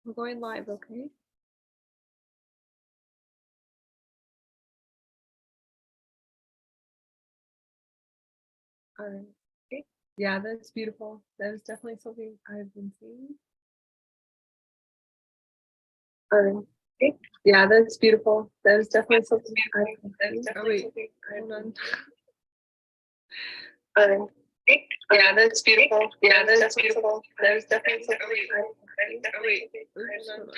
We're going live, okay? All right. Okay. Yeah, that's beautiful. That is definitely something I've been seeing. All right. Okay. Yeah, that's beautiful. That is definitely something I've been seeing. Oh wait, hold on. Yeah, that's beautiful. Yeah, that's beautiful. That is definitely something I've been seeing. Oh wait, oops, hold on.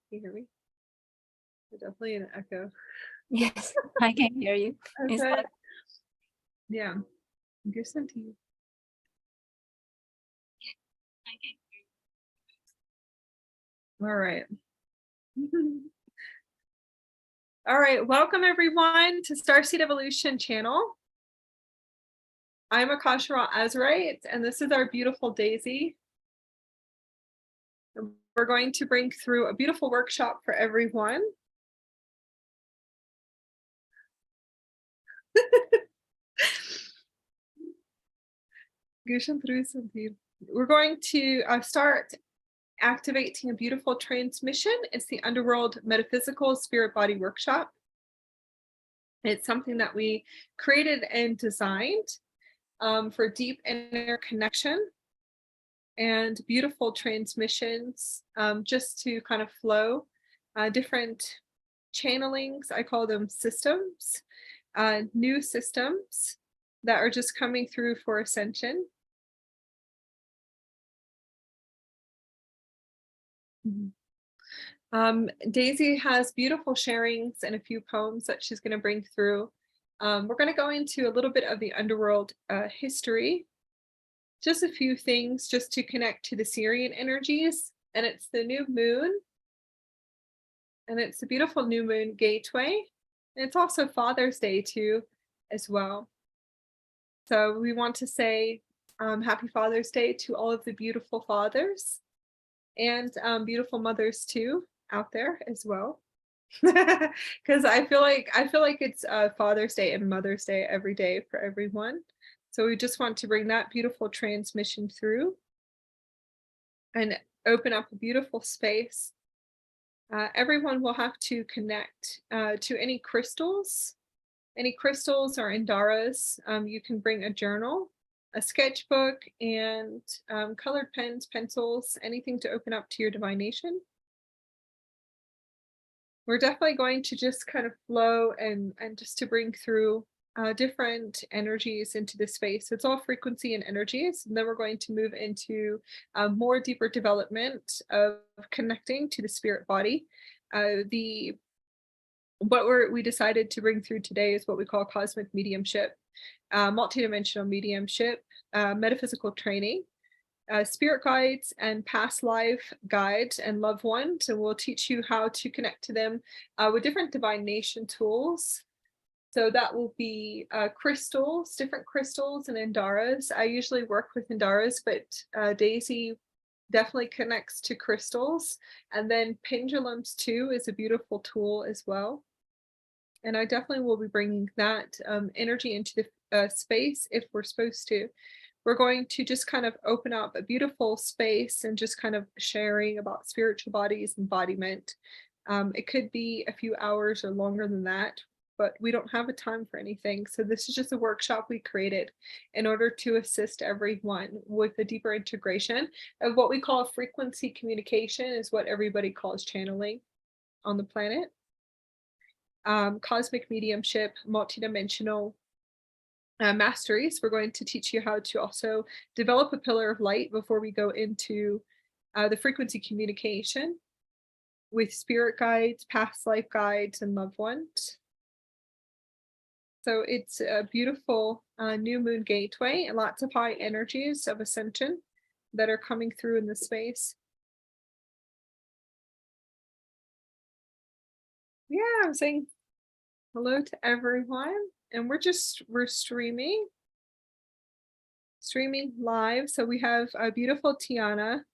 Can you hear me? There's definitely an echo. Yes, I can hear you. Okay. Yeah, good sent to you. All right. All right, welcome everyone to Starseed Evolution channel. I'm Akasha Azurite, and this is our beautiful Daisy. And we're going to bring through a beautiful workshop for everyone. We're going to start activating a beautiful transmission. It's the Underworld Metaphysical Spirit Body Workshop. It's something that we created and designed for deep inner connection and beautiful transmissions, just to kind of flow different channelings. I call them systems, new systems that are just coming through for Ascension. Daisy has beautiful sharings and a few poems that she's going to bring through. We're going to go into a little bit of the Underworld history, just a few things just to connect to the Syrian energies. And it's the new moon. And it's a beautiful new moon gateway. And it's also Father's Day too, as well. So we want to say happy Father's Day to all of the beautiful fathers and beautiful mothers too out there as well. Because I feel like it's Father's Day and Mother's Day every day for everyone. So we just want to bring that beautiful transmission through and open up a beautiful space. Everyone will have to connect to any crystals or Indaras. You can bring a journal, a sketchbook, and colored pens, pencils, anything to open up to your divination. We're definitely going to just kind of flow and just to bring through different energies into the space. So it's all frequency and energies. And then we're going to move into more deeper development of connecting to the spirit body. What we decided to bring through today is what we call cosmic mediumship, multidimensional mediumship, metaphysical training, spirit guides and past life guides and loved ones, and we'll teach you how to connect to them with different divination tools. So that will be crystals, different crystals and Indaras. I usually work with Indaras, but Daisy definitely connects to crystals. And then pendulums too is a beautiful tool as well. And I definitely will be bringing that energy into the space if we're supposed to. We're going to just kind of open up a beautiful space and just kind of sharing about spiritual bodies, embodiment. It could be a few hours or longer than that, but we don't have a time for anything. So this is just a workshop we created in order to assist everyone with a deeper integration of what we call frequency communication, is what everybody calls channeling on the planet. Cosmic mediumship, multidimensional masteries. We're going to teach you how to also develop a pillar of light before we go into the frequency communication with spirit guides, past life guides, and loved ones. So it's a beautiful new moon gateway and lots of high energies of ascension that are coming through in the space. Yeah, I'm saying hello to everyone. And we're streaming live. So we have a beautiful Tiana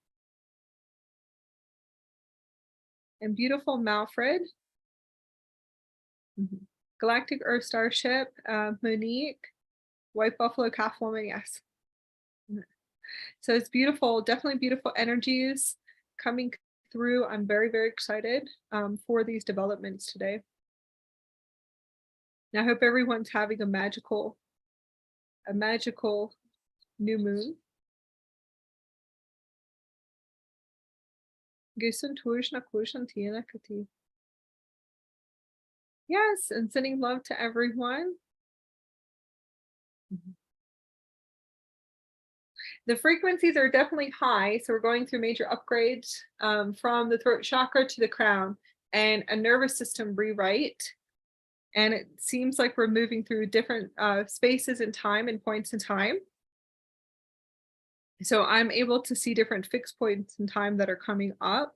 and beautiful Malfred. Galactic Earth Starship, Monique, White Buffalo Calf Woman, yes. So it's beautiful, definitely beautiful energies coming through. I'm very, very excited for these developments today. And I hope everyone's having a magical new moon. Yes, and sending love to everyone. The frequencies are definitely high, so we're going through major upgrades from the throat chakra to the crown and a nervous system rewrite. And it seems like we're moving through different spaces in time and points in time. So I'm able to see different fixed points in time that are coming up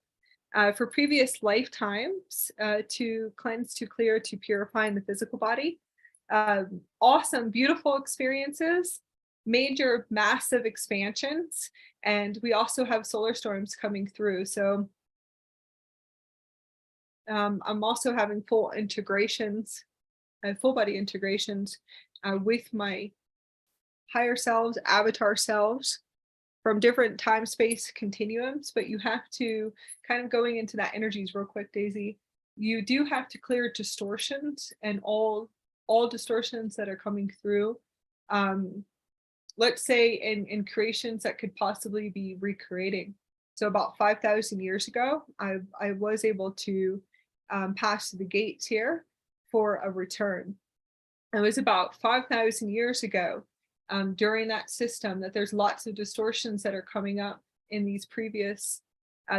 for previous lifetimes to cleanse, to clear, to purify in the physical body. Awesome, beautiful experiences, major, massive expansions. And we also have solar storms coming through. So I'm also having full integrations, full body integrations with my higher selves, avatar selves from different time space continuums. But you have to kind of going into that energies real quick, Daisy. You do have to clear distortions and all distortions that are coming through. Let's say in creations that could possibly be recreating. So about 5,000 years ago, I was able to pass the gates here for a return. It was about 5,000 years ago during that system that there's lots of distortions that are coming up in these previous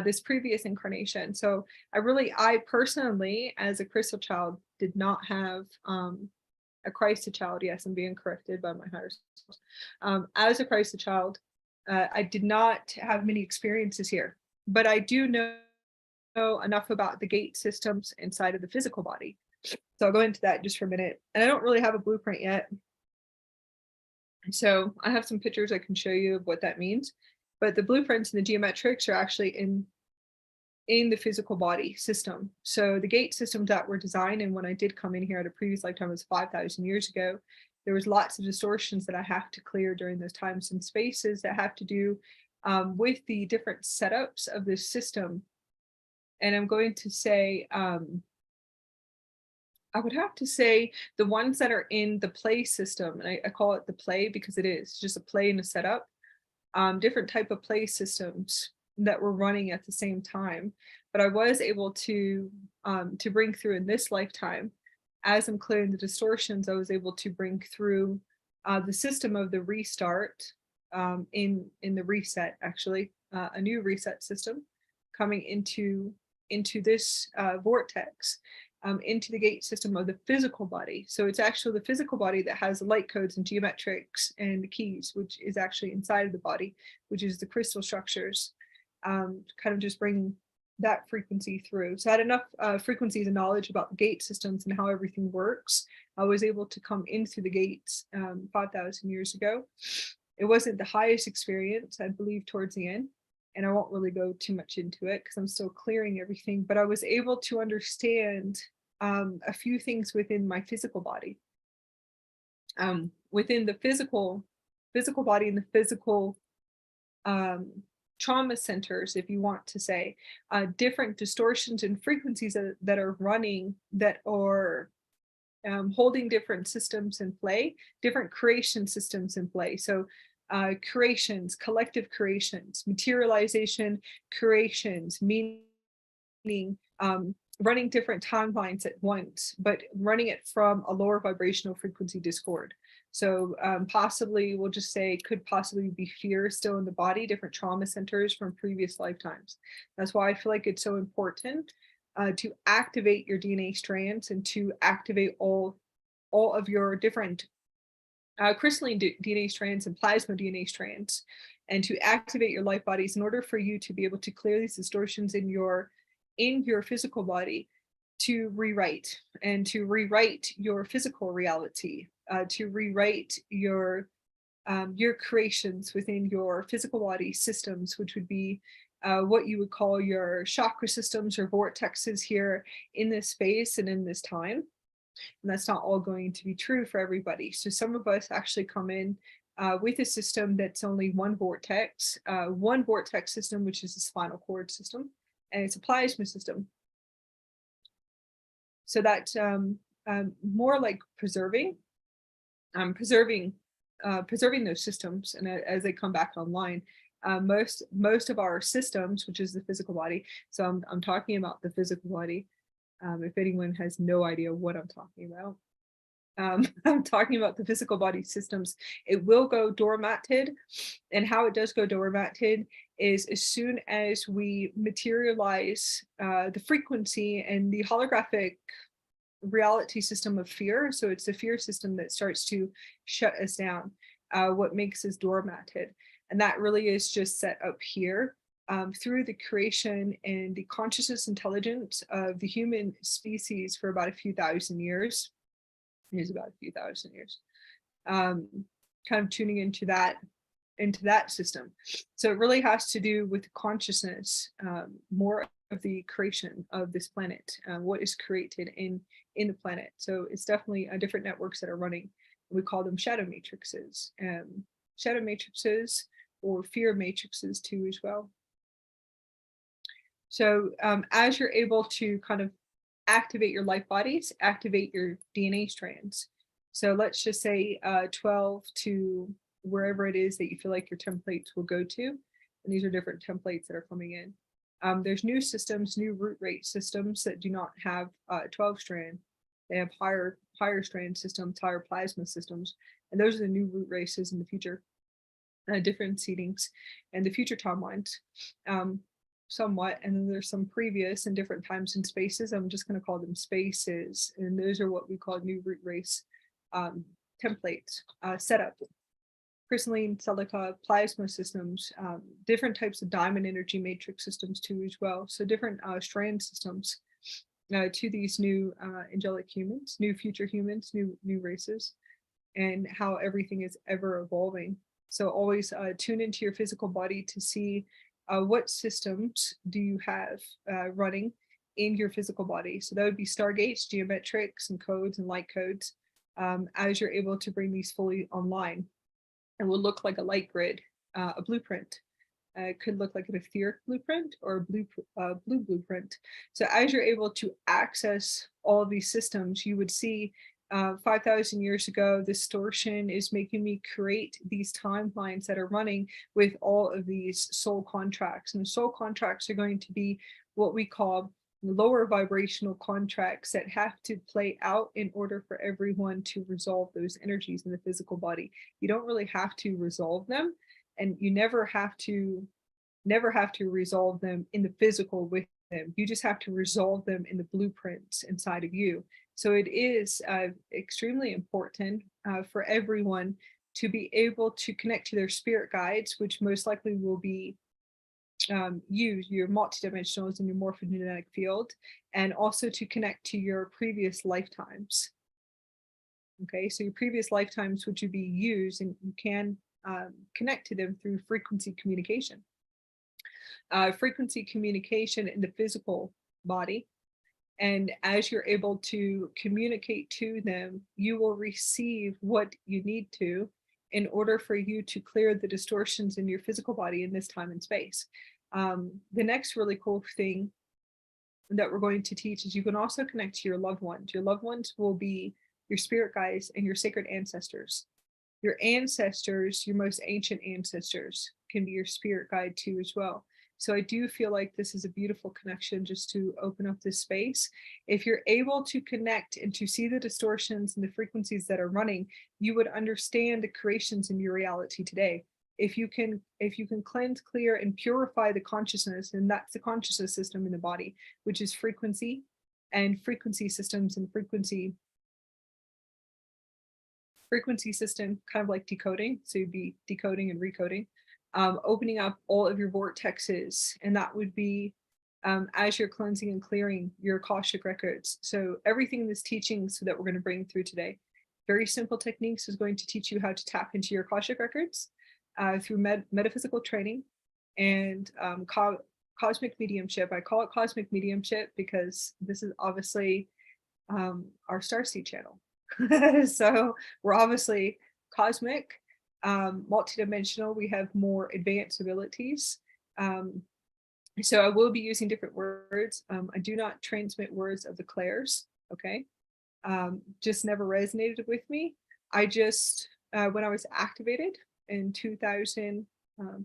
this previous incarnation. So I personally, as a crystal child, did not have a Christ child. Yes, I'm being corrected by my higher self. As a Christ child, I did not have many experiences here, but I do know enough about the gate systems inside of the physical body. So I'll go into that just for a minute. And I don't really have a blueprint yet. So I have some pictures I can show you of what that means. But the blueprints and the geometrics are actually in the physical body system. So the gate systems that were designed, and when I did come in here at a previous lifetime, it was 5,000 years ago, there was lots of distortions that I have to clear during those times and spaces that have to do with the different setups of this system. And I'm going to say, I would have to say the ones that are in the play system, and I call it the play because it is just a play and a setup, different type of play systems that were running at the same time. But I was able to bring through in this lifetime, as I'm clearing the distortions, I was able to bring through the system of the restart in the reset, actually, a new reset system coming into this vortex. Into the gate system of the physical body. So it's actually the physical body that has the light codes and geometrics and the keys, which is actually inside of the body, which is the crystal structures, kind of just bringing that frequency through. So I had enough frequencies and knowledge about the gate systems and how everything works. I was able to come in through the gates 5,000 years ago. It wasn't the highest experience, I believe, towards the end. And I won't really go too much into it because I'm still clearing everything, but I was able to understand a few things within my physical body. Within the physical body and the physical trauma centers, if you want to say, different distortions and frequencies that are running, that are holding different systems in play, different creation systems in play. So creations, collective creations, materialization creations, meaning running different timelines at once, but running it from a lower vibrational frequency discord. So possibly, we'll just say, could possibly be fear still in the body, different trauma centers from previous lifetimes. That's why I feel like it's so important to activate your DNA strands and to activate all of your different crystalline DNA strands and plasma DNA strands, and to activate your light bodies in order for you to be able to clear these distortions in your physical body, to rewrite your physical reality, to rewrite your creations within your physical body systems, which would be what you would call your chakra systems or vortexes here in this space and in this time. And that's not all going to be true for everybody. So some of us actually come in with a system that's only one vortex system, which is the spinal cord system, and it's a plasma system. So that's more like preserving those systems, and as they come back online. Most of our systems, which is the physical body, so I'm talking about the physical body, if anyone has no idea what I'm talking about. I'm talking about the physical body systems. It will go doormatted, and how it does go doormatted is as soon as we materialize the frequency and the holographic reality system of fear. So it's the fear system that starts to shut us down, what makes us doormatted. And that really is just set up here through the creation and the consciousness intelligence of the human species for about a few thousand years. It is about a few thousand years, kind of tuning into that system. So it really has to do with consciousness, more of the creation of this planet, what is created in the planet. So it's definitely different networks that are running. We call them shadow matrices, or fear matrices too as well. So as you're able to kind of activate your life bodies, activate your DNA strands. So let's just say 12 to wherever it is that you feel like your templates will go to. And these are different templates that are coming in. There's new systems, new root rate systems that do not have 12 strand. They have higher strand systems, higher plasma systems. And those are the new root races in the future, different seedings and the future timelines. Somewhat, and then there's some previous and different times and spaces. I'm just going to call them spaces, and those are what we call new root race templates, setup, crystalline, silica, plasma systems, different types of diamond energy matrix systems too as well. So different strand systems to these new angelic humans, new future humans, new races, and how everything is ever evolving. So always tune into your physical body to see what systems do you have running in your physical body. So that would be stargates, geometrics, and codes and light codes, as you're able to bring these fully online. It will look like a light grid, a blueprint. It could look like an etheric blueprint or a blue blueprint. So as you're able to access all of these systems, you would see 5,000 years ago, distortion is making me create these timelines that are running with all of these soul contracts. And soul contracts are going to be what we call lower vibrational contracts that have to play out in order for everyone to resolve those energies in the physical body. You don't really have to resolve them, and you never have to resolve them in the physical with them. You just have to resolve them in the blueprints inside of you. So it is extremely important for everyone to be able to connect to their spirit guides, which most likely will be your multidimensionals in your morphogenetic field, and also to connect to your previous lifetimes. Okay, so your previous lifetimes, which would be used, and you can connect to them through frequency communication. Frequency communication in the physical body. And as you're able to communicate to them, you will receive what you need to in order for you to clear the distortions in your physical body in this time and space. The next really cool thing that we're going to teach is you can also connect to your loved ones. Your loved ones will be your spirit guides and your sacred ancestors. Your ancestors, your most ancient ancestors, can be your spirit guide too as well. So I do feel like this is a beautiful connection just to open up this space. If you're able to connect and to see the distortions and the frequencies that are running, you would understand the creations in your reality today. If you can cleanse, clear, and purify the consciousness, and that's the consciousness system in the body, which is frequency and frequency systems and frequency system, kind of like decoding. So you'd be decoding and recoding. Opening up all of your vortexes, and that would be as you're cleansing and clearing your Akashic records. So everything in this teaching that we're going to bring through today, very simple techniques, is going to teach you how to tap into your Akashic records through metaphysical training and cosmic mediumship. I call it cosmic mediumship because this is obviously our starseed channel. So we're obviously cosmic. Multidimensional, we have more advanced abilities. So I will be using different words. I do not transmit words of the clairs, okay? Just never resonated with me. I just, when I was activated in 2000,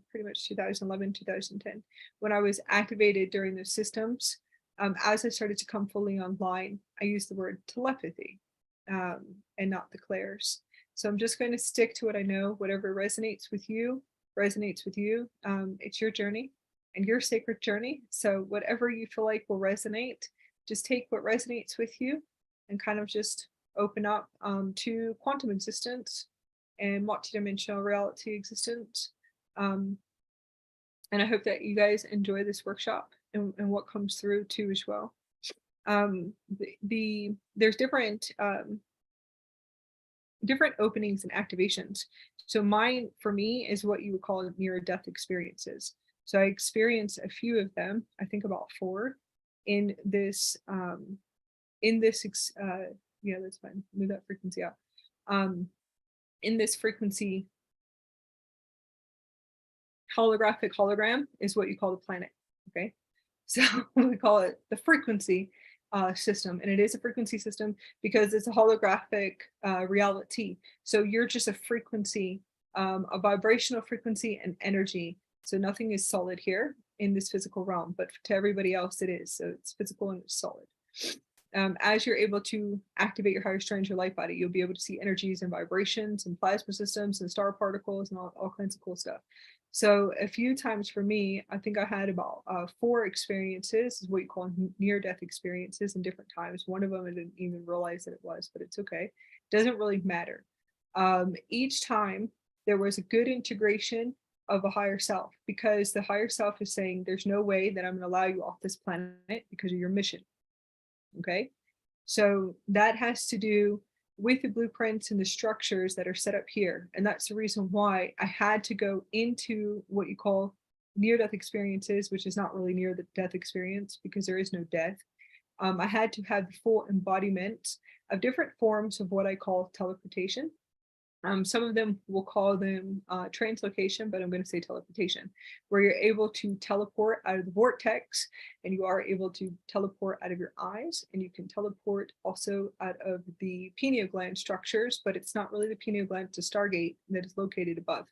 pretty much 2011, 2010, when I was activated during those systems, as I started to come fully online, I used the word telepathy and not the clairs. So I'm just going to stick to what I know. Whatever resonates with you, resonates with you. It's your journey and your sacred journey. So whatever you feel like will resonate, just take what resonates with you and kind of just open up to quantum existence and multidimensional reality existence. And I hope that you guys enjoy this workshop and what comes through too as well. There's different openings and activations. So mine, for me, is what you would call near-death experiences. So I experienced a few of them, I think about 4, in this, yeah, that's fine, move that frequency out. In this frequency, holographic hologram is what you call the planet, okay? So we call it the frequency system, and it is a frequency system because it's a holographic reality. So you're just a frequency, a vibrational frequency and energy. So nothing is solid here in this physical realm, but to everybody else it is. So it's physical and it's solid. As you're able to activate your higher strange, your light body, you'll be able to see energies and vibrations and plasma systems and star particles and all kinds of cool stuff. So a few times for me, I think I had about 4 experiences, is what you call near-death experiences in different times. One of them I didn't even realize that it was, but it's okay. Doesn't really matter. Each time there was a good integration of a higher self, because the higher self is saying, there's no way that I'm going to allow you off this planet because of your mission. Okay, so that has to do with the blueprints and the structures that are set up here. And that's the reason why I had to go into what you call near-death experiences, which is not really near the death experience because there is no death. I had to have the full embodiment of different forms of what I call teleportation. Some of them will call them translocation, but I'm going to say teleportation, where you're able to teleport out of the vortex, and you are able to teleport out of your eyes, and you can teleport also out of the pineal gland structures, but it's not really the pineal gland, it's a stargate that is located above.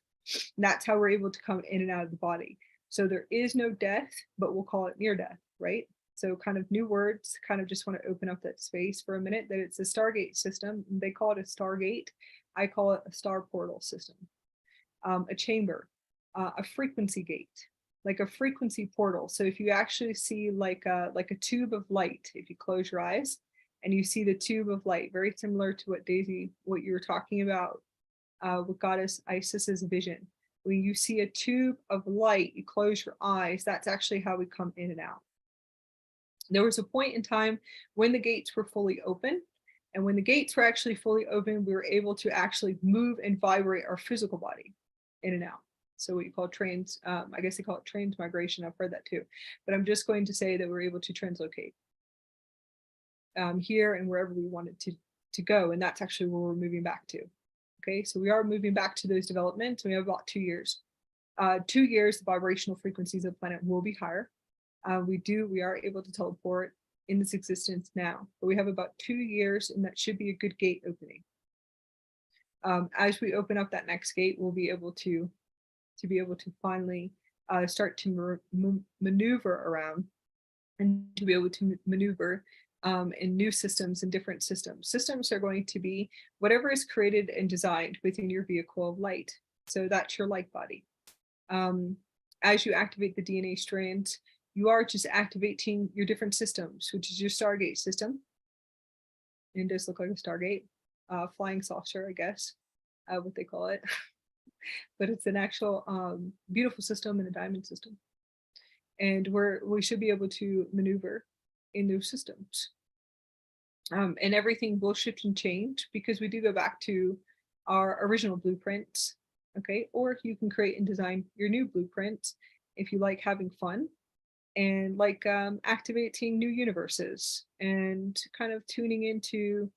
And that's how we're able to come in and out of the body. So there is no death, but we'll call it near death, right? So kind of new words, kind of just want to open up that space for a minute, that it's a stargate system. They call it a stargate. I call it a star portal system, a chamber, a frequency gate, like a frequency portal. So if you actually see like a tube of light, if you close your eyes and you see the tube of light, very similar to what Daisy, what you were talking about with Goddess Isis's vision. When you see a tube of light, you close your eyes, that's actually how we come in and out. There was a point in time when the gates were fully open. And when the gates were actually fully open, we were able to actually move and vibrate our physical body in and out. So what you call I guess they call it transmigration. I've heard that too. But I'm just going to say that we're able to translocate here and wherever we wanted to go. And that's actually where we're moving back to. Okay, so we are moving back to those developments. We have about 2 years. 2 years, the vibrational frequencies of the planet will be higher. We are able to teleport in this existence now, but we have about 2 years, and that should be a good gate opening. As we open up that next gate, we'll be able to finally start to maneuver around and to be able to maneuver in new systems and different systems. Systems are going to be whatever is created and designed within your vehicle of light. So that's your light body. As you activate the DNA strands, you are just activating your different systems, which is your Stargate system. And it does look like a Stargate, flying saucer, I guess, what they call it. But it's an actual beautiful system and a diamond system. And we should be able to maneuver in those systems. And everything will shift and change because we do go back to our original blueprints, okay? Or you can create and design your new blueprints if you like having fun and like activating new universes and kind of tuning into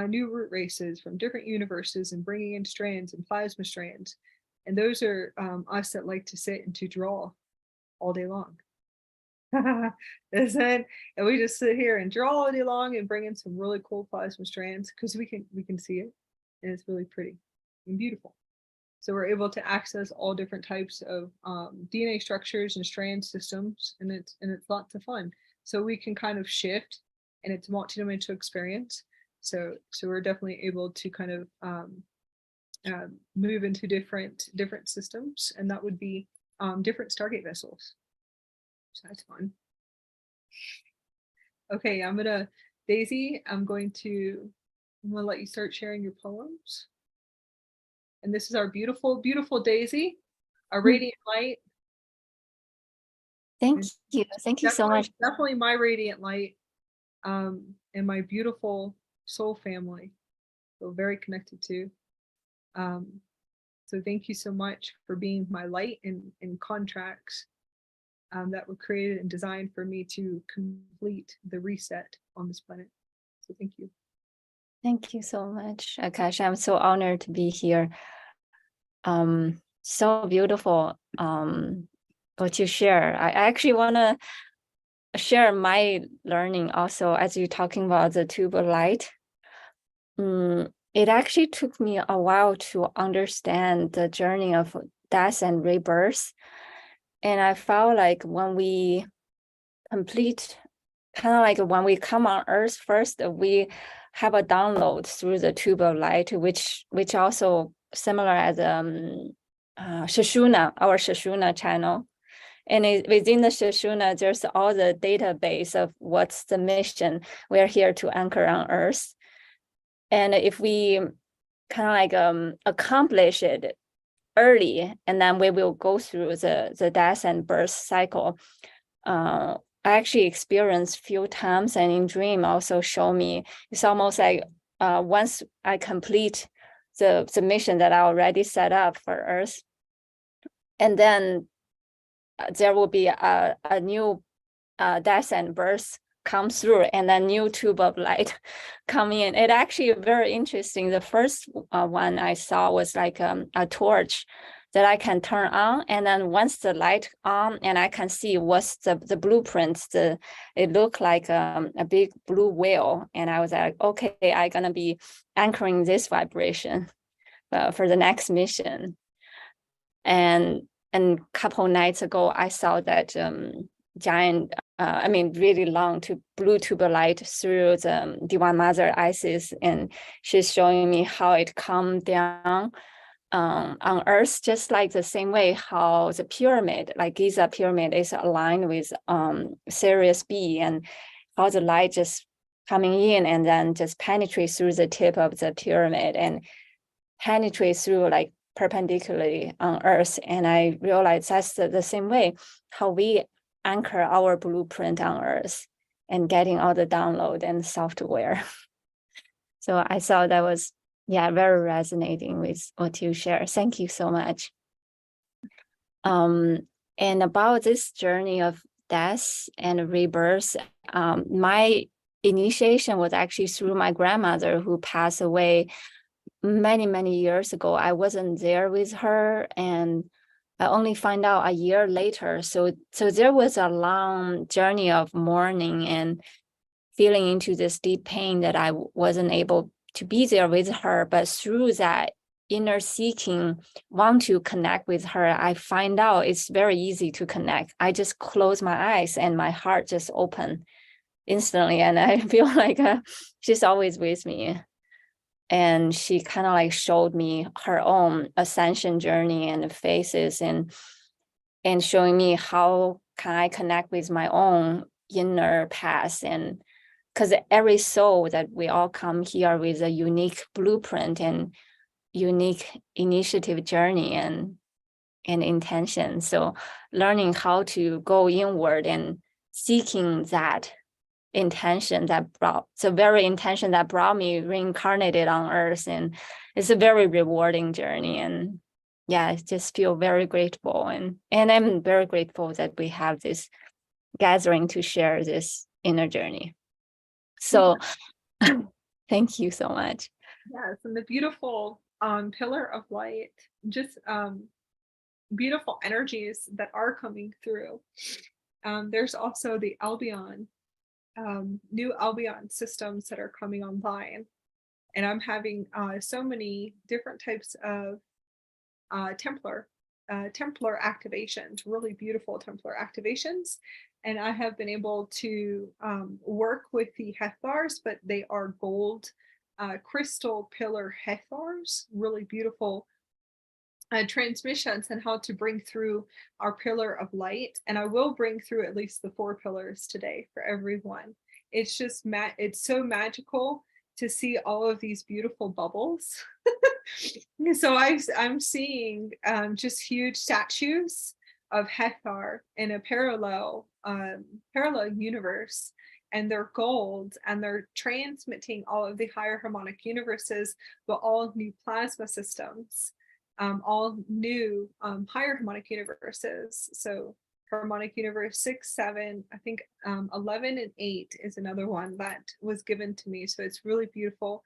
new root races from different universes and bringing in strands and plasma strands. And those are us that like to sit and to draw all day long. And we just sit here and draw all day long and bring in some really cool plasma strands because we can see it, and it's really pretty and beautiful. So we're able to access all different types of DNA structures and strand systems, and it's lots of fun. So we can kind of shift, and it's a multidimensional experience. So we're definitely able to kind of move into different systems, and that would be different Stargate vessels. So that's fun. Okay, Daisy, I'm gonna let you start sharing your poems. And this is our beautiful, beautiful Daisy, our radiant light. Thank you. Thank you so much. Definitely my radiant light, and my beautiful soul family. So very connected to. So thank you so much for being my light in contracts that were created and designed for me to complete the reset on this planet. So thank you. Thank you so much, Akasha. I'm so honored to be here. So beautiful what you share. I actually want to share my learning also as you're talking about the tube of light. It actually took me a while to understand the journey of death and rebirth. And I felt like when we complete, kind of like when we come on Earth first, we have a download through the tube of light, which also similar as Shoshuna, our Shoshuna channel. And within the Shoshuna, there's all the database of what's the mission. We're here to anchor on Earth. And if we kind of like accomplish it early, and then we will go through the death and birth cycle. I actually experienced a few times, and in dream also show me, it's almost like once I complete the mission that I already set up for Earth, and then there will be a new death and birth come through, and then new tube of light come in. It actually very interesting. The first one I saw was like a torch that I can turn on, and then once the light on, and I can see what's the blueprints. It looked like a big blue whale, and I was like, okay, I'm gonna be anchoring this vibration for the next mission. And a couple nights ago, I saw that giant, really long blue tube of light through the Divine Mother Isis, and she's showing me how it come down on Earth, just like the same way how the pyramid, like Giza pyramid, is aligned with Sirius B, and how the light just coming in and then just penetrates through the tip of the pyramid and penetrates through like perpendicularly on Earth. And I realized that's the same way how we anchor our blueprint on Earth and getting all the download and software. So I thought that was, very resonating with what you share. Thank you so much. And about this journey of death and rebirth, my initiation was actually through my grandmother, who passed away many, many years ago. I wasn't there with her, and I only find out a year later. So there was a long journey of mourning and feeling into this deep pain that I wasn't able to be there with her. But through that inner seeking, want to connect with her, I find out it's very easy to connect. I just close my eyes and my heart just open instantly. And I feel like she's always with me. And she kind of like showed me her own ascension journey and phases, and showing me how can I connect with my own inner path. And because every soul that we all come here with a unique blueprint and unique initiative journey and intention. So learning how to go inward and seeking that intention that brought the very intention that brought me reincarnated on Earth. And it's a very rewarding journey. And I just feel very grateful. And I'm very grateful that we have this gathering to share this inner journey. So Thank you so much. Yes, and the beautiful pillar of light, just beautiful energies that are coming through. There's also the Albion, new Albion systems that are coming online. And I'm having so many different types of Templar activations, really beautiful Templar activations. And I have been able to work with the Hethars, but they are gold crystal pillar Hethars, really beautiful transmissions and how to bring through our pillar of light. And I will bring through at least the 4 pillars today for everyone. It's just it's so magical to see all of these beautiful bubbles. So I'm seeing just huge statues of Hethar in a parallel universe, and they're gold, and they're transmitting all of the higher harmonic universes, but all new plasma systems, all new higher harmonic universes. So harmonic universe 6, 7, I think 11 and 8 is another one that was given to me. So it's really beautiful.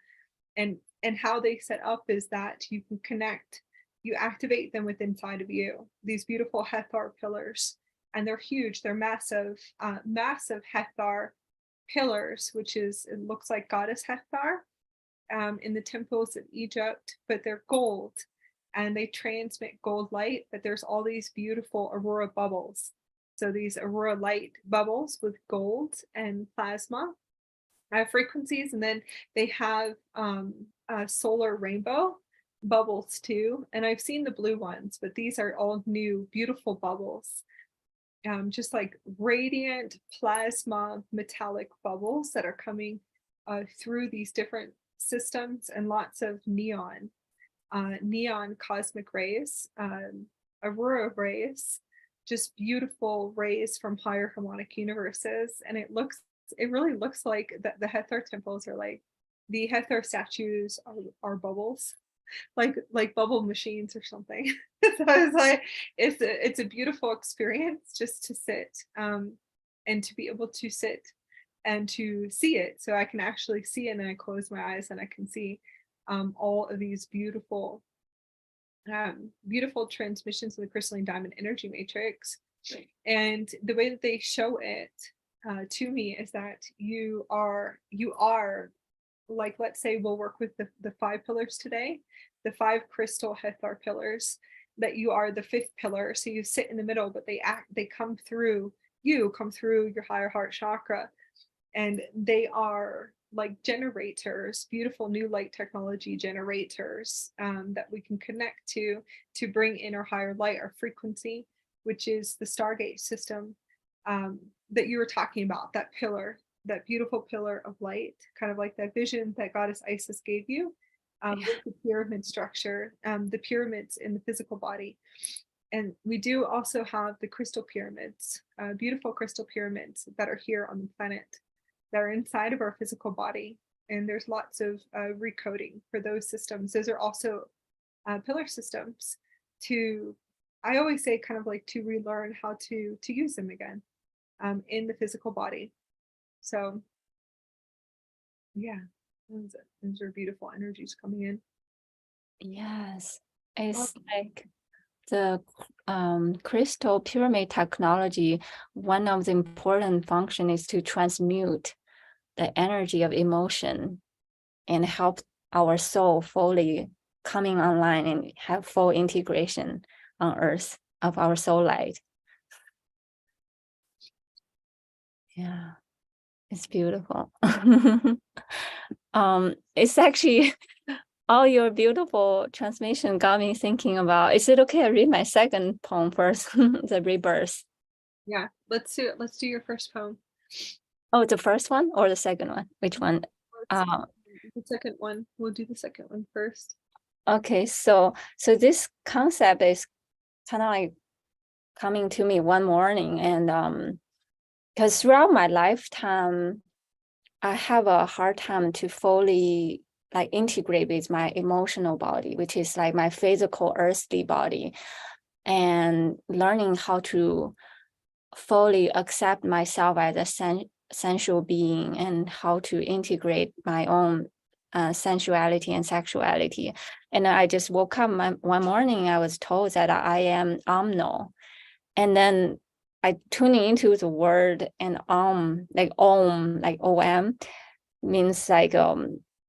And how they set up is that you can connect, you activate them with inside of you, these beautiful Hethar pillars, and they're huge. They're massive, massive Hethar pillars, which is, it looks like goddess Hethar in the temples of Egypt, but they're gold and they transmit gold light, but there's all these beautiful aurora bubbles. So these aurora light bubbles with gold and plasma frequencies, and then they have solar rainbow bubbles too. And I've seen the blue ones, but these are all new beautiful bubbles, just like radiant plasma metallic bubbles that are coming through these different systems, and lots of neon cosmic rays, aurora rays, just beautiful rays from higher harmonic universes. And it really looks like the Hethar temples are like, the Hethar statues are bubbles, like bubble machines or something. So it's like, it's a beautiful experience just to sit and to be able to sit and to see it. So I can actually see it, and I close my eyes and I can see all of these beautiful beautiful transmissions of the crystalline diamond energy matrix. And the way that they show it to me is that you are like, let's say we'll work with the 5 pillars today, the 5 crystal Hethar pillars, that you are the 5th pillar. So you sit in the middle, but they come through your higher heart chakra, and they are like generators, beautiful new light technology generators that we can connect to bring in our higher light, our frequency, which is the Stargate system that you were talking about, that pillar, that beautiful pillar of light, kind of like that vision that goddess Isis gave you with the pyramid structure, the pyramids in the physical body. And we do also have the crystal pyramids, beautiful crystal pyramids that are here on the planet, that are inside of our physical body. And there's lots of recoding for those systems. Those are also pillar systems to, I always say, kind of like to relearn how to use them again in the physical body. So yeah, those are beautiful energies coming in. Yes, it's like the crystal pyramid technology. One of the important function is to transmute the energy of emotion and help our soul fully coming online and have full integration on earth of our soul light. Yeah, it's beautiful. It's actually all your beautiful transmission got me thinking about, is it okay I read my second poem first? The rebirth. Yeah, let's do it. Let's do your first poem. Oh, the first one or the second one? Which one? The second one. We'll do the second one first. Okay, so this concept is kind of like coming to me one morning, and because throughout my lifetime, I have a hard time to fully like integrate with my emotional body, which is like my physical earthly body, and learning how to fully accept myself as a sensual being, and how to integrate my own sensuality and sexuality. And I just woke up one morning, I was told that I am omno. And then I tuning into the word, and like om, like om, means like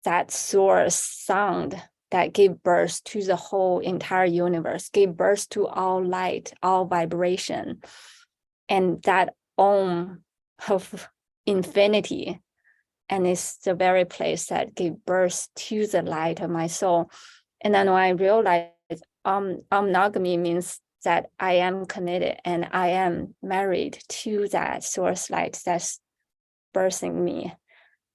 that source sound that gave birth to the whole entire universe, gave birth to all light, all vibration. And that om of infinity, and it's the very place that gave birth to the light of my soul. And then when I realized monogamy means that I am committed and I am married to that source light that's birthing me.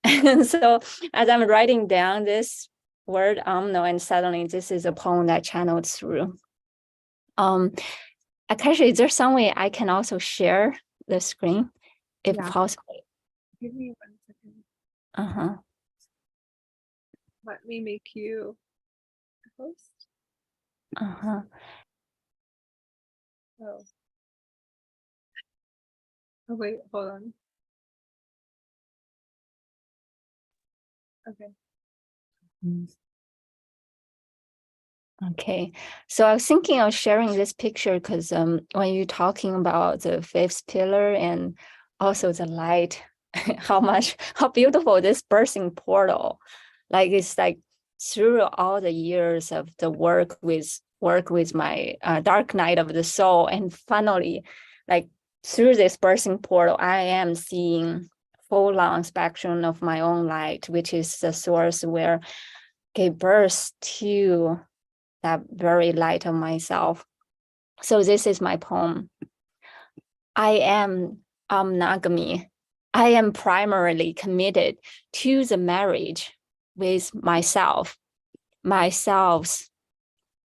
And so as I'm writing down this word omno, and suddenly this is a poem that channeled through. Akasha, is there some way I can also share the screen if possible? Give me 1 second. Uh-huh. Let me make you a host. Uh-huh. Oh, wait, hold on. Okay. Okay, so I was thinking of sharing this picture because when you're talking about the fifth pillar and also the light, how beautiful this birthing portal, like it's like through all the years of the work with my dark night of the soul, and finally, like through this birthing portal, I am seeing full-on spectrum of my own light, which is the source where gave birth to that very light of myself. So this is my poem. I am monogamy. I am primarily committed to the marriage with myself, myself's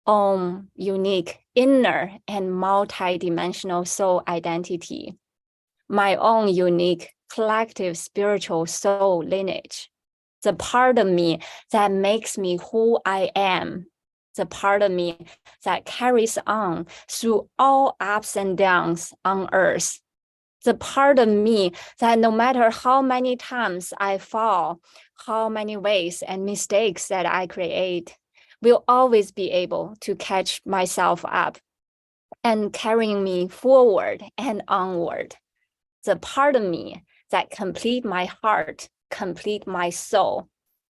own unique inner and multidimensional soul identity, my own unique collective spiritual soul lineage, the part of me that makes me who I am, the part of me that carries on through all ups and downs on earth, the part of me that no matter how many times I fall, how many ways and mistakes that I create, will always be able to catch myself up and carrying me forward and onward. The part of me that complete my heart, complete my soul,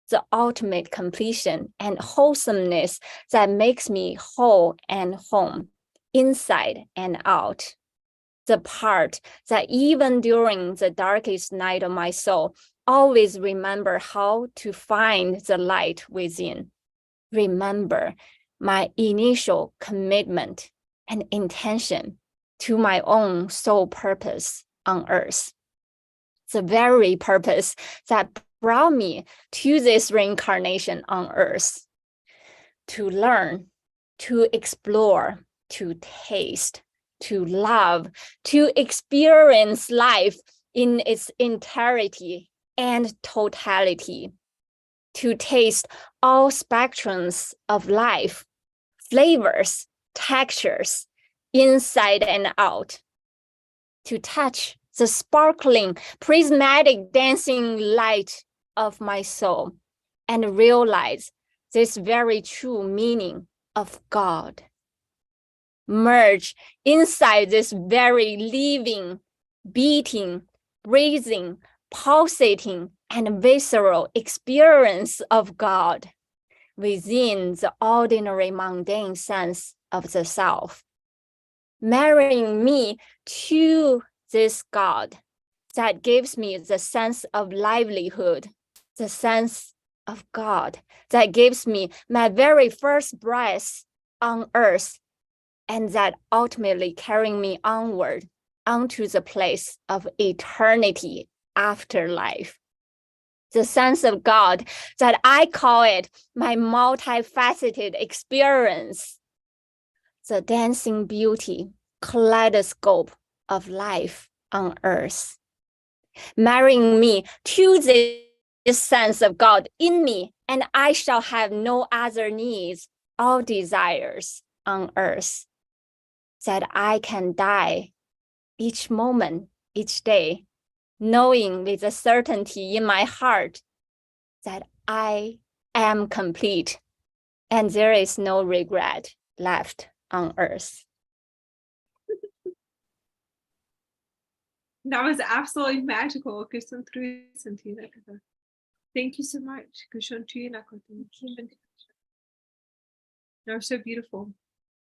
the ultimate completion and wholesomeness that makes me whole and home, inside and out. The part that even during the darkest night of my soul, always remember how to find the light within. Remember my initial commitment and intention to my own soul purpose on earth. The very purpose that brought me to this reincarnation on earth, to learn, to explore, to taste, to love, to experience life in its entirety and totality, to taste all spectrums of life, flavors, textures, inside and out, to touch the sparkling, prismatic dancing light of my soul and realize this very true meaning of God. Merge inside this very living, beating, breathing, pulsating, and visceral experience of God within the ordinary mundane sense of the self, marrying me to this God that gives me the sense of livelihood, the sense of God that gives me my very first breath on earth, and that ultimately carrying me onward onto the place of eternity after life. The sense of God that I call it my multifaceted experience, the dancing beauty, kaleidoscope of life on earth, marrying me to this sense of God in me, and I shall have no other needs or desires on earth, that I can die each moment, each day, knowing with a certainty in my heart that I am complete, and there is no regret left on earth. That was absolutely magical. Thank you so much. That was so beautiful.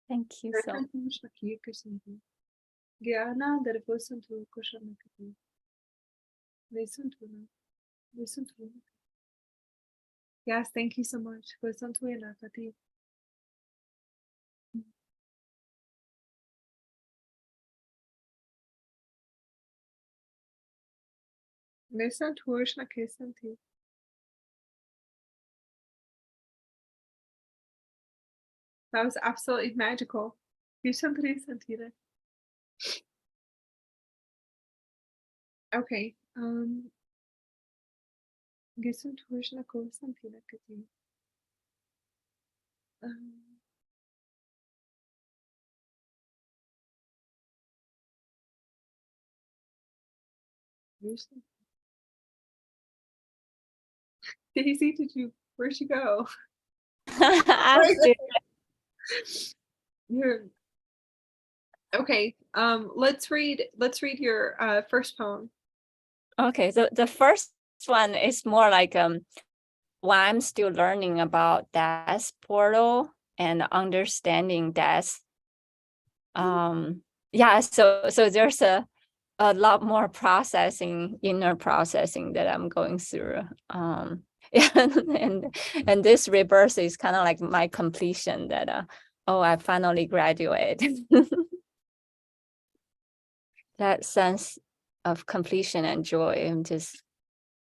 Thank you so much. Yes, thank you so much. That was absolutely magical. Okay. Daisy, where'd you go? I'm still You're okay. Let's read your first poem. okay. So the first one is more like when I'm still learning about death portal and understanding death. Yeah, so there's a lot more inner processing that I'm going through. Yeah, and this rebirth is kind of like my completion that oh, I finally graduated. That sense of completion and joy. I'm just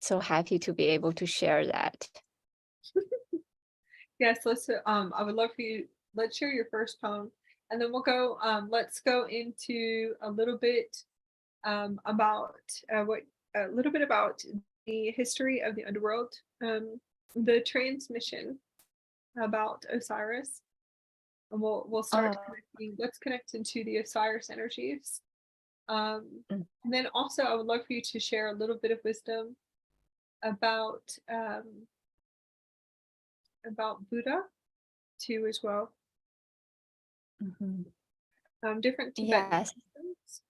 so happy to be able to share that. Yes, I would love for you, let's share your first poem, and then let's go into a little bit about a little bit about the history of the underworld, the transmission about Osiris, and we'll start connecting. Let's connect into the Osiris energies. And then also I would love for you to share a little bit of wisdom about Buddha too as well. Different Tibetan systems.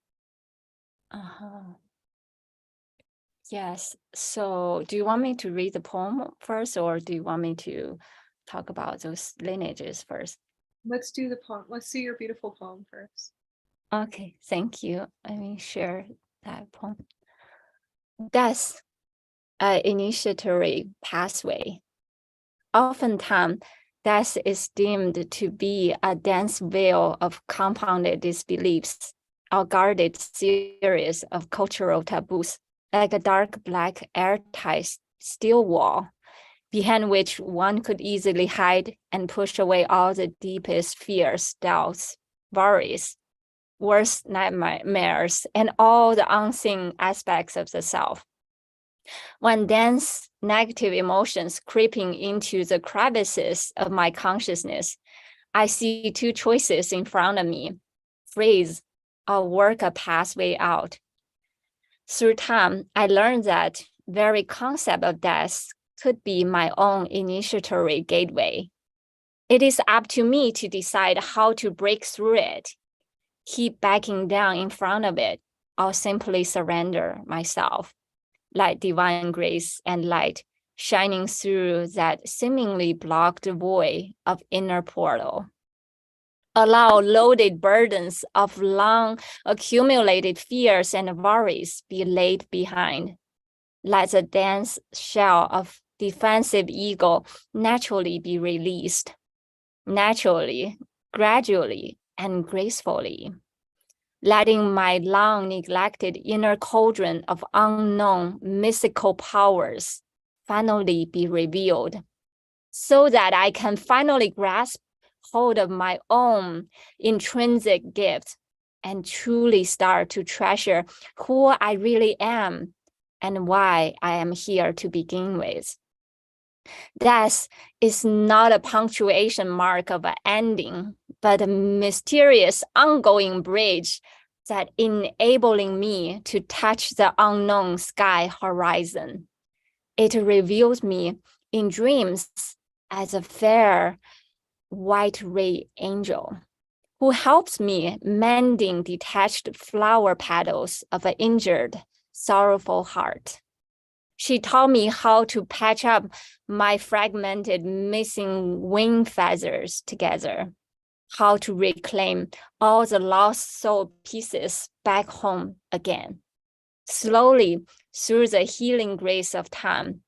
Yes. So do you want me to read the poem first, or do you want me to talk about those lineages first? Let's do the poem. Let's see your beautiful poem first. Okay, thank you. Let me share that poem. Death, an initiatory pathway. Oftentimes, death is deemed to be a dense veil of compounded disbeliefs, or guarded series of cultural taboos, like a dark black airtight steel wall, behind which one could easily hide and push away all the deepest fears, doubts, worries, worst nightmares, and all the unseen aspects of the self. When dense negative emotions creeping into the crevices of my consciousness, I see two choices in front of me: freeze or work a pathway out. Through time, I learned that very concept of death could be my own initiatory gateway. It is up to me to decide how to break through it, keep backing down in front of it, or simply surrender myself, like divine grace and light shining through that seemingly blocked void of inner portal. Allow loaded burdens of long accumulated fears and worries be laid behind. Let the dense shell of defensive ego naturally be released, naturally, gradually, and gracefully. Letting my long neglected inner cauldron of unknown mystical powers finally be revealed, so that I can finally grasp hold of my own intrinsic gift and truly start to treasure who I really am and why I am here to begin with. Death is not a punctuation mark of an ending, but a mysterious ongoing bridge that enabling me to touch the unknown sky horizon. It reveals me in dreams as a fair white ray angel who helps me mending detached flower petals of an injured, sorrowful heart. She taught me how to patch up my fragmented, missing wing feathers together, how to reclaim all the lost soul pieces back home again. Slowly, through the healing grace of time,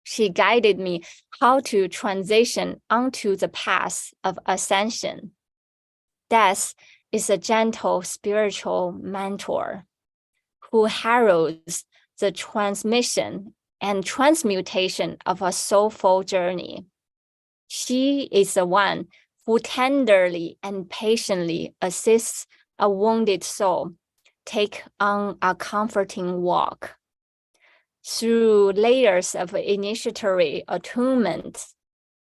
she guided me how to transition onto the path of ascension. Death is a gentle spiritual mentor who heralds the transmission and transmutation of a soulful journey. She is the one who tenderly and patiently assists a wounded soul take on a comforting walk. Through layers of initiatory attunement,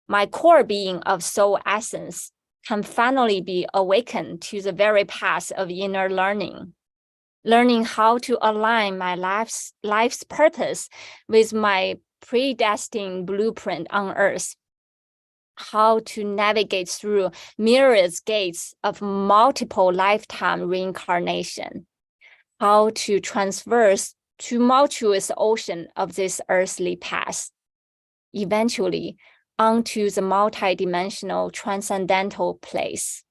my core being of soul essence can finally be awakened to the very path of inner learning. Learning how to align my life's purpose with my predestined blueprint on Earth. How to navigate through myriad gates of multiple lifetime reincarnation. How to traverse tumultuous ocean of this earthly path. Eventually, onto the multidimensional transcendental place.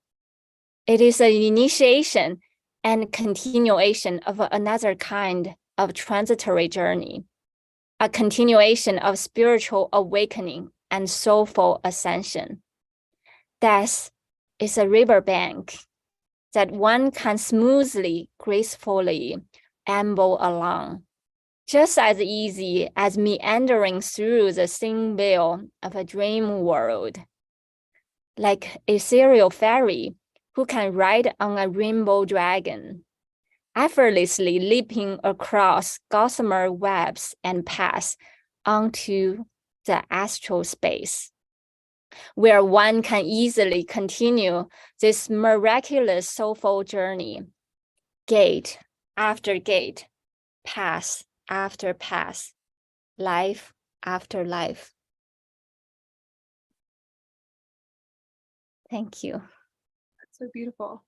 It is an initiation and continuation of another kind of transitory journey, a continuation of spiritual awakening and soulful ascension. Death is a riverbank that one can smoothly, gracefully amble along, just as easy as meandering through the thin veil of a dream world. Like a ethereal fairy who can ride on a rainbow dragon, effortlessly leaping across gossamer webs and paths onto the astral space, where one can easily continue this miraculous soulful journey, gate after gate, path after path, life after life. Thank you. That's so beautiful.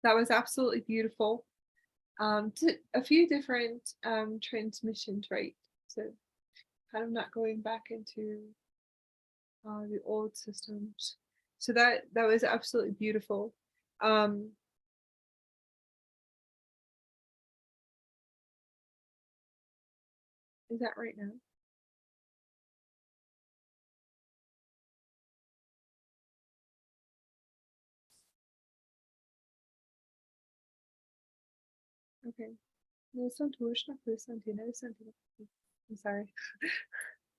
That was absolutely beautiful. A few different transmissions, right? So kind of not going back into the old systems. So that was absolutely beautiful. Is that right now? Okay. I'm sorry.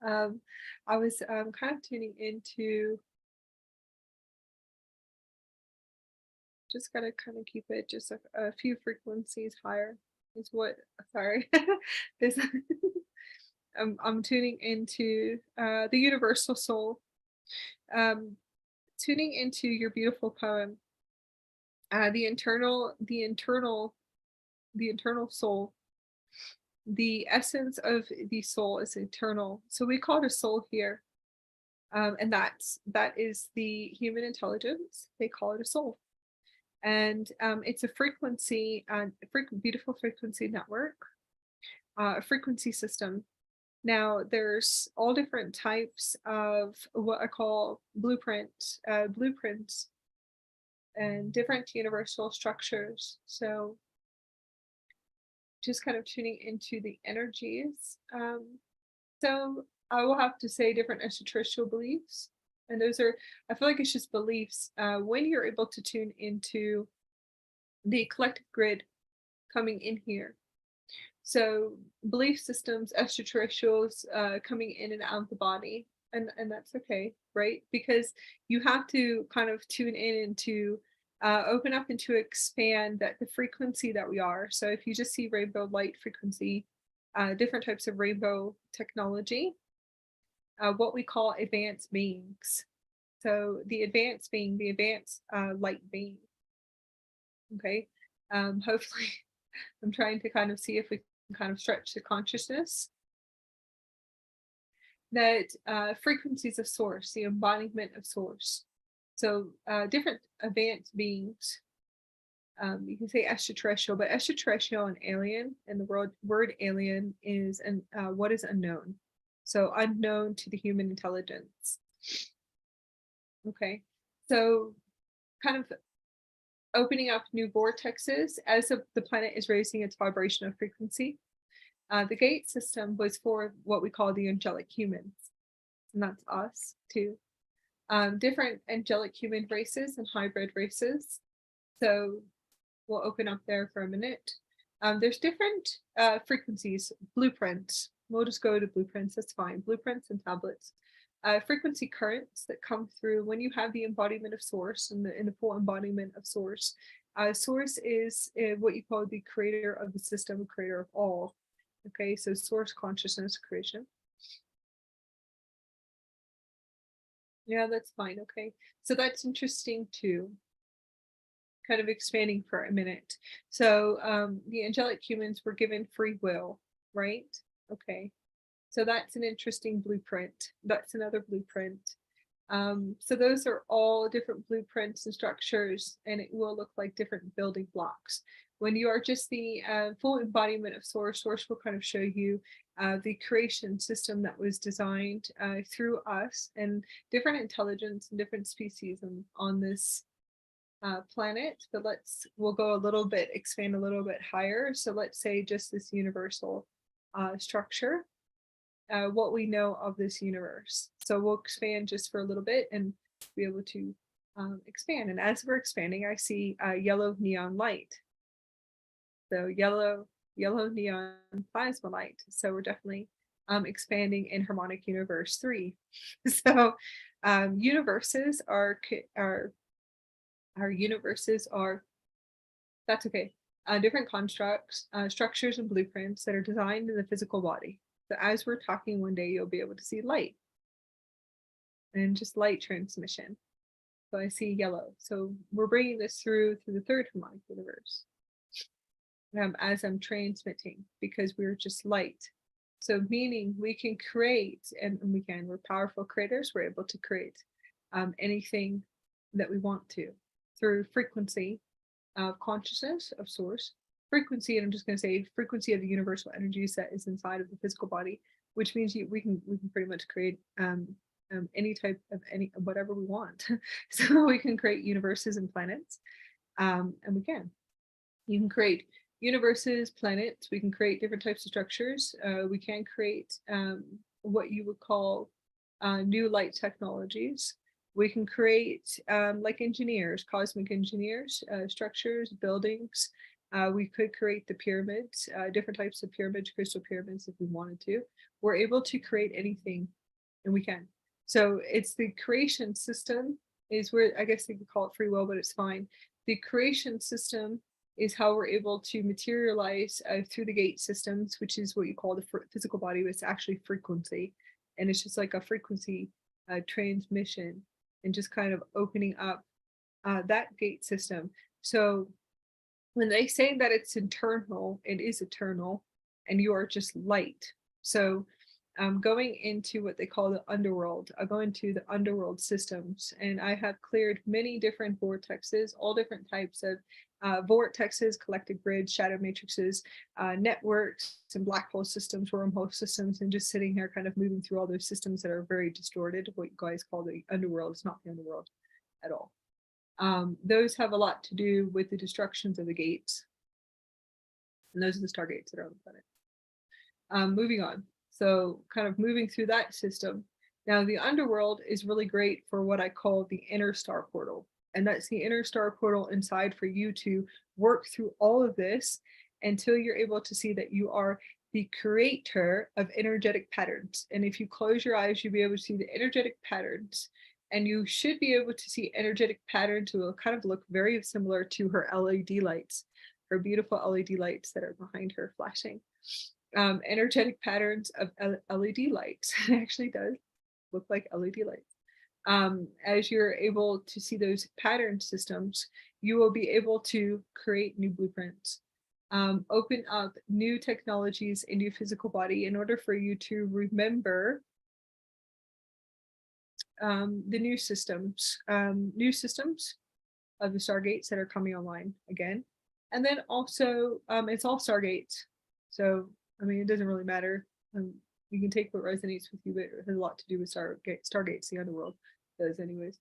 I was kind of tuning into, just gotta kind of keep it just a few frequencies higher is what, sorry. This I'm tuning into the universal soul, tuning into your beautiful poem, the internal soul. The essence of the soul is eternal, so we call it a soul here, and that is the human intelligence. They call it a soul, and it's a frequency, beautiful frequency network, a frequency system. Now there's all different types of what I call blueprints and different universal structures. So just kind of tuning into the energies. So I will have to say different extraterrestrial beliefs. And those are, I feel like it's just beliefs. When you're able to tune into the collective grid coming in here. So belief systems, extraterrestrials coming in and out of the body. And that's okay, right? Because you have to kind of tune in into open up and to expand that the frequency that we are. So if you just see rainbow light frequency, different types of rainbow technology, what we call advanced beings. So the advanced being, the advanced light being. Okay. Hopefully I'm trying to kind of see if we can kind of stretch the consciousness. That frequencies of source, the embodiment of source. So different advanced beings, you can say extraterrestrial, but extraterrestrial and alien, and the word alien is what is unknown. So unknown to the human intelligence. Okay, so kind of opening up new vortexes as the planet is raising its vibrational frequency. The gate system was for what we call the angelic humans, and that's us too. Different angelic human races and hybrid races. So we'll open up there for a minute. There's different frequencies, blueprints. We'll just go to blueprints, that's fine. Blueprints and tablets. Frequency currents that come through when you have the embodiment of source and the full embodiment of source. Source is what you call the creator of the system, creator of all. Okay, so source consciousness creation. Yeah, that's fine. Okay, so that's interesting too. Kind of expanding for a minute. So the angelic humans were given free will, right? Okay, so that's an interesting blueprint. That's another blueprint. So those are all different blueprints and structures, and it will look like different building blocks. When you are just the full embodiment of source, source will kind of show you the creation system that was designed through us and different intelligence and different species on this planet. But we'll go a little bit, expand a little bit higher. So let's say just this universal structure, what we know of this universe. So we'll expand just for a little bit and be able to expand. And as we're expanding, I see yellow neon light. So yellow neon plasma light. So we're definitely expanding in harmonic universe 3. So universes are that's okay. Different constructs, structures and blueprints that are designed in the physical body. So as we're talking one day, you'll be able to see light and just light transmission. So I see yellow. So we're bringing this through the third harmonic universe. As I'm transmitting, because we're just light. So meaning we can create, and we're powerful creators. We're able to create anything that we want to through frequency of consciousness of source, frequency, and I'm just going to say frequency of the universal energies that is inside of the physical body, which means we can pretty much create any type of whatever we want. So we can create universes and planets, and you can create universes, planets. We can create different types of structures. We can create what you would call new light technologies. We can create like engineers, cosmic engineers, structures, buildings. We could create the pyramids, different types of pyramids, crystal pyramids if we wanted to. We're able to create anything, and we can. So it's the creation system is where, I guess they could call it free will, but it's fine. The creation system is how we're able to materialize through the gate systems, which is what you call the physical body, but it's actually frequency. And it's just like a frequency transmission and just kind of opening up that gate system. So when they say that it's eternal, it is eternal, and you are just light. So going into what they call the underworld, I go into the underworld systems, and I have cleared many different vortexes, all different types of vortexes, collective grids, shadow matrices, networks, and black hole systems, wormhole systems, and just sitting here kind of moving through all those systems that are very distorted. What you guys call the underworld is not the underworld at all. Those have a lot to do with the destructions of the gates. And those are the stargates that are on the planet. Moving on. So kind of moving through that system. Now the underworld is really great for what I call the inner star portal. And that's the inner star portal inside for you to work through all of this until you're able to see that you are the creator of energetic patterns. And if you close your eyes, you'll be able to see the energetic patterns. And you should be able to see energetic patterns that will kind of look very similar to her LED lights, her beautiful LED lights that are behind her flashing. Energetic patterns of LED lights. It actually does. look like LED lights. As you're able to see those pattern systems, you will be able to create new blueprints, open up new technologies in your physical body in order for you to remember the new systems of the Stargates that are coming online again. And then also, it's all Stargates. So, I mean, it doesn't really matter. You can take what resonates with you, but it has a lot to do with Stargates, the Underworld does anyways.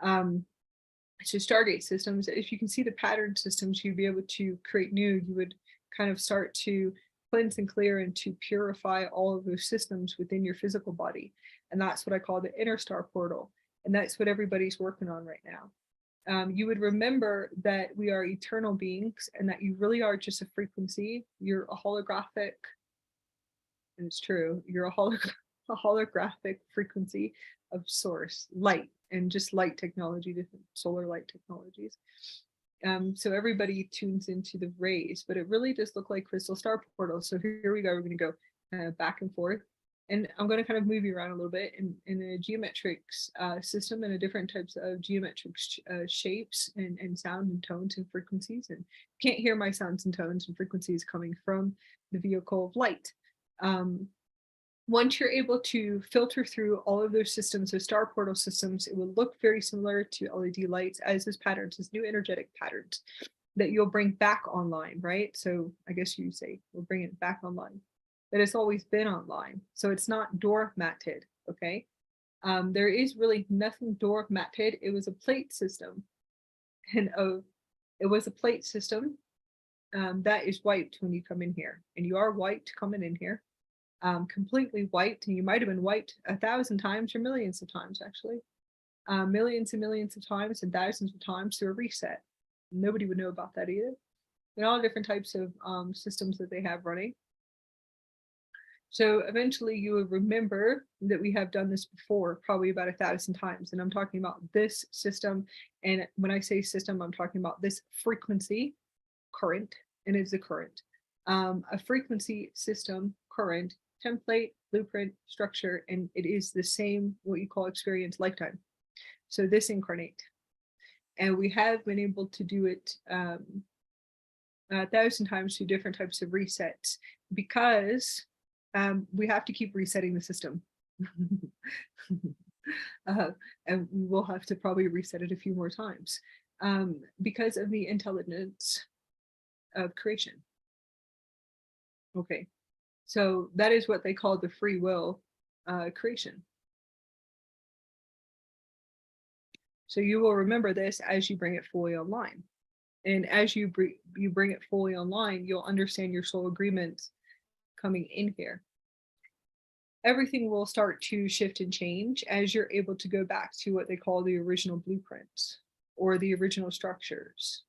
So Stargate systems, if you can see the pattern systems, you'd be able to create new, you would kind of start to cleanse and clear and to purify all of those systems within your physical body. And that's what I call the inner star portal. And that's what everybody's working on right now. You would remember that we are eternal beings and that you really are just a frequency. You're a holographic, and it's true, you're a holographic frequency of source, light, and just light technology, different solar light technologies. So everybody tunes into the rays, but it really does look like crystal star portals. So here we go, we're going to go back and forth. And I'm going to kind of move you around a little bit in a geometrics system and a different types of geometric shapes and sound and tones and frequencies. And you can't hear my sounds and tones and frequencies coming from the vehicle of light. Once you're able to filter through all of those systems, those star portal systems, it will look very similar to LED lights as those patterns, as new energetic patterns that you'll bring back online, right? So I guess you say we'll bring it back online. But it's always been online. So it's not doormatted, okay? There is really nothing doormatted. It was a plate system. And it was a plate system that is wiped when you come in here. And you are wiped coming in here. Completely wiped. And you might have been wiped 1,000 times or millions of times, actually. Millions and millions of times and thousands of times through a reset. Nobody would know about that either. And all different types of systems that they have running. So eventually you will remember that we have done this before, probably about 1,000 times. And I'm talking about this system. And when I say system, I'm talking about this frequency current, and it's a current. A frequency system, current, template, blueprint, structure, and it is the same, what you call experience lifetime. So this incarnate. And we have been able to do it 1,000 times through different types of resets because we have to keep resetting the system. And we will have to probably reset it a few more times because of the intelligence of creation. Okay, so that is what they call the free will creation. So you will remember this as you bring it fully online. And as you bring it fully online, you'll understand your soul agreements coming in here. Everything will start to shift and change as you're able to go back to what they call the original blueprints or the original structures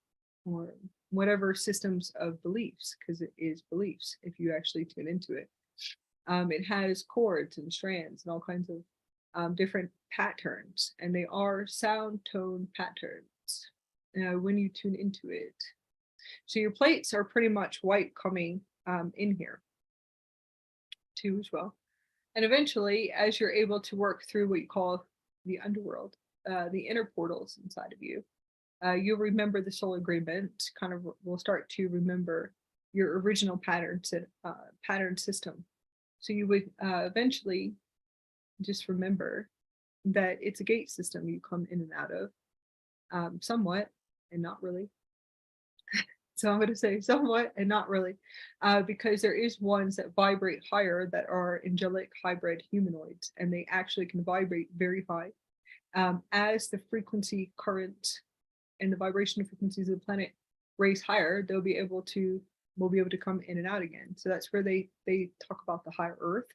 or whatever systems of beliefs, because it is beliefs if you actually tune into it. It has chords and strands and all kinds of different patterns, and they are sound tone patterns when you tune into it. So your plates are pretty much white coming in here too as well. And eventually, as you're able to work through what you call the underworld, the inner portals inside of you, you'll remember the soul agreement, kind of will start to remember your original pattern system. So you would eventually just remember that it's a gate system you come in and out of, somewhat and not really. So I'm going to say somewhat and not really, because there is ones that vibrate higher that are angelic hybrid humanoids, and they actually can vibrate very high. As the frequency current and the vibrational frequencies of the planet raise higher, we'll be able to come in and out again. So that's where they talk about the higher earth,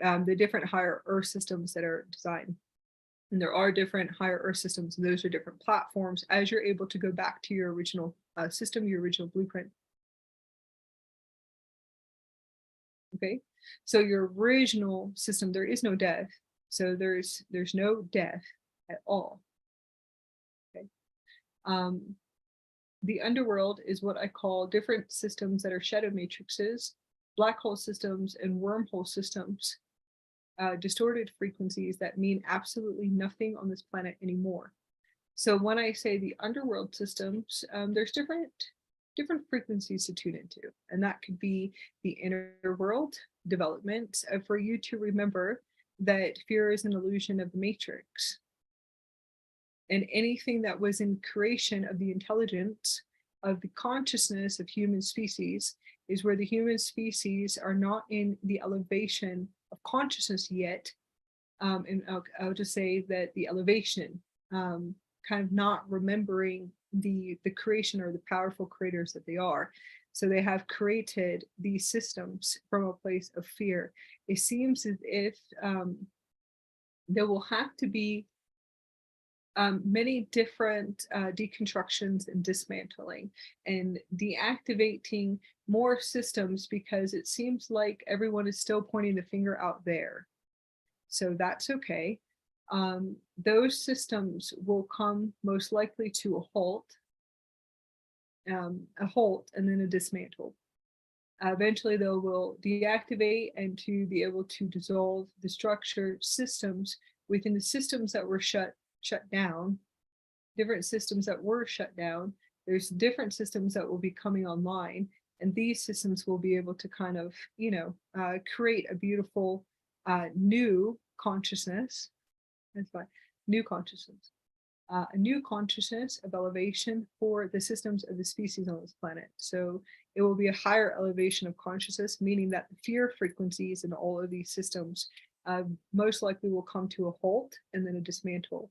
the different higher earth systems that are designed. And there are different higher earth systems, and those are different platforms as you're able to go back to your original system, your original blueprint. Okay, so your original system, there is no death. So there's no death at all. Okay. The underworld is what I call different systems that are shadow matrices, black hole systems, and wormhole systems distorted frequencies that mean absolutely nothing on this planet anymore. So when I say the underworld systems, there's different frequencies to tune into, and that could be the inner world development, for you to remember that fear is an illusion of the matrix, and anything that was in creation of the intelligence of the consciousness of human species is where the human species are not in the elevation of consciousness yet. And I'll just say that the elevation, kind of not remembering the creation or the powerful creators that they are. So they have created these systems from a place of fear. It seems as if there will have to be many different deconstructions and dismantling and deactivating more systems, because it seems like everyone is still pointing the finger out there. So that's okay. Those systems will come most likely to a halt and then a dismantle. Eventually they will deactivate and to be able to dissolve the structure systems within the systems that were shut down, different systems that were shut down. There's different systems that will be coming online, and these systems will be able to kind of, create a beautiful new consciousness. That's fine. New consciousness. A new consciousness of elevation for the systems of the species on this planet. So it will be a higher elevation of consciousness, meaning that the fear frequencies in all of these systems most likely will come to a halt and then a dismantle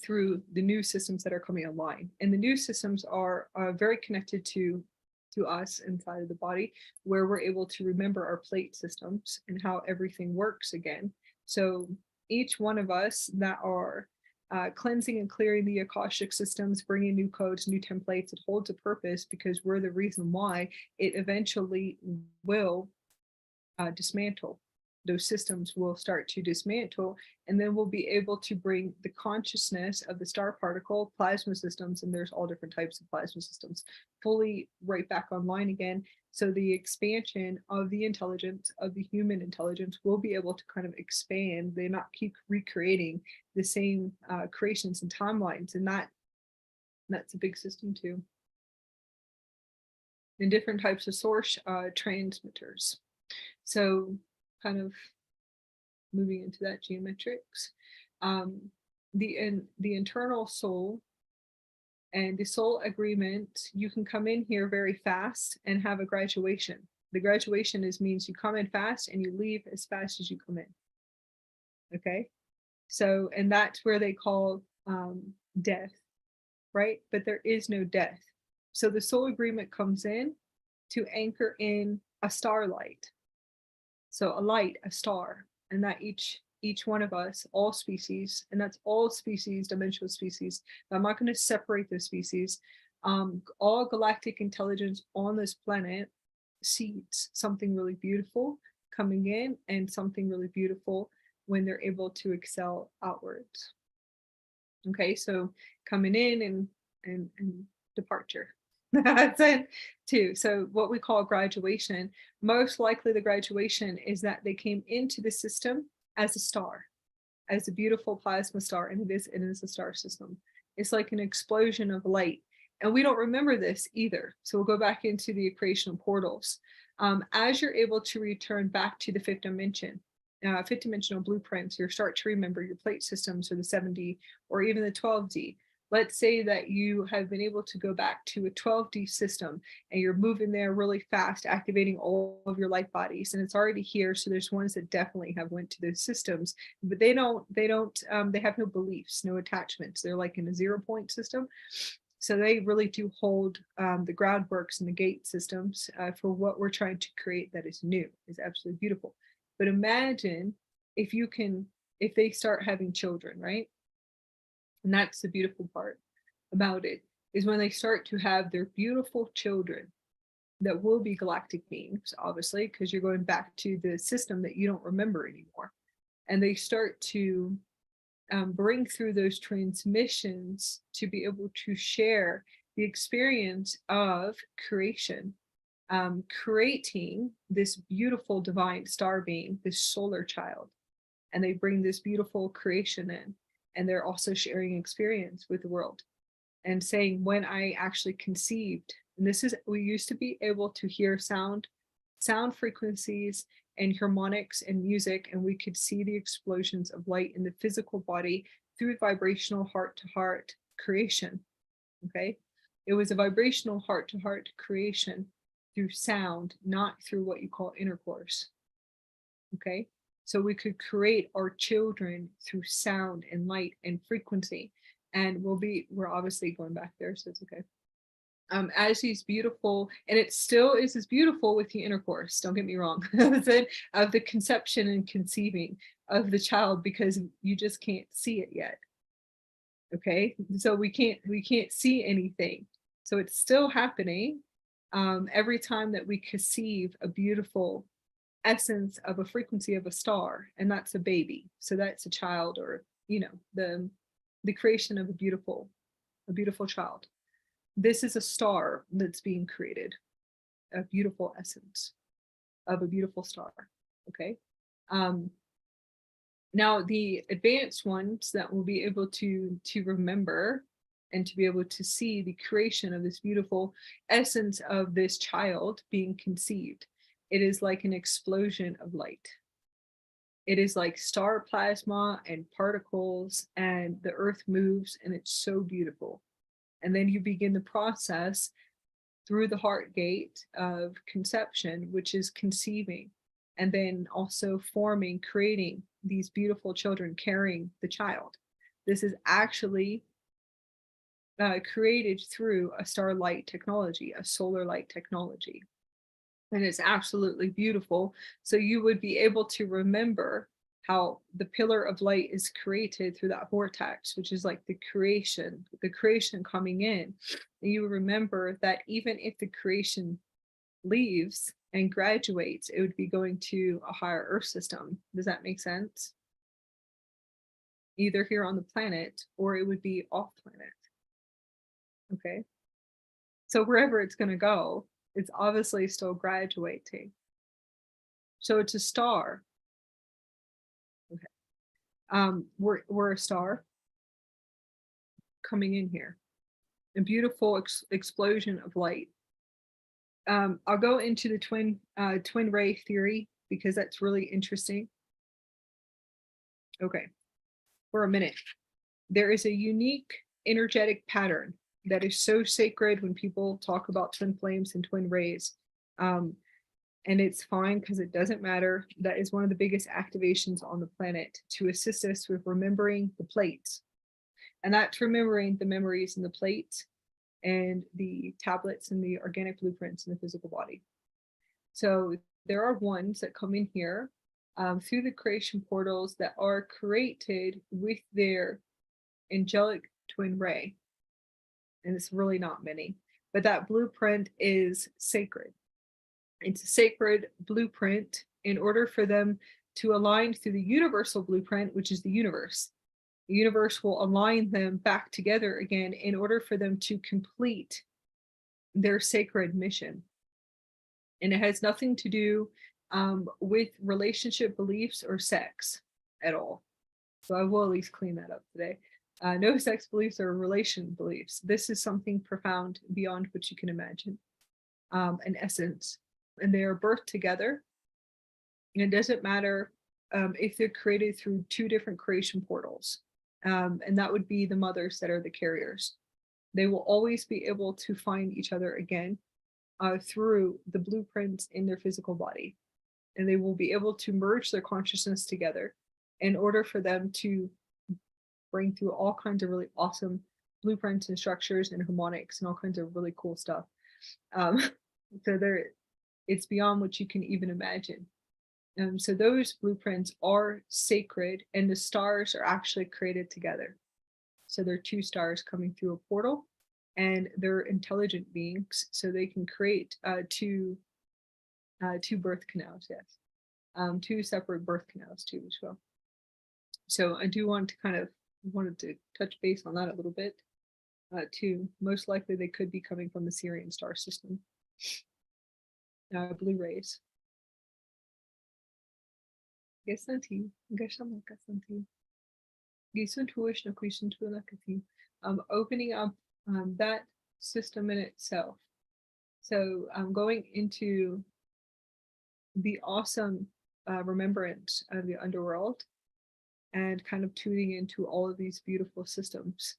through the new systems that are coming online. And the new systems are very connected to us inside of the body, where we're able to remember our plate systems and how everything works again. So each one of us that are cleansing and clearing the Akashic systems, bringing new codes, new templates, it holds a purpose, because we're the reason why it eventually will dismantle. Those systems will start to dismantle, and then we'll be able to bring the consciousness of the star particle plasma systems, and there's all different types of plasma systems, fully right back online again. So the expansion of the intelligence, of the human intelligence, will be able to kind of expand. They not keep recreating the same creations and timelines, and that's a big system too. And different types of source transmitters. So kind of moving into that geometrics, the internal soul and the soul agreement, you can come in here very fast and have a graduation. The graduation means you come in fast and you leave as fast as you come in. Okay, so, and that's where they call death, right? But there is no death. So the soul agreement comes in to anchor in a starlight. So a light, a star, and that each one of us, all species, and that's all species, dimensional species. I'm not going to separate those species. All galactic intelligence on this planet sees something really beautiful coming in, and something really beautiful when they're able to excel outwards. Okay, so coming in and departure. That's it too. So what we call graduation, most likely the graduation is that they came into the system as a star, as a beautiful plasma star, and it is a star system. It's like an explosion of light, and we don't remember this either. So we'll go back into the creational portals. As you're able to return back to the fifth dimensional blueprints, you start to remember your plate systems, or the 7D or even the 12D. Let's say that you have been able to go back to a 12D system and you're moving there really fast, activating all of your light bodies, and it's already here. So there's ones that definitely have went to those systems, but they have no beliefs, no attachments. They're like in a 0-point system. So they really do hold the groundworks and the gate systems for what we're trying to create that is new, is absolutely beautiful. But imagine if they start having children, right? And that's the beautiful part about it, is when they start to have their beautiful children that will be galactic beings, obviously, because you're going back to the system that you don't remember anymore. And they start to bring through those transmissions to be able to share the experience of creation creating this beautiful divine star being, this solar child. And they bring this beautiful creation in, and they're also sharing experience with the world and saying, when I actually conceived, and this is, we used to be able to hear sound frequencies and harmonics and music, and we could see the explosions of light in the physical body through vibrational heart-to-heart creation. Okay, it was a vibrational heart-to-heart creation through sound, not through what you call intercourse. Okay, so we could create our children through sound and light and frequency. And we're obviously going back there, so it's okay. As these beautiful, and it still is as beautiful with the intercourse, don't get me wrong, of the conception and conceiving of the child, because you just can't see it yet. Okay, so we can't see anything, so it's still happening. Every time that we conceive a beautiful essence of a frequency of a star, and that's a baby, so that's a child, or the creation of a beautiful child. This is a star that's being created, a beautiful essence of a beautiful star. Okay, now the advanced ones that will be able to remember and to be able to see the creation of this beautiful essence of this child being conceived. It is like an explosion of light. It is like star plasma and particles, and the earth moves, and it's so beautiful. And then you begin the process through the heart gate of conception, which is conceiving, and then also forming, creating these beautiful children, carrying the child. This is actually created through a starlight technology, a solar light technology. And it's absolutely beautiful. So you would be able to remember how the pillar of light is created through that vortex, which is like the creation coming in. And you remember that even if the creation leaves and graduates, it would be going to a higher Earth system. Does that make sense? Either here on the planet, or it would be off planet. Okay, so wherever it's going to go, it's obviously still graduating. So it's a star. Okay, we're a star coming in here, a beautiful explosion of light. I'll go into the twin ray theory, because that's really interesting. Okay, for a minute, there is a unique energetic pattern that is so sacred when people talk about twin flames and twin rays. And it's fine, because it doesn't matter. That is one of the biggest activations on the planet to assist us with remembering the plates. And that's remembering the memories in the plates and the tablets and the organic blueprints in the physical body. So there are ones that come in here through the creation portals that are created with their angelic twin ray. And it's really not many, but that blueprint is sacred. It's a sacred blueprint in order for them to align through the universal blueprint, which is the universe. The universe will align them back together again in order for them to complete their sacred mission. And it has nothing to do with relationship beliefs or sex at all. So I will at least clean that up today. No sex beliefs or relation beliefs. This is something profound beyond what you can imagine, an essence. And they are birthed together. And it doesn't matter if they're created through two different creation portals. And that would be the mothers that are the carriers. They will always be able to find each other again through the blueprints in their physical body. And they will be able to merge their consciousness together in order for them to bring through all kinds of really awesome blueprints and structures and harmonics and all kinds of really cool stuff. So it's beyond what you can even imagine. So those blueprints are sacred, and the stars are actually created together. So they're two stars coming through a portal, and they're intelligent beings, so they can create two birth canals. Yes, two separate birth canals too as well. So I do want to wanted to touch base on that a little bit too. Most likely they could be coming from the Syrian star system. blue rays. Opening up that system in itself. So going into the awesome remembrance of the underworld and kind of tuning into all of these beautiful systems.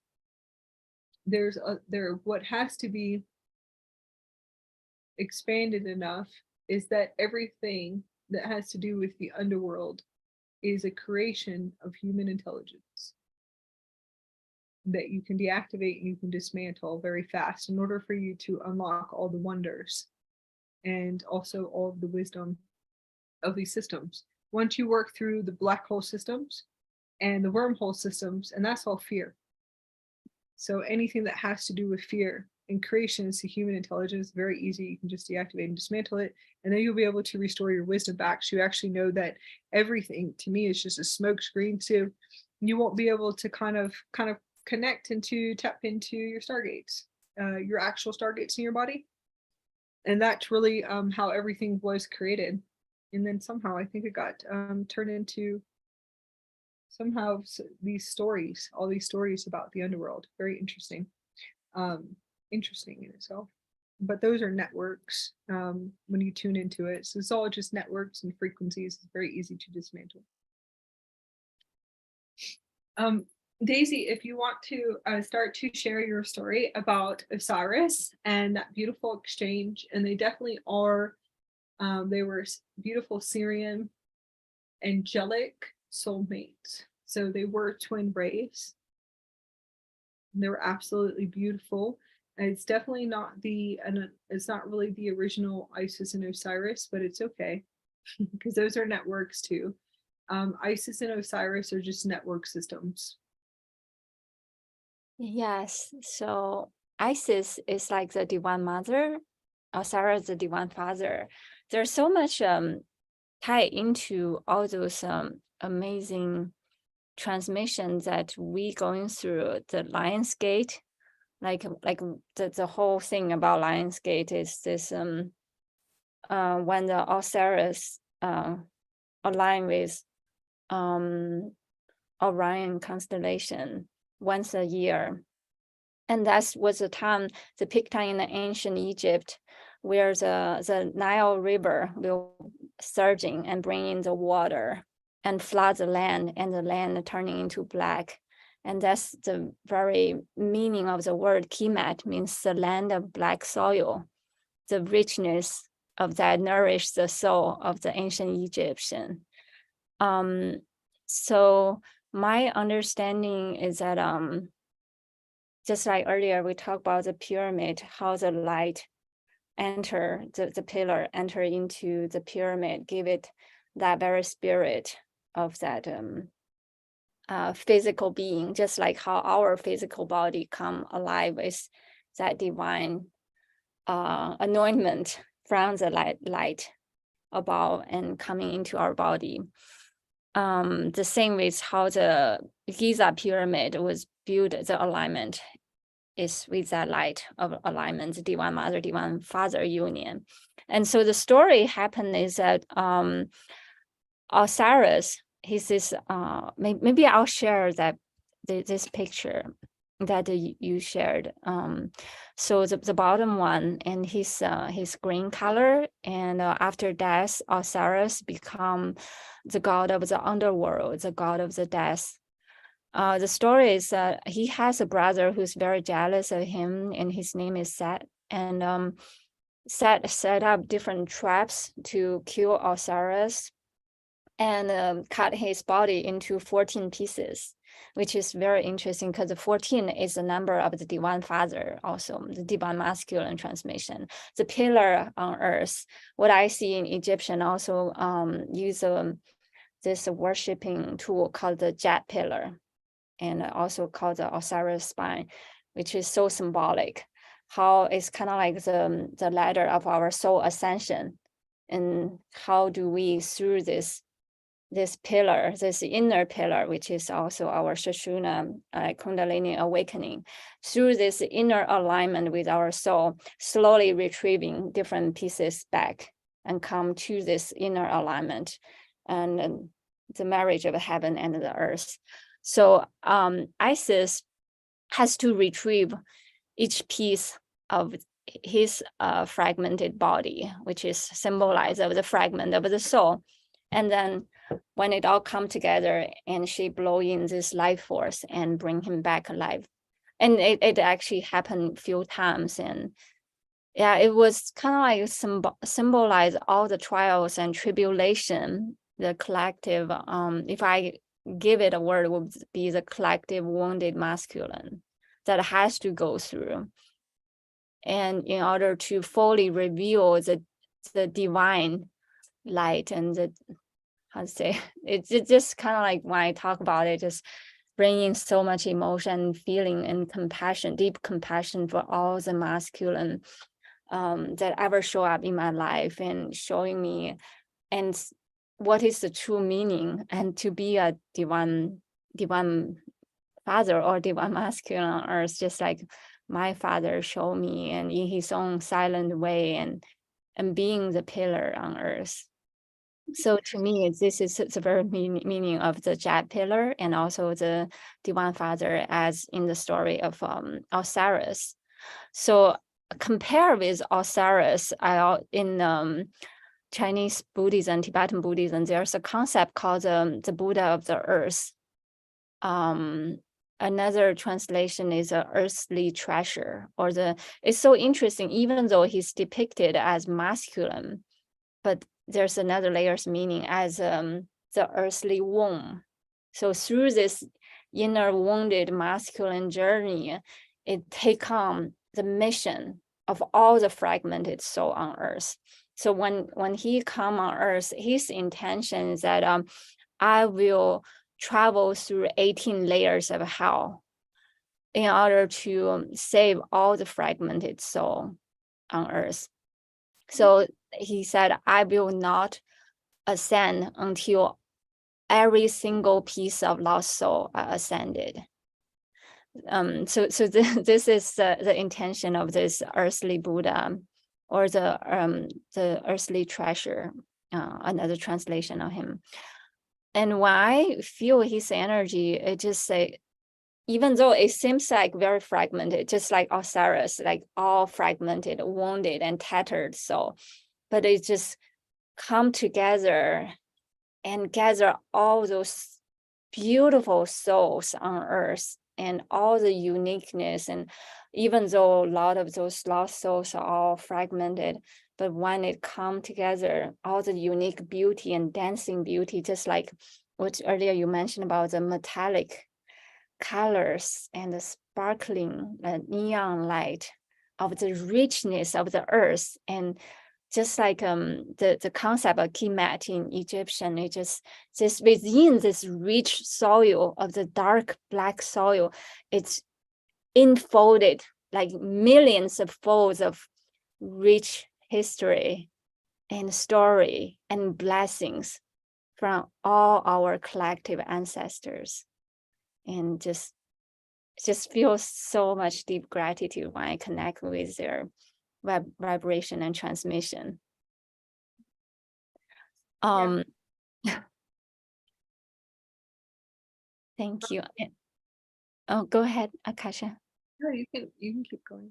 What has to be expanded enough is that everything that has to do with the underworld is a creation of human intelligence that you can deactivate and you can dismantle very fast in order for you to unlock all the wonders and also all of the wisdom of these systems. Once you work through the black hole systems and the wormhole systems, and that's all fear. So anything that has to do with fear and creation is the human intelligence, very easy. You can just deactivate and dismantle it, and then you'll be able to restore your wisdom back. So you actually know that everything to me is just a smoke screen. So you won't be able to kind of connect into, tap into your stargates, your actual stargates in your body. And that's really how everything was created. And then somehow I think it got turned into somehow these stories, all these stories about the underworld. Very interesting. Interesting in itself. But those are networks when you tune into it. So it's all just networks and frequencies. It's very easy to dismantle. Daisy, if you want to start to share your story about Osiris and that beautiful exchange, and they definitely are, they were beautiful Syrian angelic soulmates. So they were twin rays. They were absolutely beautiful. And it's definitely not it's not really the original Isis and Osiris, but it's okay because those are networks too. Isis and Osiris are just network systems. Yes, so Isis is like the divine mother, Osiris the divine father. There's so much tied into all those amazing transmissions that we going through the Lionsgate. Like the whole thing about Lionsgate is this when the Osiris align with Orion constellation once a year. And that was the time, the peak time in the ancient Egypt, where the Nile River will surging and bring in the water and flood the land, and the land turning into black. And that's the very meaning of the word Kemet, means the land of black soil. The richness of that nourished the soul of the ancient Egyptian. So my understanding is that just like earlier we talked about the pyramid, how the light enter the pillar, enter into the pyramid, give it that very spirit of that physical being, just like how our physical body come alive with that divine anointment from the light above and coming into our body. The same with how the Giza pyramid was built, the alignment is with that light of alignment, the divine mother, divine father union. And so the story happened is that Osiris, he's this, maybe I'll share that this picture that you shared. So the bottom one, and his green color, and after death, Osiris become the god of the underworld, the god of the death. The story is that he has a brother who's very jealous of him, and his name is Set. And Set set up different traps to kill Osiris and cut his body into 14 pieces, which is very interesting because the 14 is the number of the divine father, also the divine masculine transmission. The pillar on earth, what I see in Egyptian also use this worshiping tool called the jet pillar, and also called the Osiris spine, which is so symbolic. How it's kind of like the ladder of our soul ascension, and how do we through this pillar, this inner pillar, which is also our Sushumna Kundalini awakening, through this inner alignment with our soul, slowly retrieving different pieces back and come to this inner alignment and the marriage of heaven and the earth. So Isis has to retrieve each piece of his fragmented body, which is symbolized of the fragment of the soul. And then when it all come together and she blow in this life force and bring him back alive. And it actually happened a few times. And yeah, it was kind of like symbolize all the trials and tribulation, the collective, if I give it a word, it would be the collective wounded masculine that has to go through. And in order to fully reveal the divine light and the, how to say, it's just kind of like when I talk about it, just bringing so much emotion, feeling, and compassion, deep compassion for all the masculine that ever show up in my life, and showing me and what is the true meaning, and to be a divine father or divine masculine on earth, just like my father showed me, and in his own silent way, and being the pillar on earth. So to me, this is the very meaning of the Jade pillar, and also the divine father, as in the story of Osiris. So compare with Osiris, in Chinese Buddhism, Tibetan Buddhism, there's a concept called the Buddha of the earth. Another translation is an earthly treasure, or it's so interesting, even though he's depicted as masculine, but there's another layer's meaning as the earthly womb. So through this inner wounded masculine journey, it take on the mission of all the fragmented soul on earth. So when he come on earth, his intention is that I will travel through 18 layers of hell in order to save all the fragmented soul on earth. So he said, I will not ascend until every single piece of lost soul are ascended. So this is the intention of this earthly Buddha, or the earthly treasure, another translation of him. And when I feel his energy, it just say, even though it seems like very fragmented, just like Osiris, like all fragmented, wounded, and tattered soul, but it just come together and gather all those beautiful souls on earth and all the uniqueness. And even though a lot of those lost souls are all fragmented, but when it come together, all the unique beauty and dancing beauty, just like what earlier you mentioned about the metallic colors and the sparkling neon light of the richness of the earth. And just like the concept of Kemet in Egyptian, it just within this rich soil of the dark black soil, it's enfolded like millions of folds of rich history and story and blessings from all our collective ancestors. And just feel so much deep gratitude when I connect with their vibration and transmission. Thank you. Oh, go ahead, Akasha. No, you can keep going.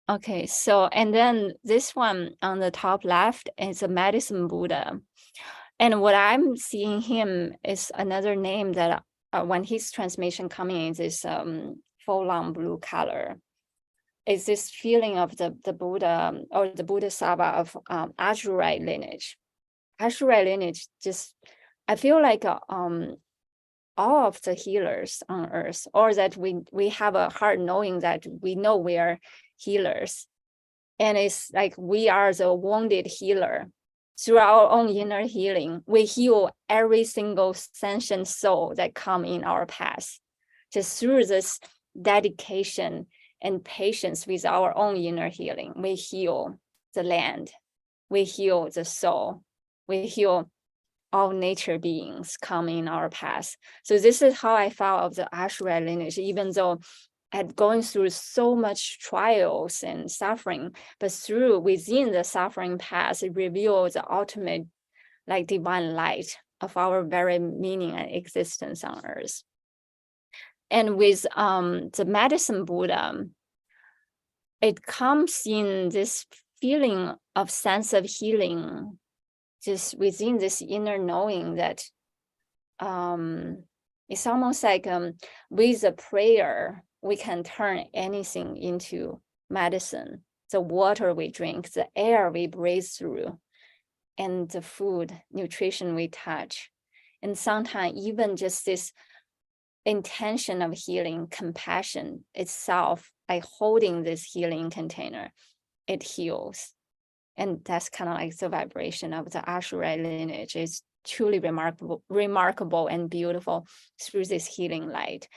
Okay, so and then this one on the top left is a medicine Buddha, and what I'm seeing him is another name that when his transmission coming in this full on blue color, is this feeling of the Buddha or the Bodhisattva of Azurite lineage. Azurite lineage, just I feel like all of the healers on earth, or that we have a heart knowing that we know we are healers, and it's like we are the wounded healer. Through our own inner healing, we heal every single sentient soul that come in our path. Just through this dedication and patience with our own inner healing, we heal the land, we heal the soul, we heal all nature beings come in our path. So this is how I felt of the Azurite lineage, even though at going through so much trials and suffering, but within the suffering path, it reveals the ultimate like divine light of our very meaning and existence on earth. And with the medicine Buddha, it comes in this feeling of sense of healing, just within this inner knowing that it's almost like with a prayer, we can turn anything into medicine. The water we drink, the air we breathe through, and the food, nutrition we touch. And sometimes even just this intention of healing, compassion itself, by holding this healing container, it heals. And that's kind of like the vibration of the Azurite lineage. It's truly remarkable and beautiful through this healing light.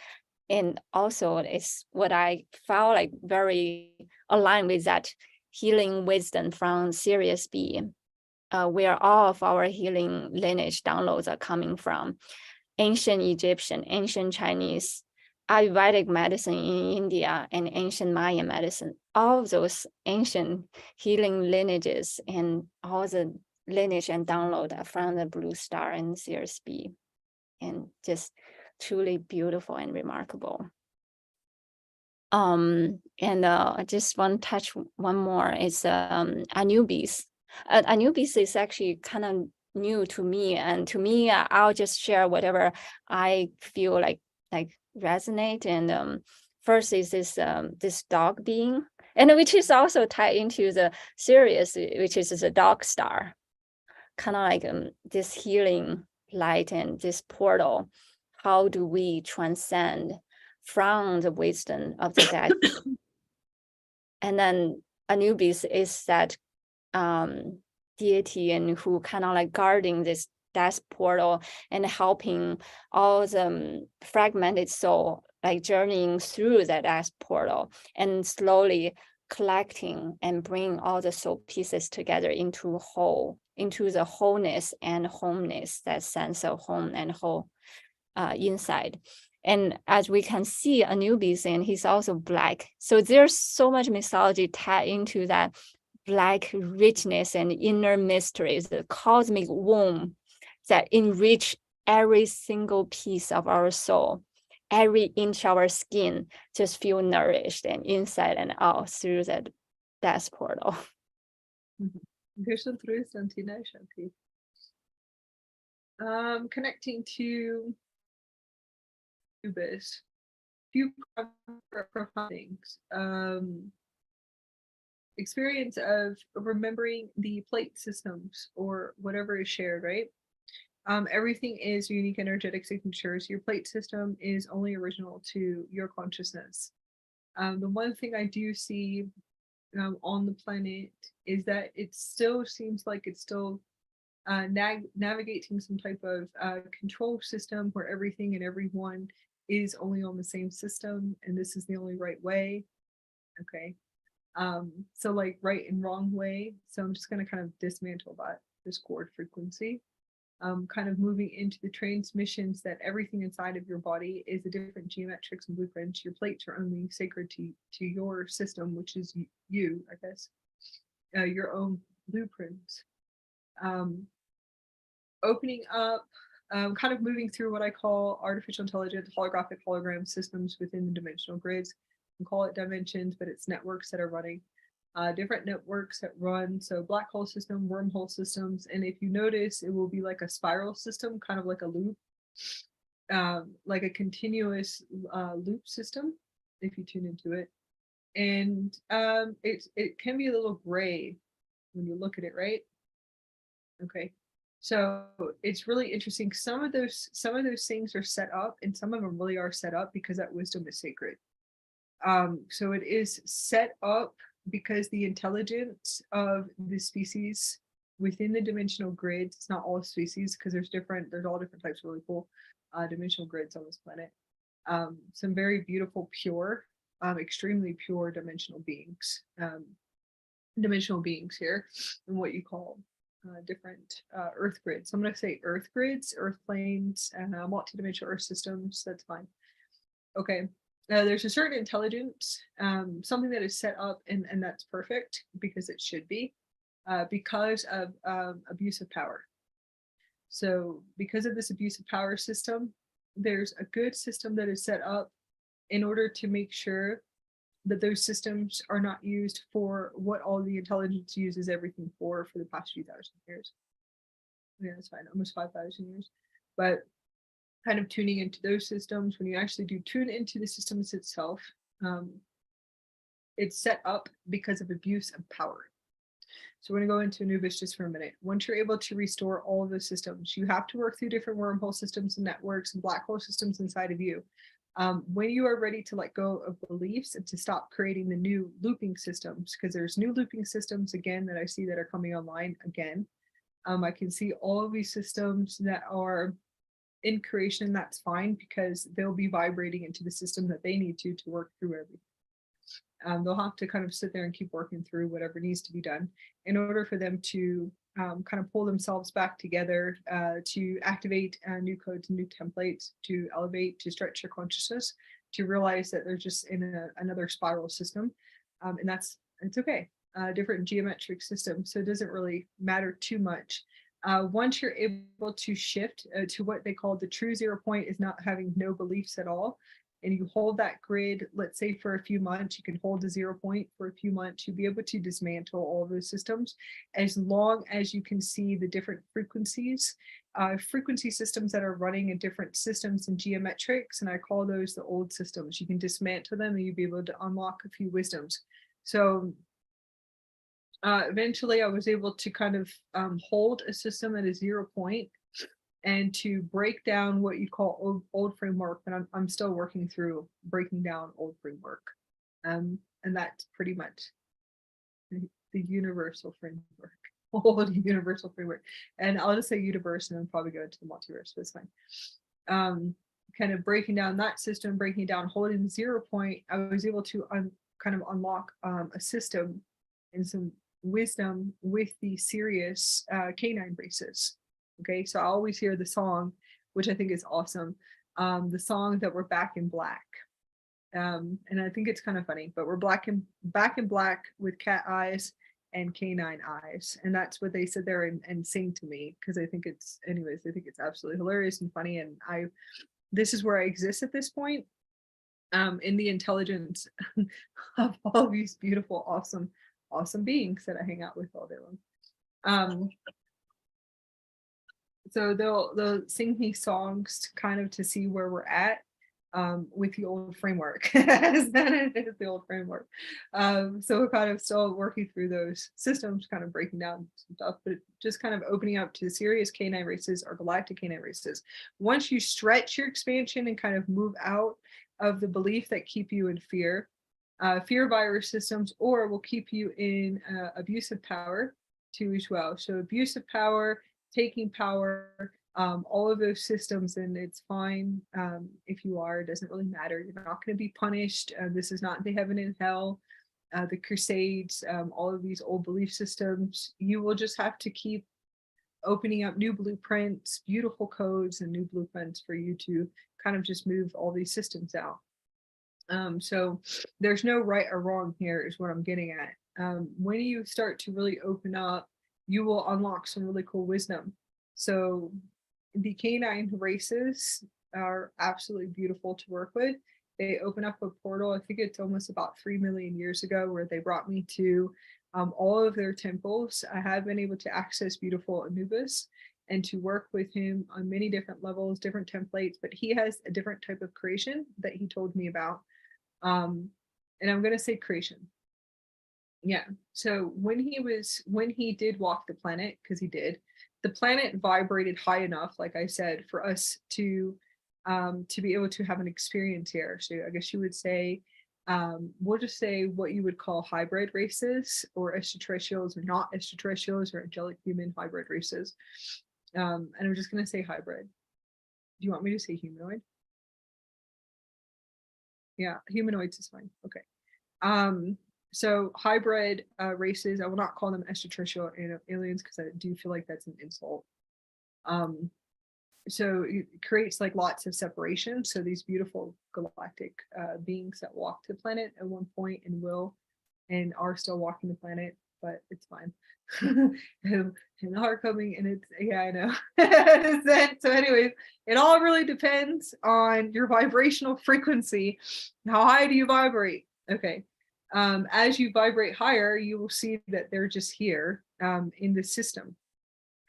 And also it's what I felt like very aligned with that healing wisdom from Sirius B, where all of our healing lineage downloads are coming from. Ancient Egyptian, ancient Chinese, Ayurvedic medicine in India, and ancient Mayan medicine. All of those ancient healing lineages and all the lineage and download from the Blue Star and Sirius B, and just truly beautiful and remarkable. And I just want to touch one more. It's Anubis. Anubis is actually kind of new to me, and to me, I'll just share whatever I feel like resonate. And first is this dog being, and which is also tied into the Sirius, which is the dog star, kind of like this healing light and this portal. How do we transcend from the wisdom of the dead? And then Anubis is that deity and who kind of like guarding this death portal and helping all the fragmented soul like journeying through that death portal and slowly collecting and bring all the soul pieces together into the wholeness and homeness, that sense of home and whole inside. And as we can see, Anubis, and he's also black. So there's so much mythology tied into that black richness and inner mysteries, the cosmic womb that enrich every single piece of our soul. Every inch of our skin just feel nourished and inside and out through that death portal. Connecting to Ubis, few profound things. Experience of remembering the plate systems or whatever is shared, right? Everything is unique energetic signatures. Your plate system is only original to your consciousness. The one thing I do see on the planet is that it still seems like it's still navigating some type of control system where everything and everyone is only on the same system, and this is the only right way. Okay. So like right and wrong way. So I'm just going to kind of dismantle that discord frequency. Kind of moving into the transmissions that everything inside of your body is a different geometrics and blueprints. Your plates are only sacred to your system, which is you, I guess, your own blueprints. Opening up, kind of moving through what I call artificial intelligence, holographic hologram systems within the dimensional grids. You can call it dimensions, but it's networks that are running. Different networks that run, so black hole system, wormhole systems, and if you notice, it will be like a spiral system, kind of like a loop, like a continuous loop system, if you tune into it. And it can be a little gray when you look at it, right? Okay, so it's really interesting. Some of those things are set up, and some of them really are set up because that wisdom is sacred. So it is set up because the intelligence of the species within the dimensional grids, it's not all species because there's all different types of really cool dimensional grids on this planet. Some very beautiful, pure, extremely pure dimensional beings here, and what you call different earth grids. So I'm going to say earth grids, earth planes, and multidimensional earth systems. That's fine. Okay. there's a certain intelligence, something that is set up, and that's perfect because it should be, because of abuse of power. So because of this abuse of power system, there's a good system that is set up in order to make sure that those systems are not used for what all the intelligence uses everything for the past few thousand years. Yeah, that's fine, almost 5,000 years. But kind of tuning into those systems, when you actually do tune into the systems itself, it's set up because of abuse of power. So we're going to go into Anubis just for a minute. Once you're able to restore all of those systems, you have to work through different wormhole systems and networks and black hole systems inside of you. When you are ready to let go of beliefs and to stop creating the new looping systems, because there's new looping systems again that I see that are coming online again. I can see all of these systems that are in creation. That's fine, because they'll be vibrating into the system that they need to work through everything. They'll have to kind of sit there and keep working through whatever needs to be done in order for them to kind of pull themselves back together, to activate new codes and new templates, to elevate, to stretch their consciousness, to realize that they're just in another spiral system. And it's okay. Different geometric systems, so it doesn't really matter too much. Once you're able to shift to what they call the true 0 point, is not having no beliefs at all, and you hold that grid, let's say for a few months, you can hold the 0 point for a few months, you'll be able to dismantle all of those systems, as long as you can see the different frequencies, frequency systems that are running in different systems and geometrics, and I call those the old systems. You can dismantle them and you'll be able to unlock a few wisdoms. So eventually I was able to kind of hold a system at a 0 point and to break down what you call old framework, and I'm still working through breaking down old framework. And that's pretty much the universal framework, old universal framework. And I'll just say universe and then probably go into the multiverse, but it's fine. Kind of breaking down that system, breaking down, holding the 0 point, I was able to kind of unlock a system and some wisdom with the serious canine races. Okay, so I always hear the song, which I think is awesome. The song that we're back in black. And I think it's kind of funny, but we're back in black with cat eyes and canine eyes. And that's what they sit there and sing to me, because I think it's, anyways, I think it's absolutely hilarious and funny. And this is where I exist at this point, in the intelligence of all these beautiful, awesome beings that I hang out with all day long. So they'll sing me songs kind of to see where we're at with the old framework. The old framework. So we're kind of still working through those systems, kind of breaking down some stuff, but just kind of opening up to the serious canine races or galactic canine races. Once you stretch your expansion and kind of move out of the belief that keep you in fear virus systems, or will keep you in abusive power too as well. So abusive power, taking power, all of those systems, and it's fine if you are, it doesn't really matter. You're not going to be punished. This is not the heaven and hell, the crusades, all of these old belief systems. You will just have to keep opening up new blueprints, beautiful codes and new blueprints for you to kind of just move all these systems out. So there's no right or wrong here is what I'm getting at. When you start to really open up, you will unlock some really cool wisdom. So the canine races are absolutely beautiful to work with. They open up a portal, I think it's almost about 3 million years ago, where they brought me to all of their temples. I have been able to access beautiful Anubis and to work with him on many different levels, different templates, but he has a different type of creation that he told me about. And I'm going to say creation. Yeah. So when he did walk the planet, because he did, the planet vibrated high enough, like I said, for us to be able to have an experience here. So I guess you would say, we'll just say what you would call hybrid races, or extraterrestrials or not extraterrestrials, or angelic human hybrid races. And I'm just going to say hybrid. Do you want me to say humanoid? Yeah, humanoids is fine. Okay. So hybrid races, I will not call them extraterrestrial aliens, because I do feel like that's an insult. so it creates like lots of separation. So these beautiful galactic beings that walked the planet at one point and will and are still walking the planet, but it's fine. And are coming, and it's, yeah, I know. So anyways, it all really depends on your vibrational frequency. How high do you vibrate? Okay. As you vibrate higher, you will see that they're just here in the system.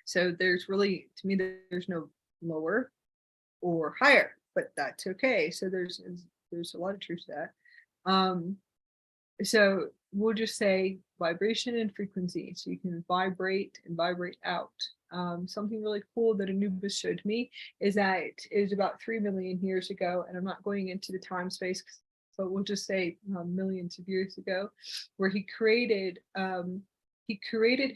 So there's really, to me, there's no lower or higher, but that's okay. So there's a lot of truth to that. So we'll just say vibration and frequency. So you can vibrate and vibrate out. Something really cool that Anubis showed me is that it was about 3 million years ago, and I'm not going into the time space, but we'll just say millions of years ago, where he created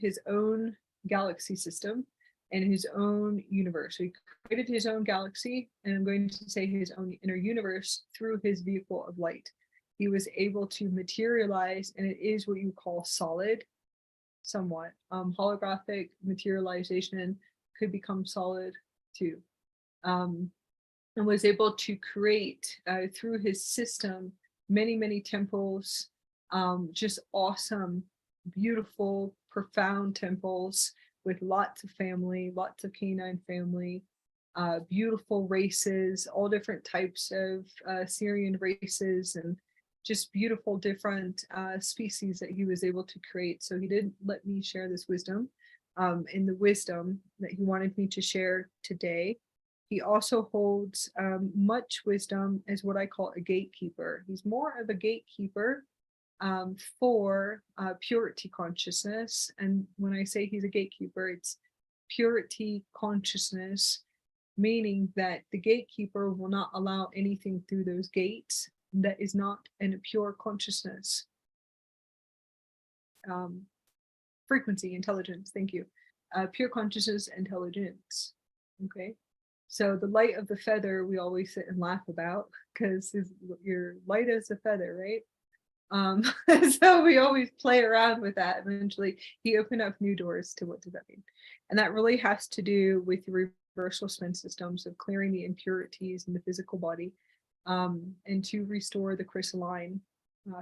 his own galaxy system and his own universe. So he created his own galaxy, and I'm going to say his own inner universe through his vehicle of light. He was able to materialize, and it is what you call solid, somewhat. Holographic materialization could become solid too. And was able to create through his system many, many temples, just awesome, beautiful, profound temples with lots of family, lots of canine family, beautiful races, all different types of Syrian races, and just beautiful different species that he was able to create. So he did let me share this wisdom, and the wisdom that he wanted me to share today. He also holds much wisdom as what I call a gatekeeper. He's more of a gatekeeper for purity consciousness. And when I say he's a gatekeeper, it's purity consciousness, meaning that the gatekeeper will not allow anything through those gates that is not in a pure consciousness. Frequency, intelligence, thank you. Pure consciousness, intelligence. Okay. So the light of the feather, we always sit and laugh about because you're light as a feather, right? So we always play around with that. Eventually, he opened up new doors to what does that mean? And that really has to do with the reversal spin systems of clearing the impurities in the physical body, and to restore the crystalline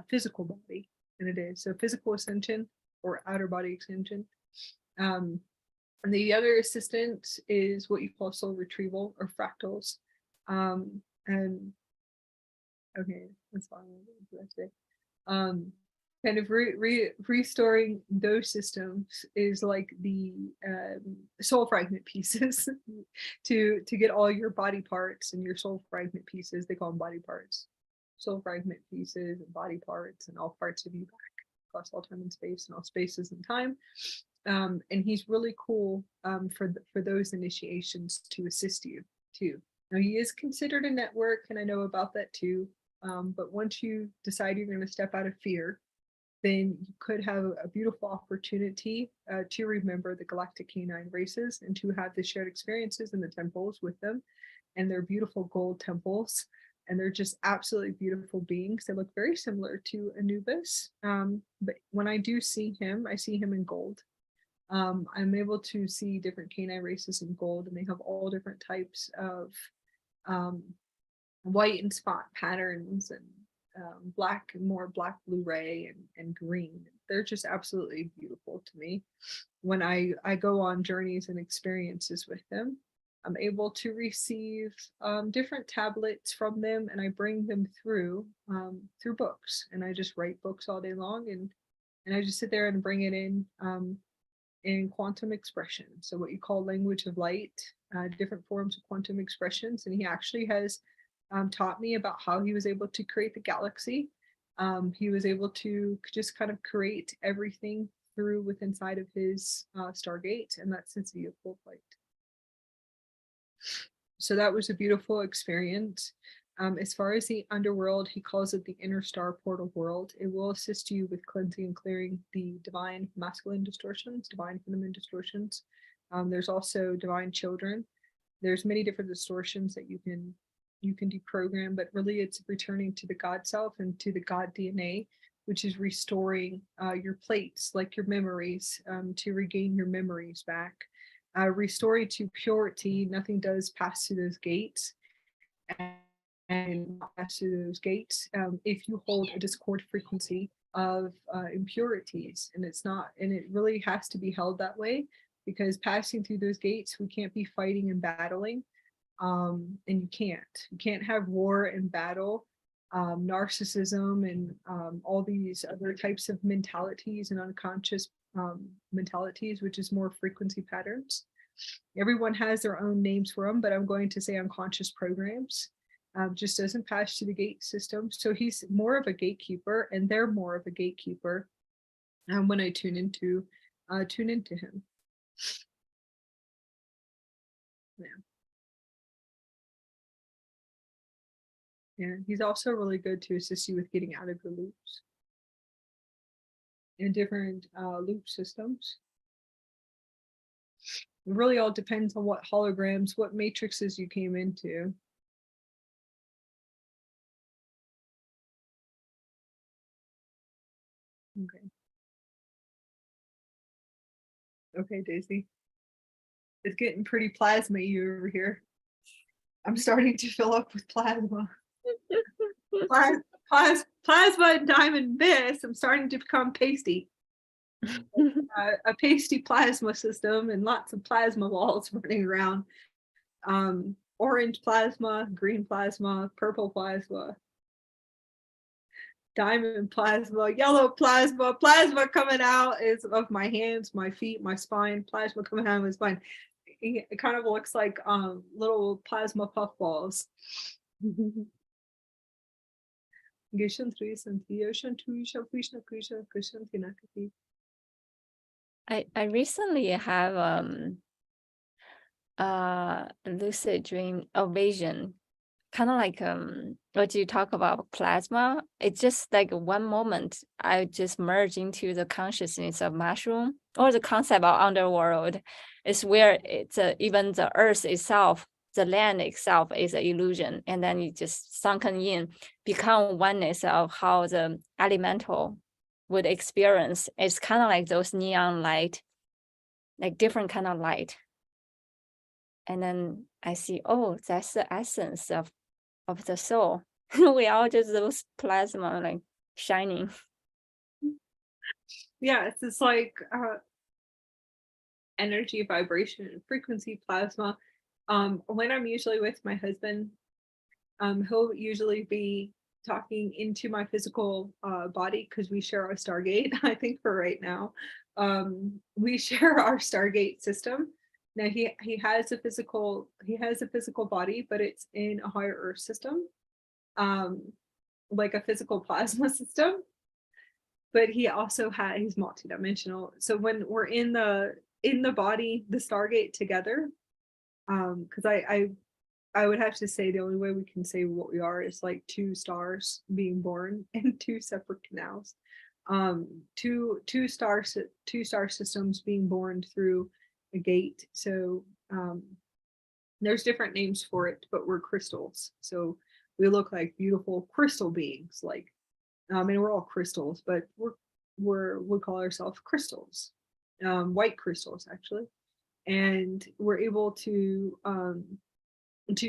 physical body. And it is so physical ascension or outer body extension. And the other assistant is what you call soul retrieval or fractals. And okay, that's fine. Kind of restoring those systems is like the soul fragment pieces to get all your body parts and your soul fragment pieces. They call them body parts, soul fragment pieces and body parts and all parts of you back across all time and space and all spaces and time. And he's really cool for those initiations to assist you too. Now he is considered a network, and I know about that too. But once you decide you're going to step out of fear, then you could have a beautiful opportunity to remember the galactic canine races and to have the shared experiences in the temples with them. And they're beautiful gold temples, and they're just absolutely beautiful beings. They look very similar to Anubis, but when I do see him, I see him in gold. I'm able to see different canine races in gold, and they have all different types of white and spot patterns, and black, more black, blue, ray, and green. They're just absolutely beautiful to me. When I go on journeys and experiences with them, I'm able to receive different tablets from them, and I bring them through books, and I just write books all day long, and I just sit there and bring it in quantum expression. So what you call language of light, different forms of quantum expressions. And he actually has taught me about how he was able to create the galaxy. He was able to just kind of create everything through with inside of his Stargate, and that's his vehicle of light. So that was a beautiful experience. As far as the underworld, he calls it the inner star portal world. It will assist you with cleansing and clearing the divine masculine distortions, divine feminine distortions. There's also divine children. There's many different distortions that you can deprogram, but really it's returning to the God self and to the God DNA, which is restoring your plates, like your memories, to regain your memories back. restoring to purity, nothing does pass through those gates. And not pass through those gates if you hold a discord frequency of impurities, and it's not, and it really has to be held that way, because passing through those gates, we can't be fighting and battling, and you can't have war and battle, narcissism, and all these other types of mentalities and unconscious mentalities, which is more frequency patterns. Everyone has their own names for them, but I'm going to say unconscious programs. Just doesn't pass through the gate system. So he's more of a gatekeeper, and they're more of a gatekeeper when I tune into him. Yeah, he's also really good to assist you with getting out of your loops in different loop systems. It really all depends on what holograms, what matrices you came into. Okay. Okay, Daisy. It's getting pretty plasma-y over here. I'm starting to fill up with plasma. Plasma and diamond mist. I'm starting to become pasty. A pasty plasma system and lots of plasma balls running around. Orange plasma, green plasma, purple plasma, diamond plasma, yellow plasma, plasma coming out is of my hands, my feet, my spine, plasma coming out of my spine. It kind of looks like little plasma puffballs. I recently have lucid dream or vision, kind of like what you talk about plasma. It's just like one moment I just merge into the consciousness of mushroom, or the concept of underworld. It's where it's even the earth itself, the land itself is an illusion, and then you just sunken in, become oneness of how the elemental would experience. It's kind of like those neon light, like different kind of light. And then I see, oh, that's the essence of the soul. We all just those plasma like shining. Yeah, it's like energy, vibration, and frequency plasma. When I'm usually with my husband, he'll usually be talking into my physical body, because we share our Stargate. I think for right now, we share our Stargate system. Now he has a physical body, but it's in a higher Earth system, like a physical plasma system. But he also he's multidimensional. So when we're in the body, the Stargate together, because I would have to say the only way we can say what we are is like two stars being born in two separate canals, two star systems being born through a gate. So there's different names for it, but we're crystals. So we look like beautiful crystal beings, like, and we're all crystals, but we call ourselves crystals, white crystals actually, and we're able to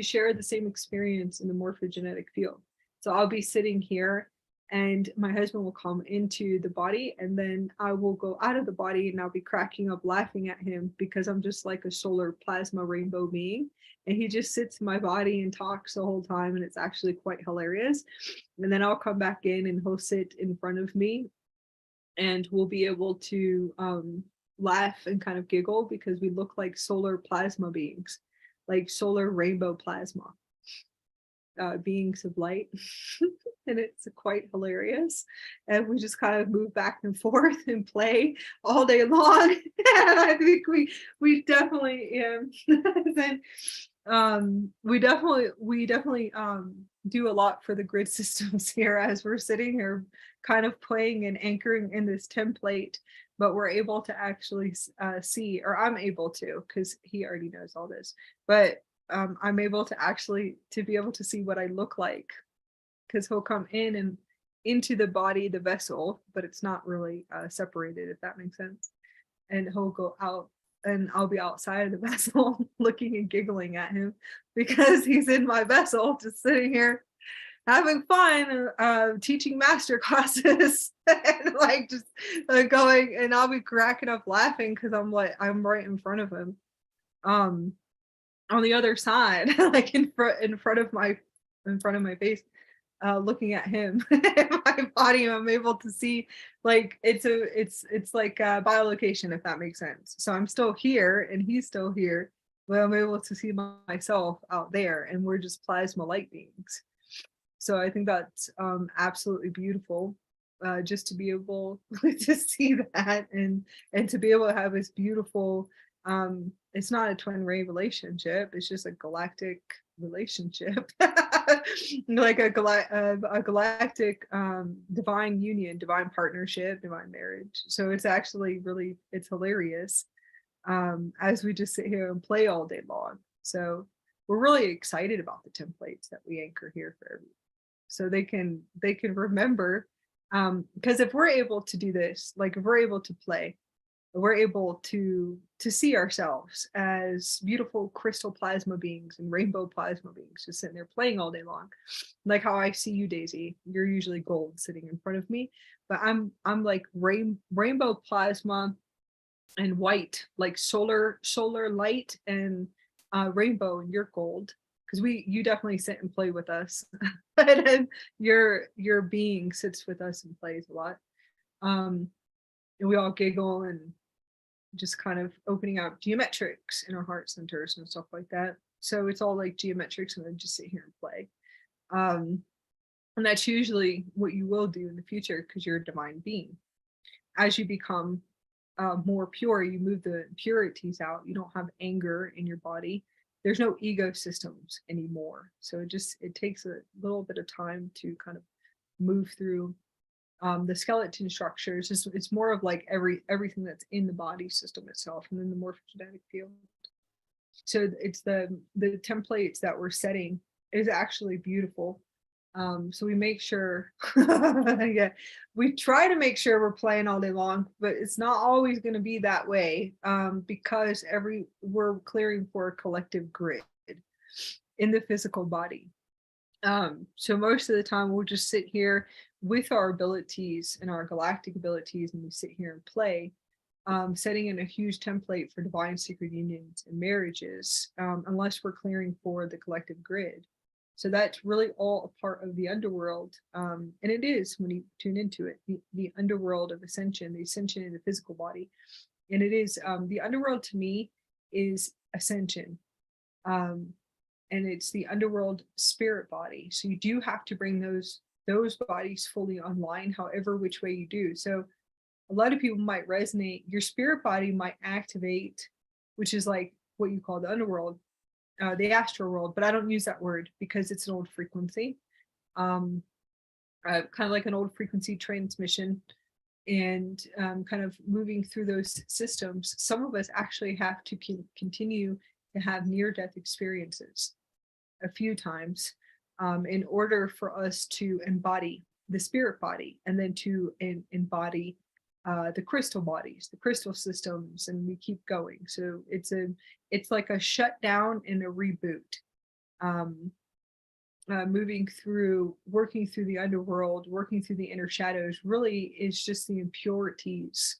share the same experience in the morphogenetic field. So I'll be sitting here, and my husband will come into the body, and then I will go out of the body, and I'll be cracking up laughing at him, because I'm just like a solar plasma rainbow being, and he just sits in my body and talks the whole time, and it's actually quite hilarious. And then I'll come back in, and he'll sit in front of me, and we'll be able to laugh and kind of giggle, because we look like solar plasma beings, like solar rainbow plasma beings of light. And it's quite hilarious, and we just kind of move back and forth and play all day long. And I think we definitely then we definitely do a lot for the grid systems here, as we're sitting here kind of playing and anchoring in this template, but we're able to actually see, or I'm able to, because he already knows all this, but I'm able to actually be able to see what I look like, because he'll come in and into the body, the vessel, but it's not really separated, if that makes sense. And he'll go out and I'll be outside of the vessel looking and giggling at him because he's in my vessel, just sitting here having fun, teaching master classes and like just going, and I'll be cracking up laughing because I'm right in front of him, on the other side, like in front of my face, looking at him. My body, I'm able to see, like it's like biolocation, if that makes sense. So I'm still here and he's still here, but I'm able to see myself out there, and we're just plasma light beings. So I think that's absolutely beautiful, just to be able to see that, and to be able to have this beautiful, it's not a twin ray relationship, it's just a galactic relationship, like a galactic divine union, divine partnership, divine marriage. So it's actually really, it's hilarious, as we just sit here and play all day long. So we're really excited about the templates that we anchor here for everyone, so they can remember, because if we're able to do this, like if we're able to play, we're able to see ourselves as beautiful crystal plasma beings and rainbow plasma beings just sitting there playing all day long, like how I see you, Daisy. You're usually gold sitting in front of me, but I'm like rainbow plasma and white, like solar light, and rainbow, and you're gold, because you definitely sit and play with us. But your being sits with us and plays a lot, and we all giggle and just kind of opening up geometrics in our heart centers and stuff like that. So it's all like geometrics, and then just sit here and play, and that's usually what you will do in the future, because you're a divine being. As you become more pure, you move the impurities out. You don't have anger in your body. There's no ego systems anymore. So it takes a little bit of time to kind of move through the skeleton structures. It's more of like everything that's in the body system itself, and then the morphogenetic field. So it's the templates that we're setting is actually beautiful. So we make sure, yeah, we try to make sure we're playing all day long, but it's not always going to be that way, because we're clearing for a collective grid in the physical body. So most of the time we'll just sit here with our abilities and our galactic abilities, and we sit here and play, setting in a huge template for divine secret unions and marriages, unless we're clearing for the collective grid. So that's really all a part of the underworld. And it is, when you tune into it, the underworld of ascension, the ascension in the physical body. And it is, the underworld to me is ascension. And it's the underworld spirit body. So you do have to bring those bodies fully online, however which way you do. So a lot of people might resonate, your spirit body might activate, which is like what you call the underworld, the astral world, but I don't use that word because it's an old frequency, kind of like an old frequency transmission, and kind of moving through those systems. Some of us actually have to continue to have near-death experiences a few times, in order for us to embody the spirit body, and then to embody the crystal bodies, the crystal systems, and we keep going. So it's like a shutdown and a reboot. Moving through, working through the underworld, working through the inner shadows, really is just the impurities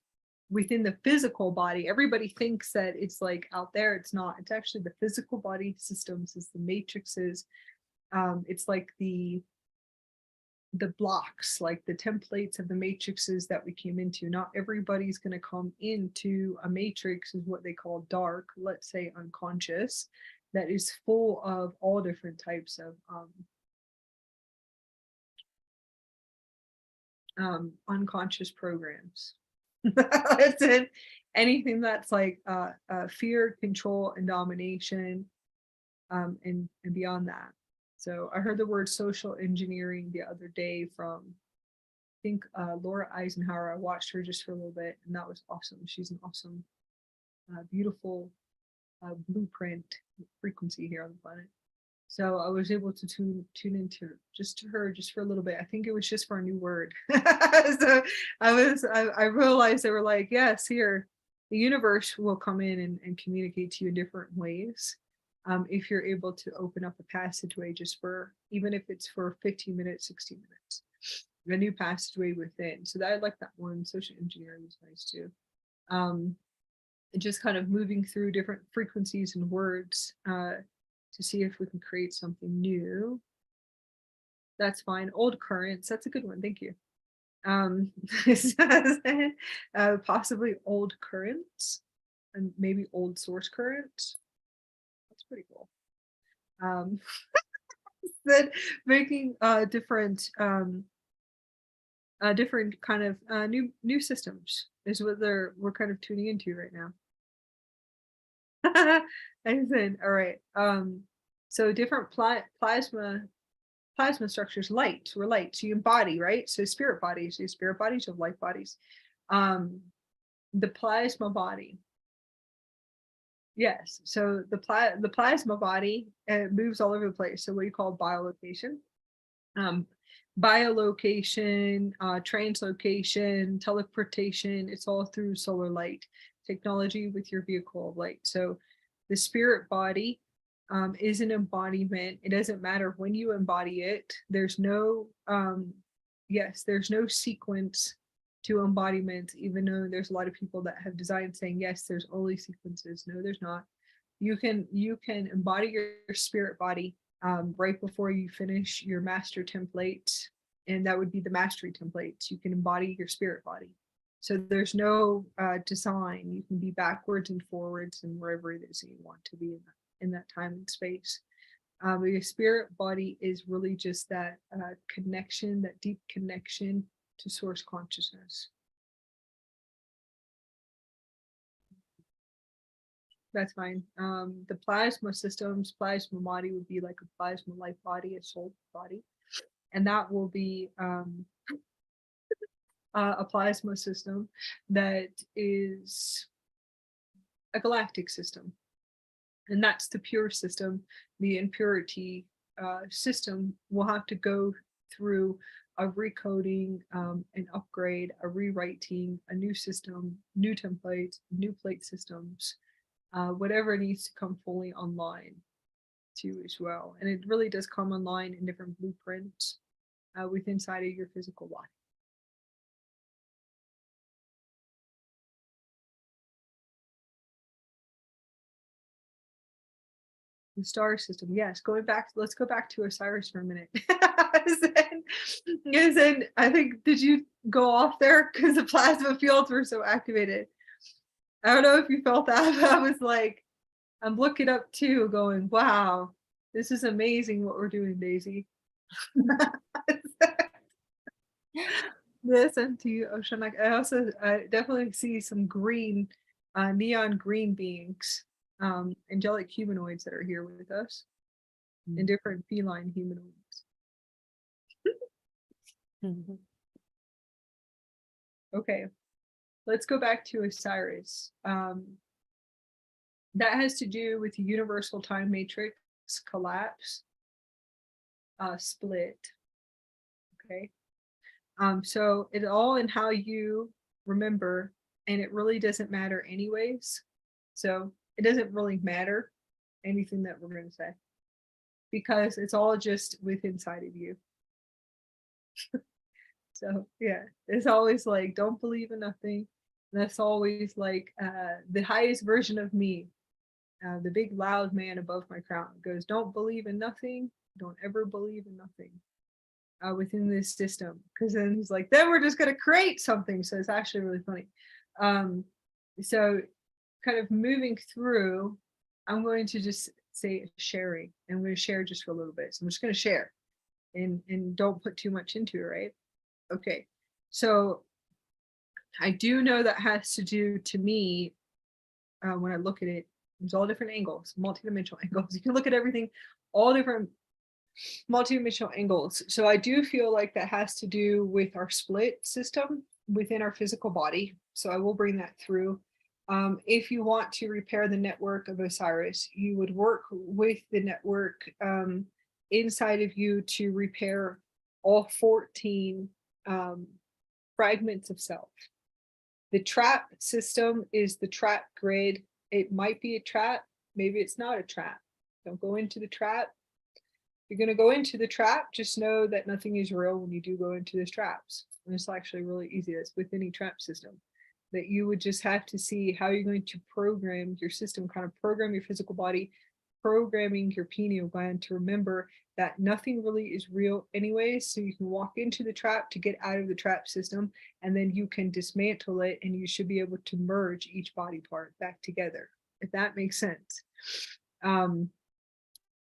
within the physical body. Everybody thinks that it's like out there. It's not. It's actually the physical body systems, is the matrices. It's like the blocks, like the templates of the matrices that we came into. Not everybody's going to come into a matrix, is what they call dark, let's say unconscious, that is full of all different types of unconscious programs. It's in anything that's like fear, control, and domination, and beyond that. So I heard the word social engineering the other day from, I think, Laura Eisenhower. I watched her just for a little bit, and that was awesome. She's an awesome, beautiful blueprint frequency here on the planet. So I was able to tune into her just for a little bit. I think it was just for a new word. So I realized they were like, yes, here, the universe will come in and communicate to you in different ways. If you're able to open up a passageway just for, even if it's for 15 minutes, 60 minutes, a new passageway within. So that I like that one. Social engineering is nice too. And just kind of moving through different frequencies and words to see if we can create something new. That's fine. Old currents. That's a good one. Thank you. Possibly old currents and maybe old source currents. That's pretty cool. Then making different different kind of new systems is what we're kind of tuning into right now. Excellent. All right. So different plasma structures, light. We're light. So you embody, right? So spirit bodies, you spirit bodies, you have light bodies. The plasma body. Yes. So the plasma body moves all over the place. So what you call biolocation. Biolocation, translocation, teleportation, it's all through solar light technology with your vehicle of light. So the spirit body is an embodiment. It doesn't matter when you embody it. There's no there's no sequence to embodiment, even though there's a lot of people that have designed saying yes, there's only sequences. No, there's not. You can embody your spirit body right before you finish your master template, and that would be the mastery templates. You can embody your spirit body. So there's no design. You can be backwards and forwards and wherever it is that you want to be in that time and space. Your spirit body is really just that connection, that deep connection to source consciousness. That's fine. The plasma systems, plasma body would be like a plasma life body, a soul body. And that will be a plasma system that is a galactic system. And that's the pure system. The impurity system will have to go through a recoding, an upgrade, a rewriting, a new system, new templates, new plate systems, whatever needs to come fully online too as well. And it really does come online in different blueprints within inside of your physical body. The star system, yes. Let's go back to Osiris for a minute. And I think, did you go off there because the plasma fields were so activated? I don't know if you felt that, but I was like, I'm looking up too, going, wow, this is amazing what we're doing, Daisy. Listen to you, Oceanic. I definitely see some green, neon green beings, angelic humanoids that are here with us, and different feline humanoids. Okay, let's go back to Osiris. That has to do with the universal time matrix collapse, split. Okay. So it's all in how you remember, and it really doesn't matter anyways. So it doesn't really matter anything that we're going to say, because it's all just within inside of you. So yeah, it's always like, don't believe in nothing. That's always like the highest version of me, the big loud man above my crown goes, don't believe in nothing. Don't ever believe in nothing. Within this system, because then he's like, then we're just going to create something. So it's actually really funny. So kind of moving through, I'm going to just say sharing. I'm going to share just for a little bit. So I'm just going to share and don't put too much into it, right? Okay. So I do know that has to do, to me, when I look at it, there's all different angles, multidimensional angles. You can look at everything, all different multidimensional angles. So I do feel like that has to do with our split system within our physical body. So I will bring that through. If you want to repair the network of Osiris, you would work with the network inside of you to repair all 14 fragments of self. The trap system is the trap grid. It might be a trap, maybe it's not a trap. Don't go into the trap. If you're going to go into the trap, just know that nothing is real when you do go into those traps. And it's actually really easy. It's with any trap system, that you would just have to see how you're going to program your system, kind of program your physical body, programming your pineal gland to remember that nothing really is real anyway. So you can walk into the trap to get out of the trap system, and then you can dismantle it, and you should be able to merge each body part back together, if that makes sense.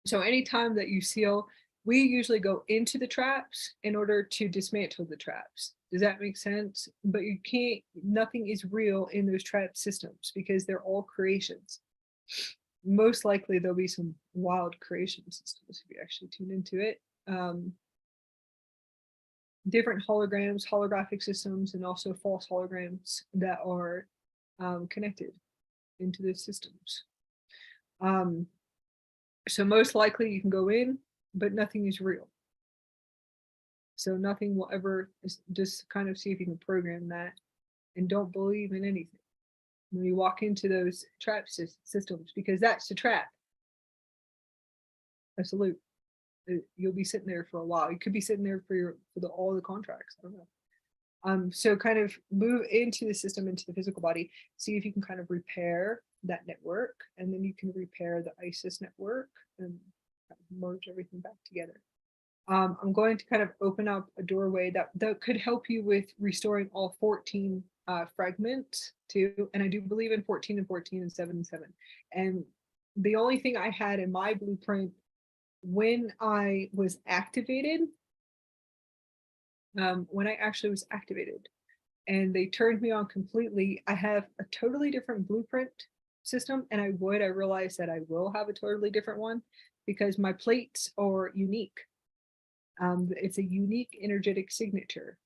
So anytime that you seal, we usually go into the traps in order to dismantle the traps. Does that make sense? But you can't, nothing is real in those trap systems because they're all creations. Most likely there'll be some wild creation systems if you actually tune into it. Different holograms, holographic systems, and also false holograms that are connected into those systems. So most likely you can go in, but nothing is real. So nothing will ever, just kind of see if you can program that, and don't believe in anything when you walk into those trap systems, because that's the trap. Absolute. You'll be sitting there for a while. You could be sitting there for all the contracts. I don't know. So kind of move into the system, into the physical body, see if you can kind of repair that network, and then you can repair the ISIS network and kind of merge everything back together. I'm going to kind of open up a doorway that could help you with restoring all 14 fragments too. And I do believe in 14 and 14 and 7 and 7. And the only thing I had in my blueprint when I was activated, when I actually was activated and they turned me on completely, I have a totally different blueprint system, and I realized that I will have a totally different one because my plates are unique. It's a unique energetic signature.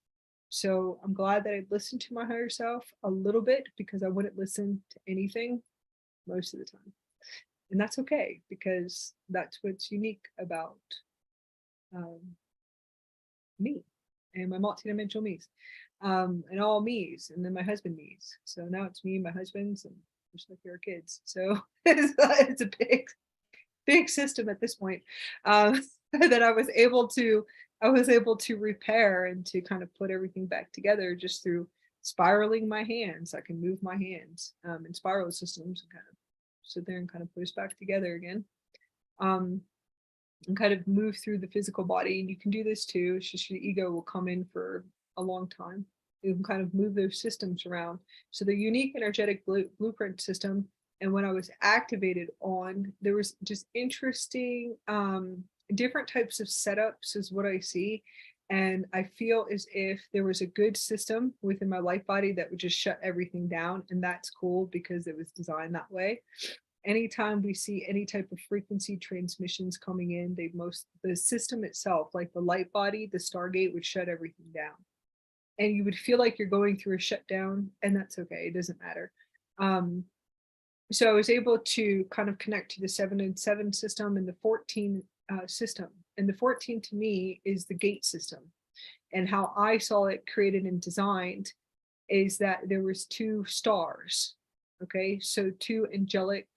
So I'm glad that I listened to my higher self a little bit, because I wouldn't listen to anything most of the time. And that's okay, because that's what's unique about me and my multidimensional me's, and all me's, and then my husband me's. So now it's me, my husband's, and just like your kids. So it's a big system at this point, that I was able to repair and to kind of put everything back together just through spiraling my hands. I can move my hands in spiral systems and kind of sit there and kind of put us back together again, and kind of move through the physical body. And you can do this too. It's just your ego will come in for a long time. You can kind of move those systems around. So the unique energetic blueprint system, and when I was activated on, there was just interesting different types of setups is what I see. And I feel as if there was a good system within my life body that would just shut everything down. And that's cool because it was designed that way. Anytime we see any type of frequency transmissions coming in, the system itself, like the light body, the Stargate, would shut everything down. And you would feel like you're going through a shutdown, and that's okay. It doesn't matter. So I was able to kind of connect to the 7 and 7 system and the 14 system. And the 14 to me is the gate system. And how I saw it created and designed is that there was 2 stars. Okay, so 2 angelic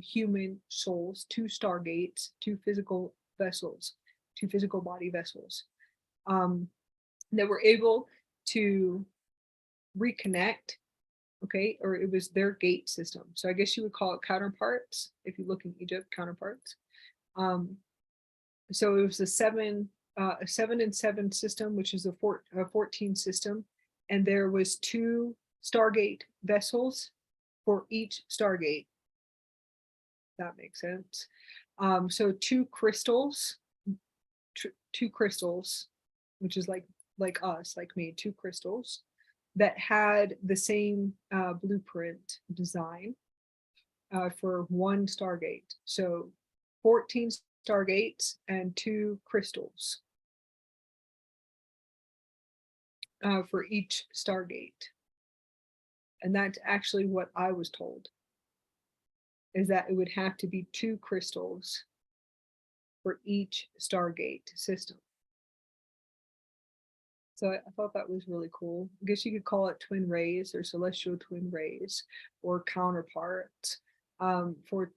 human souls, 2 stargates, 2 physical vessels, 2 physical body vessels, that were able to reconnect. Okay, or it was their gate system. So I guess you would call it counterparts if you look in Egypt, counterparts. So it was a 7 and 7 system, which is a 14 system, and there was 2 Stargate vessels for each Stargate. That makes sense. So 2 crystals, 2 crystals, which is like us, like me, 2 crystals that had the same blueprint design for 1 Stargate. So 14 Stargates and 2 crystals for each Stargate. And that's actually what I was told, is that it would have to be 2 crystals for each Stargate system. So I thought that was really cool. I guess you could call it twin rays or celestial twin rays or counterparts for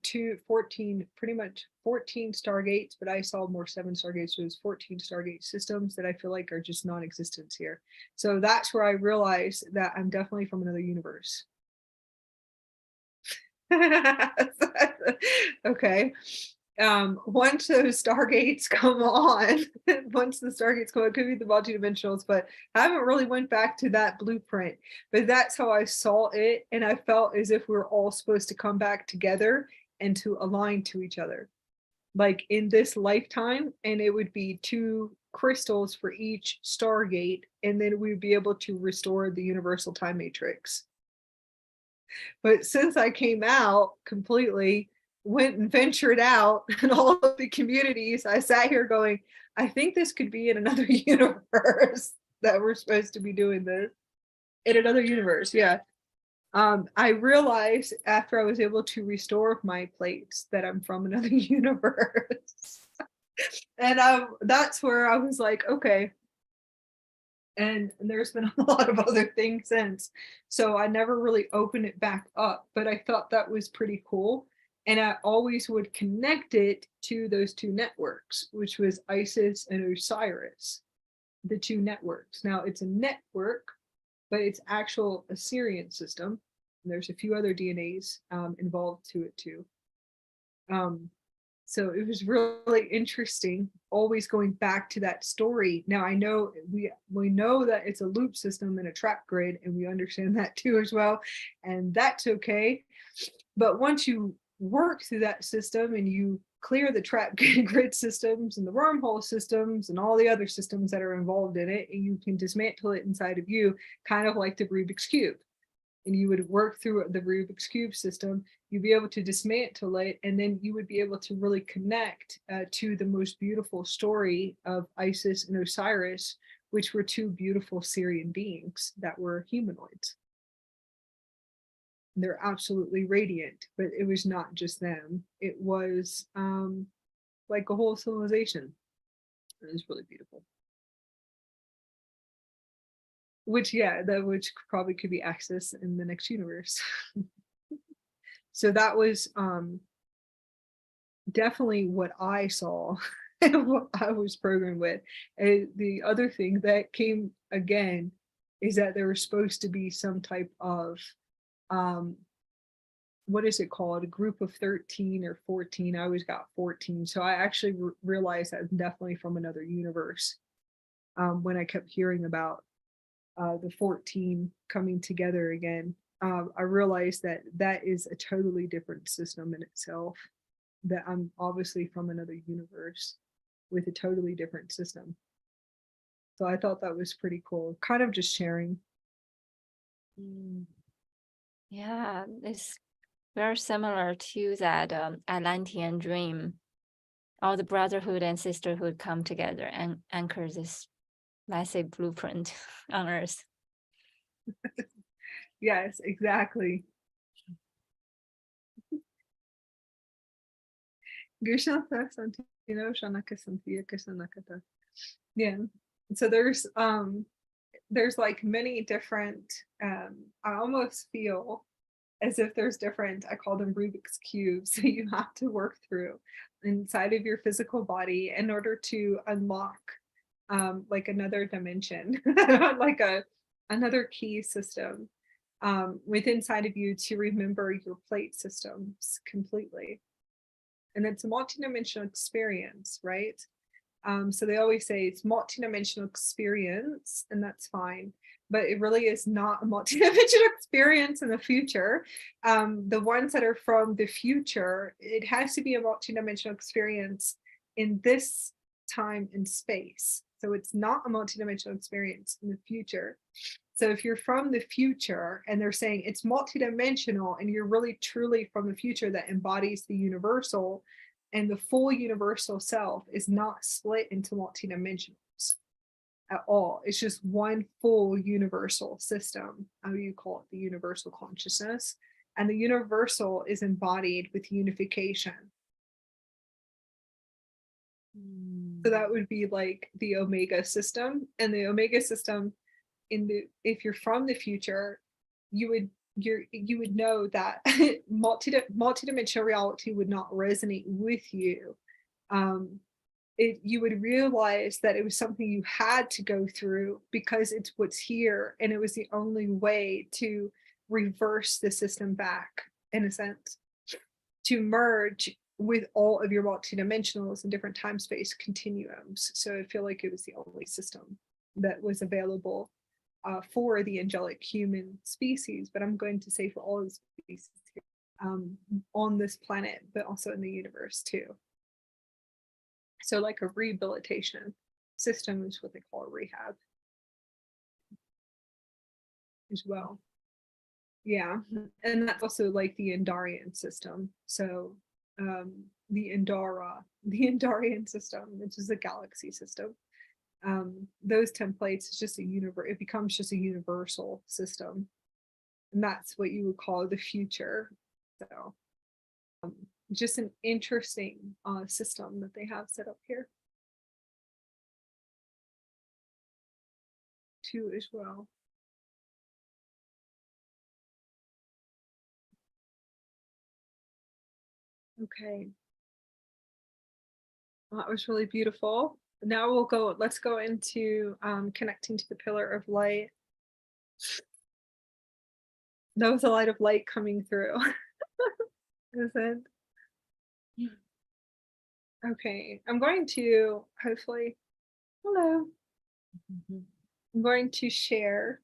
14, pretty much 14 stargates, but I saw more 7 stargates, so it was 14 stargate systems that I feel like are just non-existent here. So that's where I realized that I'm definitely from another universe. Okay. Once those stargates come on, once the stargates come on, it could be the multidimensionals, but I haven't really went back to that blueprint. But that's how I saw it, and I felt as if we were all supposed to come back together and to align to each other, like in this lifetime, and it would be 2 crystals for each stargate, and then we'd be able to restore the universal time matrix. But since I came out completely, went and ventured out in all of the communities, I sat here going, I think this could be in another universe that we're supposed to be doing this. In another universe, yeah. I realized after I was able to restore my plates that I'm from another universe. And that's where I was like, okay. And there's been a lot of other things since. So I never really opened it back up, but I thought that was pretty cool. And I always would connect it to those 2 networks, which was Isis and Osiris, the 2 networks. Now it's a network, but it's actual Assyrian system. And there's a few other DNAs involved to it too. So it was really interesting, always going back to that story. Now I know we know that it's a loop system and a trap grid, and we understand that too as well, and that's okay. But once you work through that system and you clear the trap grid systems and the wormhole systems and all the other systems that are involved in it, and you can dismantle it inside of you, kind of like the Rubik's Cube. And you would work through the Rubik's Cube system, you'd be able to dismantle it, and then you would be able to really connect to the most beautiful story of Isis and Osiris, which were 2 beautiful Syrian beings that were humanoids. They're absolutely radiant, but it was not just them. It was like a whole civilization. It was really beautiful. Which, yeah, which probably could be accessed in the next universe. So that was definitely what I saw and what I was programmed with. And the other thing that came again is that there was supposed to be some type of what is it called? A group of 13 or 14. I always got 14. So I actually realized that I'm definitely from another universe when I kept hearing about the 14 coming together again. I realized that that is a totally different system in itself, that I'm obviously from another universe with a totally different system. So I thought that was pretty cool, kind of just sharing. Yeah, it's very similar to that Atlantean dream. All the brotherhood and sisterhood come together and anchor this massive blueprint on Earth. Yes, exactly. Yeah. So there's like many different I almost feel as if there's different, I call them Rubik's cubes that you have to work through inside of your physical body in order to unlock like another dimension, like another key system within inside of you to remember your plate systems completely. And it's a multidimensional experience, right? So they always say it's multidimensional experience, and that's fine, but it really is not a multidimensional experience in the future. The ones that are from the future, it has to be a multidimensional experience in this time and space. So it's not a multidimensional experience in the future. So if you're from the future and they're saying it's multidimensional and you're really truly from the future that embodies the universal, and the full universal self is not split into multidimensionals at all. It's just one full universal system. How do you call it? The universal consciousness. And the universal is embodied with unification. So that would be like the Omega system, and the Omega system if you're from the future, you would know that multidimensional reality would not resonate with you. You would realize that it was something you had to go through because it's what's here, and it was the only way to reverse the system back, in a sense, to merge with all of your multidimensionals and different time space continuums. So I feel like it was the only system that was available for the angelic human species, but I'm going to say for all the species on this planet, but also in the universe too. So like a rehabilitation system is what they call a rehab as well. Yeah, and that's also like the Andarian system. So the Andarian system, which is a galaxy system. Those templates is just it becomes just a universal system, and that's what you would call the future. So just an interesting system that they have set up here too as well. Okay, well, that was really beautiful. Now let's go into connecting to the pillar of light. That was a light of light coming through. Is it? Okay, I'm going to hopefully, hello. I'm going to share.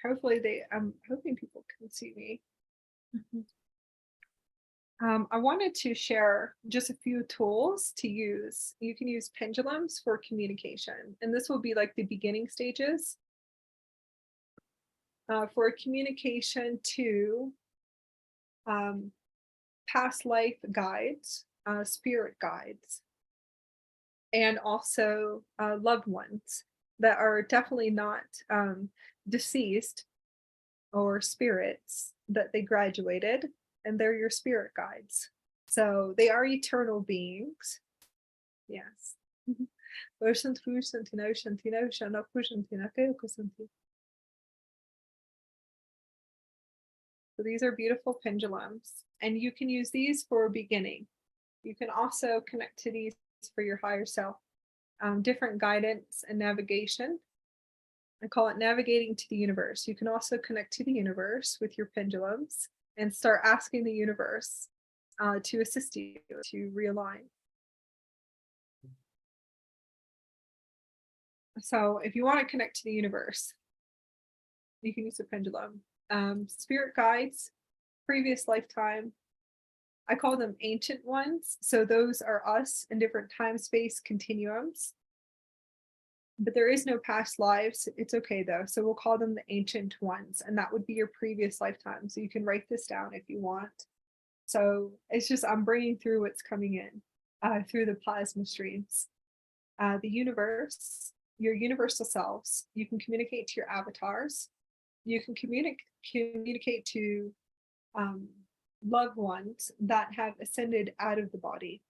Hopefully I'm hoping people can see me. I wanted to share just a few tools to use. You can use pendulums for communication, and this will be like the beginning stages for communication to past life guides, spirit guides, and also loved ones that are definitely not deceased or spirits that they graduated, and they're your spirit guides. So they are eternal beings. Yes. So these are beautiful pendulums, and you can use these for beginning. You can also connect to these for your higher self, different guidance and navigation. I call it navigating to the universe. You can also connect to the universe with your pendulums and start asking the universe to assist you to realign. So if you want to connect to the universe, you can use a pendulum. Spirit guides, previous lifetime, I call them ancient ones. So those are us in different time space continuums. But there is no past lives. It's okay though. So we'll call them the ancient ones, and that would be your previous lifetime. So you can write this down if you want. So it's just, I'm bringing through what's coming in through the plasma streams. The universe, your universal selves, you can communicate to your avatars. You can communicate to loved ones that have ascended out of the body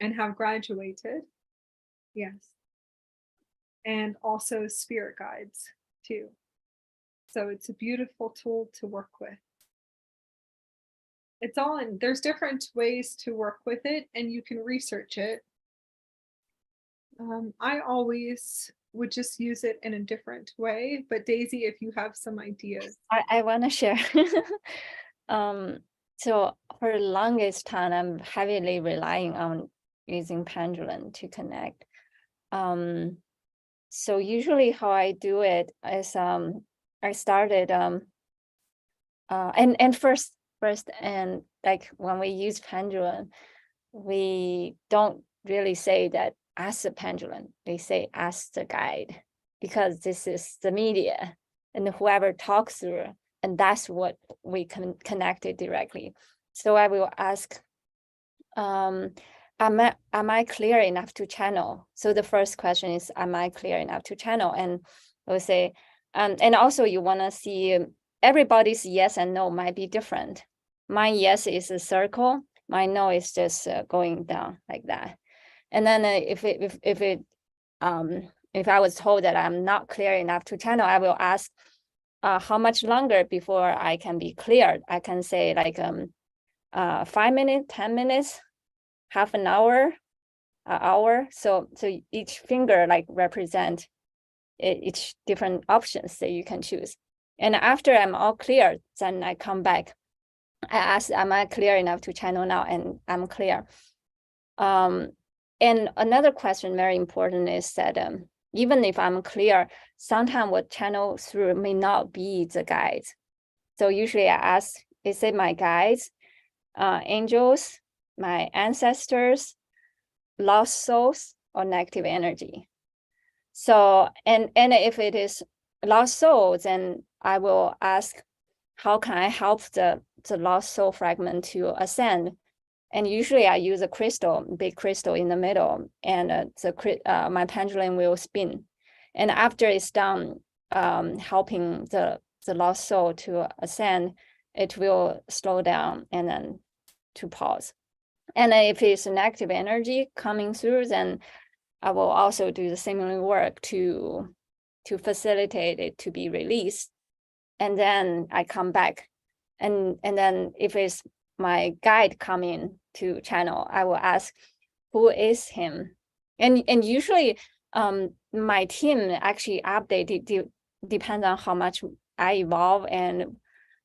and have graduated. Yes. And also spirit guides too. So it's a beautiful tool to work with. It's all in, there's different ways to work with it, and you can research it. I always would just use it in a different way, but Daisy, if you have some ideas. I want to share. So for the longest time, I'm heavily relying on using pendulum to connect. So usually how I do it is I started and first and like when we use pendulum, we don't really say that as the pendulum, we say as the guide, because this is the media and whoever talks through, and that's what we can connect it directly. So I will ask, am I clear enough to channel? So the first question is, am I clear enough to channel? And we'll say, and also you want to see everybody's yes and no might be different. My yes is a circle, my nose is just going down like that. And then if I was told that I'm not clear enough to channel, I will ask how much longer before I can be cleared. I can say like 5 minutes, 10 minutes, half an hour, an hour. So each finger like represent each different options that you can choose. And after I'm all clear, then I come back. I ask, am I clear enough to channel now? And I'm clear. And another question very important is that even if I'm clear, sometimes what channel through may not be the guides. So usually I ask, is it my guides, angels, my ancestors, lost souls, or negative energy? So, and if it is lost souls, then I will ask, how can I help the lost soul fragment to ascend? And usually I use a crystal, big crystal in the middle, and my pendulum will spin. And after it's done helping the lost soul to ascend, it will slow down and then to pause. And if it's an active energy coming through, then I will also do the similar work to facilitate it to be released. And then I come back. And then if it's my guide coming to channel, I will ask, who is him? And usually my team actually update it depends on how much I evolve, and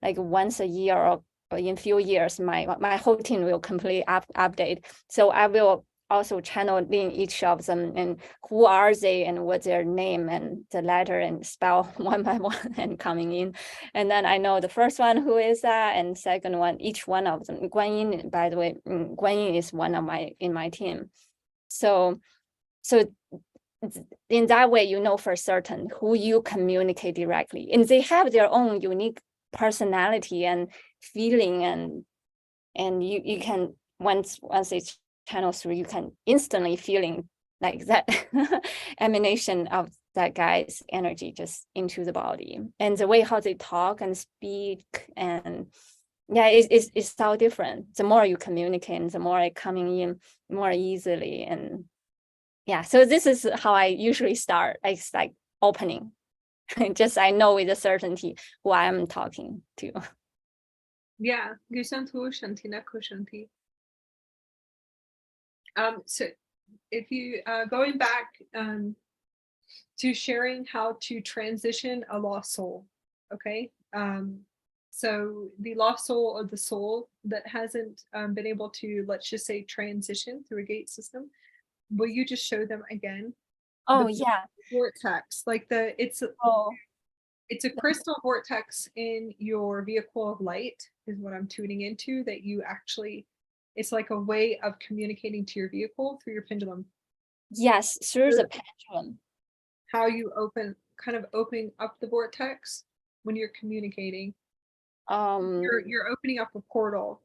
like once a year or in few years, my whole team will completely update. So I will also channel in each of them and who are they and what's their name and the letter and spell one by one and coming in. And then I know the first one who is that, and second one, each one of them. Guanyin, by the way, Guanyin is one of in my team. So in that way, you know for certain who you communicate directly, and they have their own unique personality and feeling, and you can once it's channel through, you can instantly feeling like that emanation of that guy's energy just into the body, and the way how they talk and speak, and yeah, it's all different. The more you communicate, the more it coming in more easily. And yeah, so this is how I usually start. It's like opening. Just I know with a certainty who I am talking to. Yeah, Gusantu Shanti Nako Shanti. So if you going back to sharing how to transition a lost soul, okay? So the lost soul or the soul that hasn't been able to, let's just say, transition through a gate system, will you just show them again? Oh yeah, vortex, like it's a crystal vortex in your vehicle of light is what I'm tuning into, that you actually, it's like a way of communicating to your vehicle through your pendulum. Yes, through the pendulum. How you kind of opening up the vortex when you're communicating. You're opening up a portal.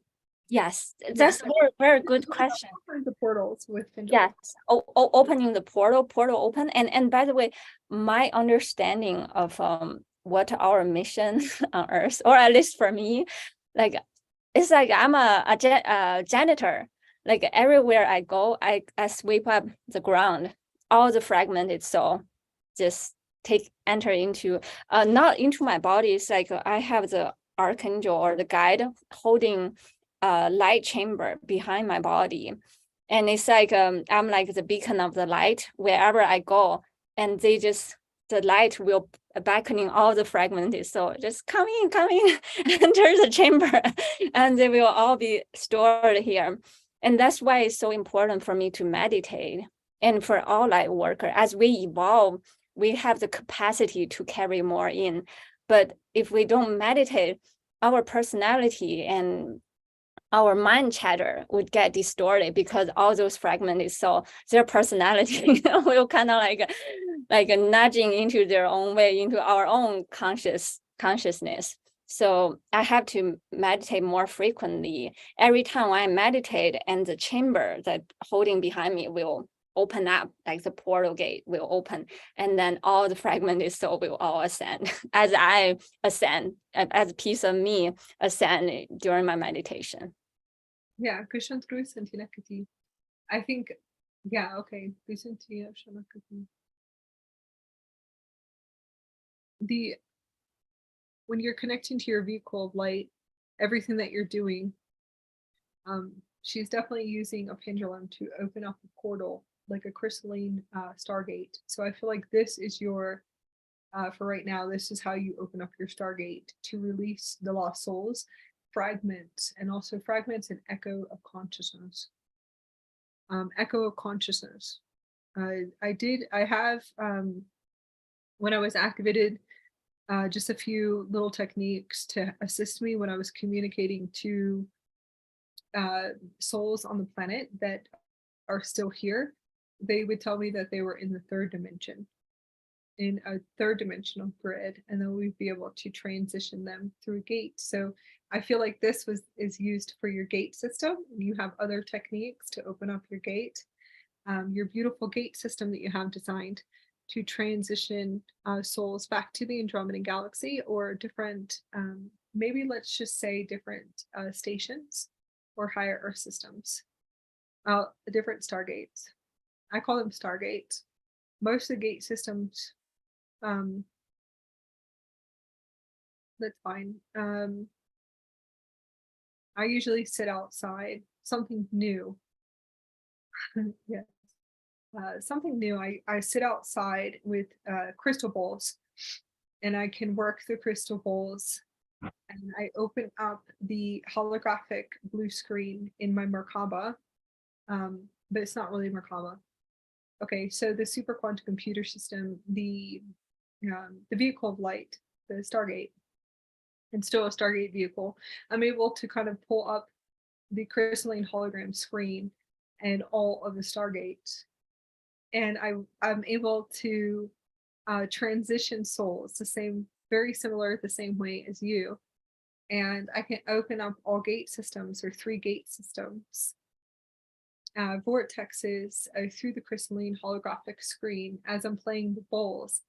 Yes, that's a very good question. The portals with pendulum. Yes, opening the portal open. And by the way, my understanding of what our mission on Earth, or at least for me, like it's like I'm a janitor. Like everywhere I go, I sweep up the ground, all the fragmented soul, just enter into not into my body. It's like I have the archangel or the guide holding a light chamber behind my body, and it's like I'm like the beacon of the light wherever I go, and the light will beckoning all the fragmented soul, just come in, enter the chamber, and they will all be stored here. And that's why it's so important for me to meditate, and for all light worker, as we evolve, we have the capacity to carry more in. But if we don't meditate, our personality and our mind chatter would get distorted, because all those fragmented soul, their personality will kind of like nudging into their own way, into our own consciousness. So I have to meditate more frequently. Every time I meditate, and the chamber that holding behind me will open up, like the portal gate will open, and then all the fragmented soul will all ascend as I ascend, as a piece of me ascend during my meditation. Yeah, Kushan Santinakati. I think, yeah, okay. Kusantia Shanakati. The when you're connecting to your vehicle of light, everything that you're doing, she's definitely using a pendulum to open up a portal, like a crystalline stargate. So I feel like this is your, for right now, this is how you open up your stargate to release the lost souls, fragments, and also fragments and echo of consciousness. Echo of consciousness. I have, when I was activated, just a few little techniques to assist me when I was communicating to souls on the planet that are still here. They would tell me that they were in the third dimension, in a third dimensional grid, and then we'd be able to transition them through a gate. So I feel like this is used for your gate system. You have other techniques to open up your gate, your beautiful gate system that you have designed to transition souls back to the Andromedan galaxy, or different, maybe let's just say different stations or higher Earth systems, different stargates. I call them stargates. Most of the gate systems, that's fine. I usually sit outside, something new. Yeah. Something new. I sit outside with crystal bowls, and I can work the crystal bowls, and I open up the holographic blue screen in my Merkaba, but it's not really Merkaba. Okay, so the super quantum computer system, the vehicle of light, the Stargate, and still a Stargate vehicle, I'm able to kind of pull up the crystalline hologram screen and all of the Stargates, and I'm able to transition souls the same, very similar, the same way as you. And I can open up all gate systems, or 3 gate systems, vortexes through the crystalline holographic screen as I'm playing the bowls.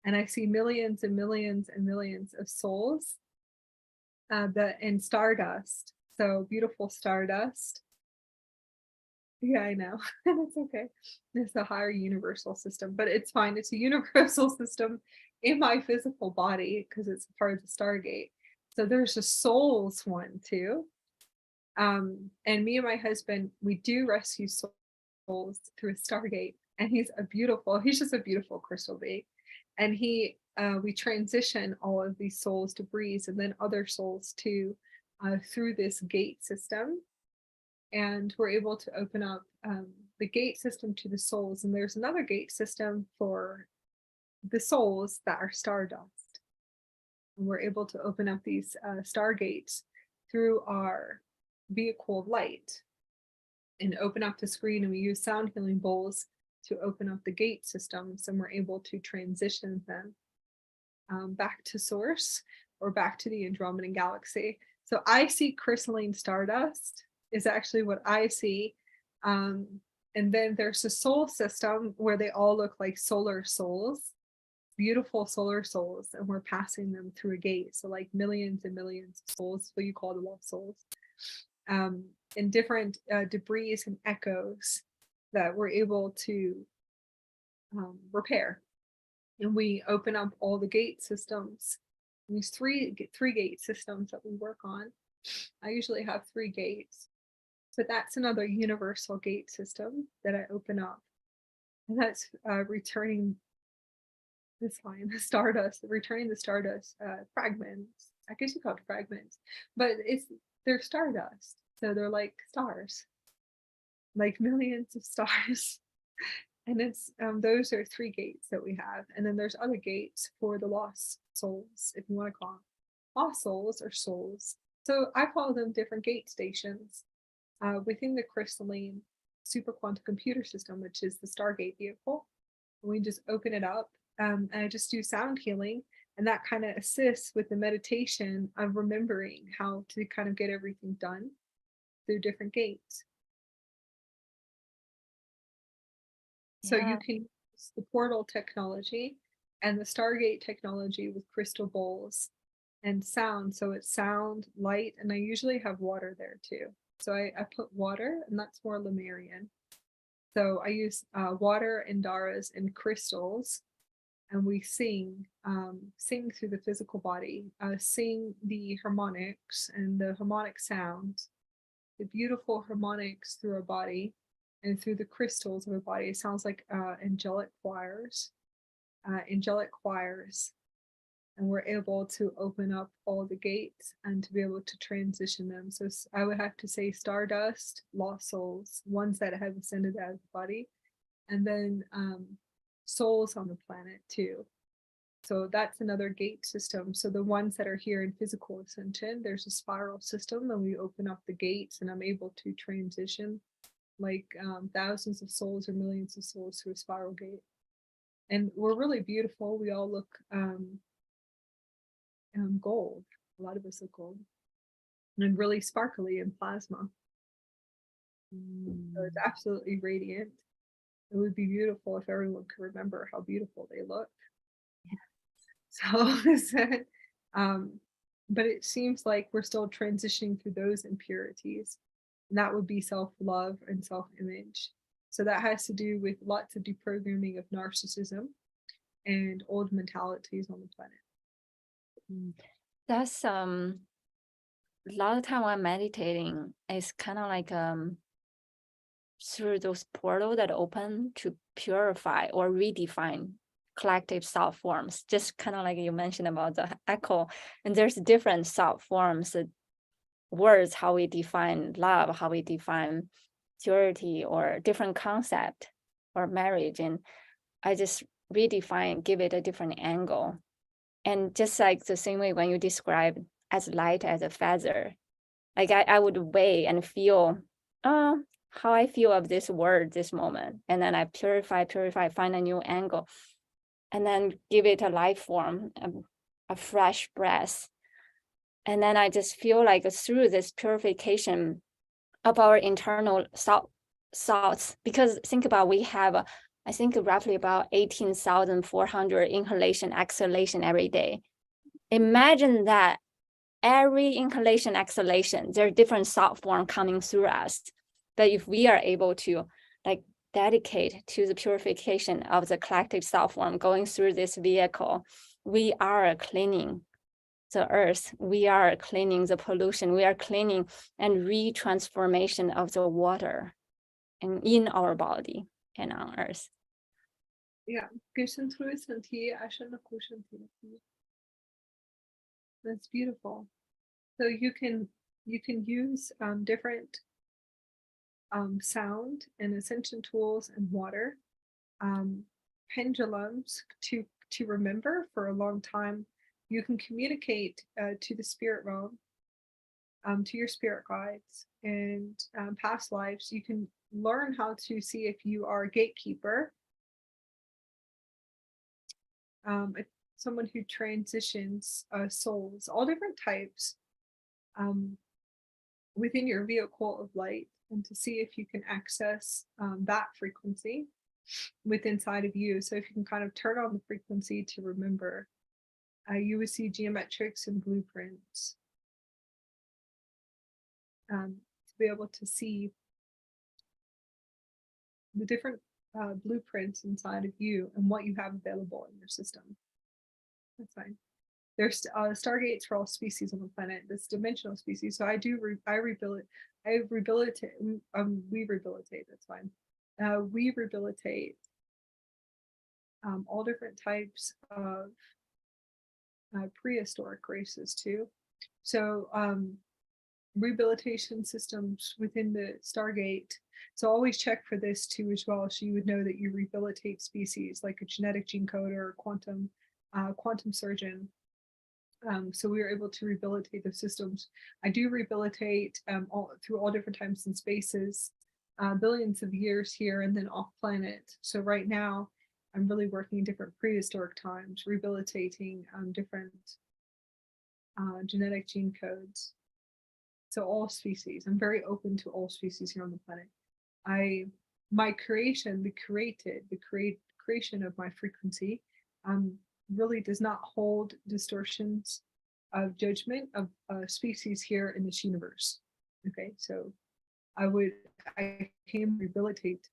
And I see millions and millions and millions of souls and stardust. So beautiful stardust. Yeah, I know. And it's okay. It's a higher universal system, but it's fine. It's a universal system in my physical body because it's part of the Stargate. So there's a souls one too. And me and my husband, we do rescue souls through a Stargate, and he's just a beautiful crystal being. And we transition all of these souls to Breeze, and then other souls too, through this gate system. And we're able to open up the gate system to the souls. And there's another gate system for the souls that are stardust. And we're able to open up these stargates through our vehicle of light and open up the screen. And we use sound healing bowls to open up the gate systems, and we're able to transition them back to source, or back to the Andromedan galaxy. So I see crystalline stardust is actually what I see. And then there's a soul system where they all look like solar souls, beautiful solar souls, and we're passing them through a gate. So like millions and millions of souls, what you call the lost souls, and different debris and echoes that we're able to repair. And we open up all the gate systems. These three gate systems that we work on. I usually have 3 gates. So that's another universal gate system that I open up. And that's returning this line, the stardust, returning the stardust fragments. I guess you call it fragments, but they're stardust. So they're like stars, like millions of stars. And it's those are 3 gates that we have. And then there's other gates for the lost souls, if you want to call them lost souls or souls. So I call them different gate stations within the crystalline super quantum computer system, which is the Stargate vehicle. And we just open it up, and I just do sound healing, and that kind of assists with the meditation of remembering how to kind of get everything done through different gates. So you can use the portal technology and the Stargate technology with crystal bowls and sound. So it's sound, light, and I usually have water there too. So I put water, and that's more Lemurian. So I use water and Daras and crystals, and we sing through the physical body, sing the harmonics and the harmonic sounds, the beautiful harmonics through our body and through the crystals of our body. It sounds like angelic choirs, and we're able to open up all the gates and to be able to transition them. So I would have to say stardust, lost souls, ones that have ascended out of the body, and then souls on the planet too. So that's another gate system. So the ones that are here in physical ascension, there's a spiral system, and we open up the gates, and I'm able to transition like thousands of souls or millions of souls through a spiral gate. And we're really beautiful. We all look gold. A lot of us look gold, and really sparkly in plasma. So it's absolutely radiant. It would be beautiful if everyone could remember how beautiful they look. So, but it seems like we're still transitioning through those impurities, and that would be self-love and self-image. So that has to do with lots of deprogramming of narcissism and old mentalities on the planet. That's a lot of time when meditating, it's kind of like through those portals that open to purify or redefine collective self forms, just kind of like you mentioned about the echo. And there's different self forms, words, how we define love, how we define purity, or different concept or marriage. And I just redefine, give it a different angle. And just like the same way when you describe as light as a feather, like I would weigh and feel how I feel of this word, this moment. And then I purify, find a new angle, and then give it a life form, a fresh breath. And then I just feel like through this purification of our internal thoughts, because think about, we have, I think roughly about 18,400 inhalation, exhalation every day. Imagine that every inhalation, exhalation, there are different thought form coming through us. But if we are able to like dedicate to the purification of the collective thought form going through this vehicle, we are cleaning the earth, we are cleaning the pollution, we are cleaning and retransformation of the water and in our body and on earth. Yeah, that's beautiful. So you can use different sound and ascension tools and water, pendulums to remember for a long time. You can communicate to the spirit realm, to your spirit guides and past lives. You can learn how to see if you are a gatekeeper, someone who transitions souls, all different types, within your vehicle of light, and to see if you can access that frequency within inside of you. So if you can kind of turn on the frequency to remember, you would see geometrics and blueprints, to be able to see the different blueprints inside of you and what you have available in your system. That's fine. There's stargates for all species on the planet. This dimensional species. So we rehabilitate. That's fine. We rehabilitate all different types of prehistoric races too. So rehabilitation systems within the Stargate. So always check for this too as well, so you would know that you rehabilitate species like a genetic gene coder or quantum surgeon. So we are able to rehabilitate the systems. I do rehabilitate through all different times and spaces, billions of years here and then off planet. So right now, I'm really working in different prehistoric times, rehabilitating different genetic gene codes. So all species. I'm very open to all species here on the planet. My creation, the creation of my frequency, really does not hold distortions of judgment of species here in this universe. Okay, so I can rehabilitate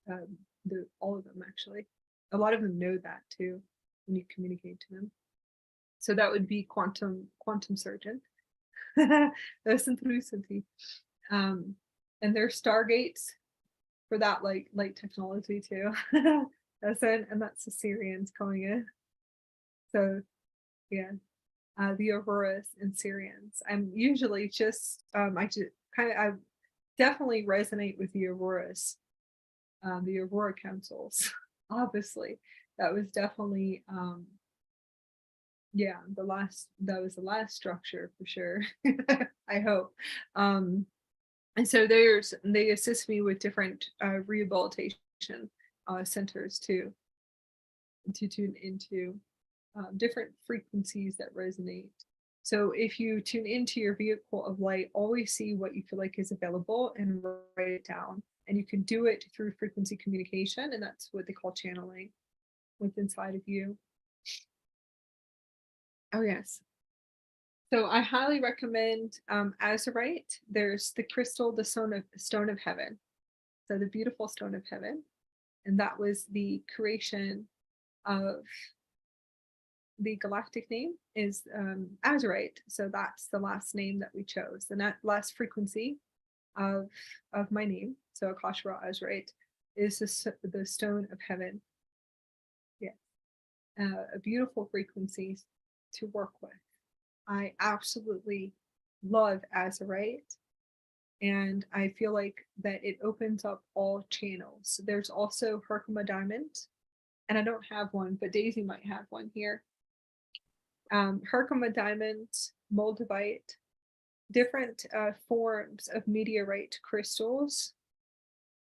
all of them actually. A lot of them know that too when you communicate to them. So that would be quantum surgeon. Those and there's stargates for that light technology too. And that's the Syrians calling it. So yeah, the Auroras and Syrians. I'm usually just I definitely resonate with the Auroras, the Aurora councils. Obviously, that was definitely yeah, that was the last structure for sure. I hope. And so they assist me with different rehabilitation centers too, to tune into different frequencies that resonate. So if you tune into your vehicle of light, always see what you feel like is available and write it down. And you can do it through frequency communication, and that's what they call channeling what's inside of you. Oh yes. So I highly recommend Azurite. There's the crystal, the stone of heaven. So the beautiful stone of heaven. And that was the creation of the galactic name is Azurite. So that's the last name that we chose. The last frequency of my name. So Akasha Azurite is the stone of heaven. Yeah. A beautiful frequency to work with. I absolutely love Azurite, and I feel like that it opens up all channels. There's also Herkimer Diamond, and I don't have one, but Daisy might have one here. Herkimer Diamond, Moldavite, different forms of meteorite crystals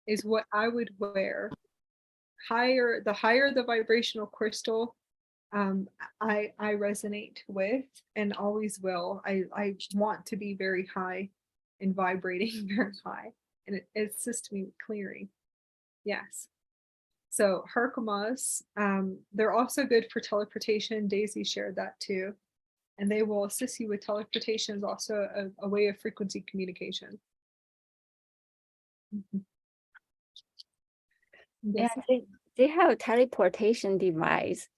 is what I would wear. The higher the vibrational crystal, I resonate with and always will. I want to be very high and vibrating very high, and it assists me with clearing. Yes. So Herkimas, they're also good for teleportation. Daisy shared that too. And they will assist you with teleportation is also a way of frequency communication. Mm-hmm. Yeah, they have a teleportation device.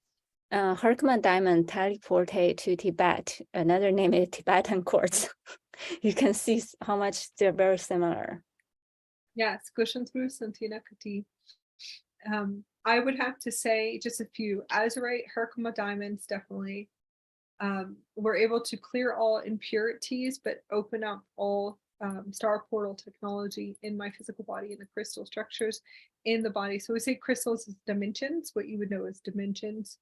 Herkimer Diamond teleported to Tibet. Another name is Tibetan quartz. You can see how much they're very similar. Yes, I would have to say just a few. Azurite, Herkimer diamonds, definitely. We're able to clear all impurities, but open up all star portal technology in my physical body and the crystal structures in the body. So we say crystals as dimensions, what you would know as dimensions.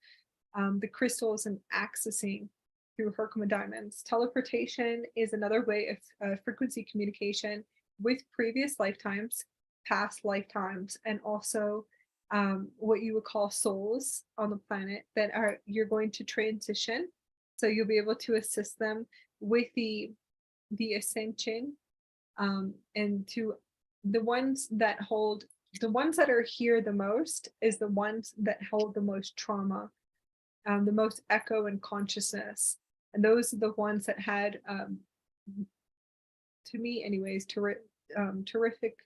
The crystals and accessing through Herkimer diamonds. Teleportation is another way of frequency communication with previous lifetimes, past lifetimes, and also what you would call souls on the planet that you're going to transition. So you'll be able to assist them with the ascension, and to the ones that are here the most is the ones that hold the most trauma, the most echo and consciousness, and those are the ones that had, to me anyways, terrific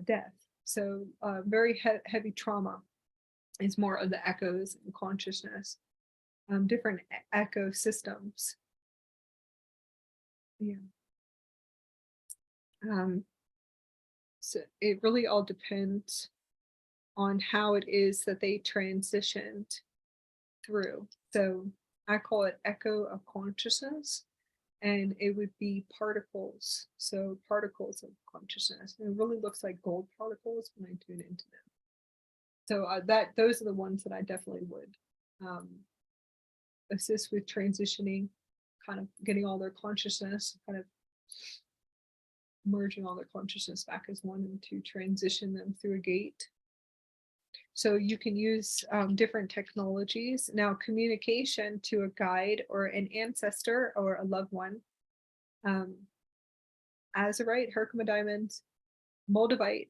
death. So very heavy trauma is more of the echoes and consciousness, different ecosystems. Yeah. So it really all depends on how it is that they transitioned through. So I call it echo of consciousness, and it would be particles. So particles of consciousness. And it really looks like gold particles when I tune into them. So those are the ones that I definitely would assist with transitioning, kind of getting all their consciousness, kind of merging all their consciousness back as one, and to transition them through a gate. So you can use different technologies. Now, communication to a guide or an ancestor or a loved one. Azurite, Herkimer diamonds, Moldavite,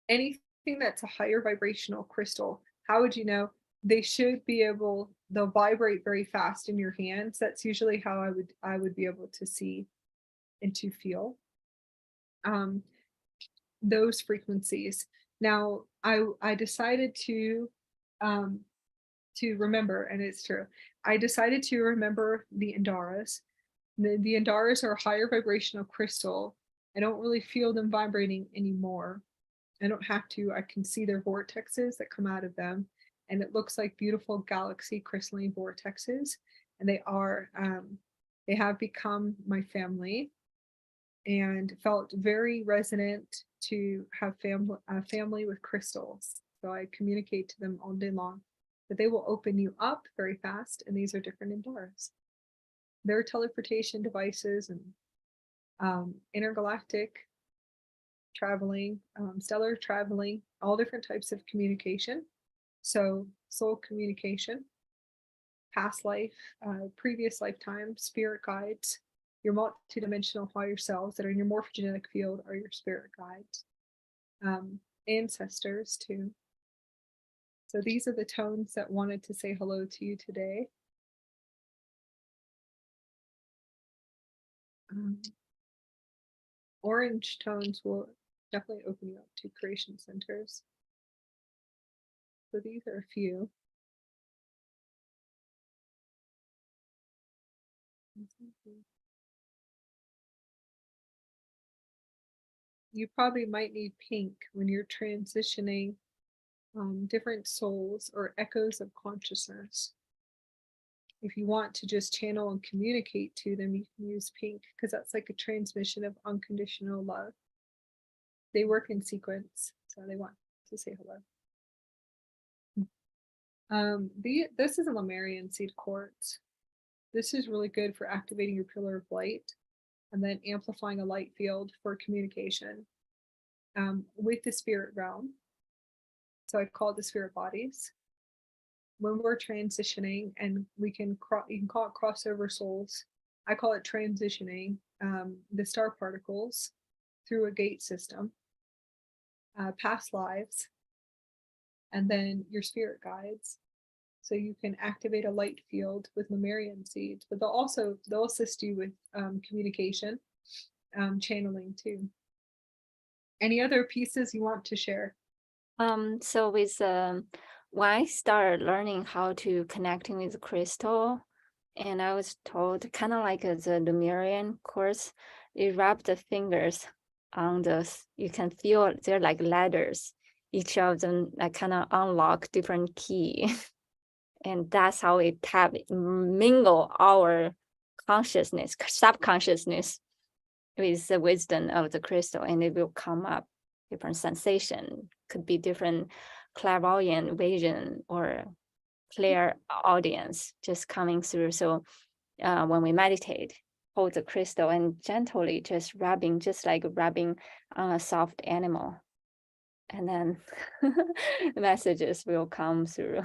anything that's a higher vibrational crystal. How would you know? They should be able, they'll vibrate very fast in your hands. That's usually how I would be able to see and to feel. those frequencies. Now, I decided to remember, and it's true, I decided to remember the Andaras. The Andaras are a higher vibrational crystal. I don't really feel them vibrating anymore. I don't have to. I can see their vortexes that come out of them, and it looks like beautiful galaxy crystalline vortexes. And they have become my family, and felt very resonant to have family with crystals. So I communicate to them all day long. But they will open you up very fast, and these are different Andaras. They're teleportation devices and intergalactic traveling, stellar traveling, all different types of communication. So soul communication, past life, previous lifetime, spirit guides, your multidimensional higher selves that are in your morphogenetic field are your spirit guides, ancestors too. So these are the tones that wanted to say hello to you today. Orange tones will definitely open you up to creation centers. So these are a few. You probably might need pink when you're transitioning different souls or echoes of consciousness. If you want to just channel and communicate to them, you can use pink, because that's like a transmission of unconditional love. They work in sequence, so they want to say hello. This is a Lemurian seed quartz. This is really good for activating your pillar of light and then amplifying a light field for communication with the spirit realm. So I call it the spirit bodies. When we're transitioning, and you can call it crossover souls. I call it transitioning the star particles through a gate system, past lives, and then your spirit guides. So you can activate a light field with Lemurian seeds, but they'll assist you with communication, channeling too. Any other pieces you want to share? So with when I started learning how to connecting with crystal, and I was told kind of like the Lemurian course, you rub the fingers on those, you can feel they're like ladders. Each of them like kind of unlock different key. And that's how it mingle our consciousness, subconsciousness with the wisdom of the crystal, and it will come up different sensation, could be different clairvoyant vision or clear audience just coming through. So when we meditate, hold the crystal and gently just rubbing, just like rubbing on a soft animal, and then messages will come through.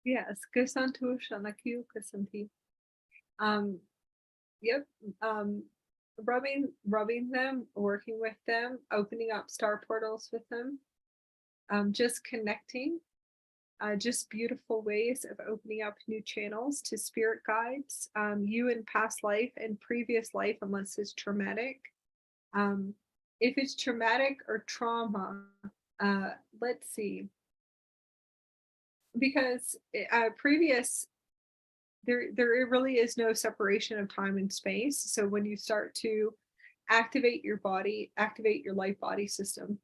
Yes, Kusantu Shanakyu Kusanti. Yep. Rubbing them, working with them, opening up star portals with them, just connecting, just beautiful ways of opening up new channels to spirit guides, you in past life and previous life, unless it's traumatic. If it's traumatic or trauma, let's see. Because previous, there really is no separation of time and space. So when you start to activate your body, activate your life body system,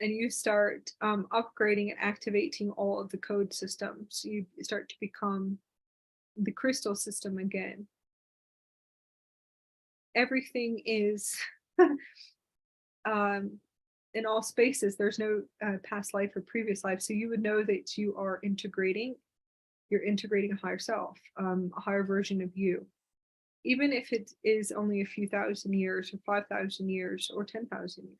and you start upgrading and activating all of the code systems, you start to become the crystal system again. Everything is in all spaces. There's no past life or previous life. So you would know that you are integrating. You're integrating a higher self, a higher version of you. Even if it is only a few thousand years or 5,000 years or 10,000 years.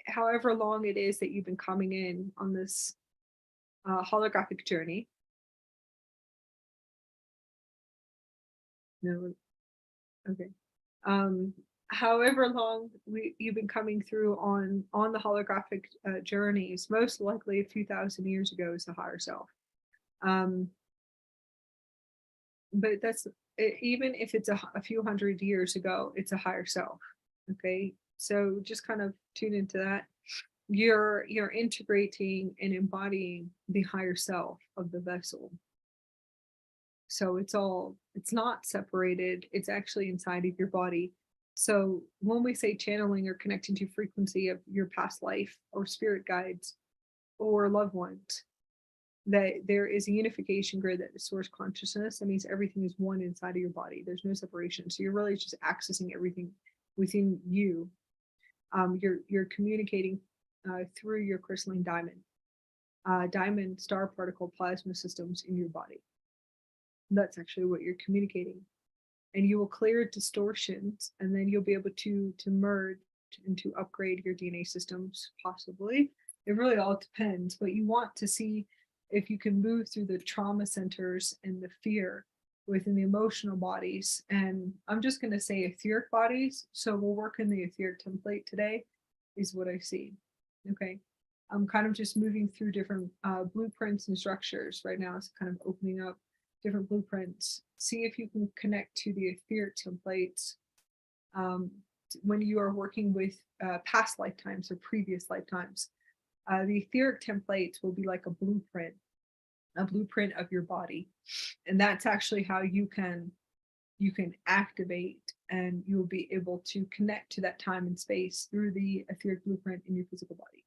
However long it is that you've been coming in on this holographic journey. No, okay. However long you've been coming through on the holographic journeys, most likely a few thousand years ago is the higher self. But even if it's a few hundred years ago, it's a higher self. Okay, so just kind of tune into that. You're integrating and embodying the higher self of the vessel. So it's not separated, it's actually inside of your body. So when we say channeling or connecting to frequency of your past life or spirit guides or loved ones, that there is a unification grid that is source consciousness. That means everything is one inside of your body. There's no separation. So you're really just accessing everything within you. You're communicating through your crystalline diamond star particle plasma systems in your body. That's actually what you're communicating. And you will clear distortions, and then you'll be able to merge and to upgrade your DNA systems, possibly. It really all depends, but you want to see if you can move through the trauma centers and the fear within the emotional bodies. And I'm just going to say etheric bodies. So we'll work in the etheric template today, is what I see. Okay. I'm kind of just moving through different blueprints and structures right now. It's kind of opening up different blueprints. See if you can connect to the etheric templates when you are working with past lifetimes or previous lifetimes. The etheric templates will be like a blueprint of your body, and that's actually how you can activate, and you'll be able to connect to that time and space through the etheric blueprint in your physical body,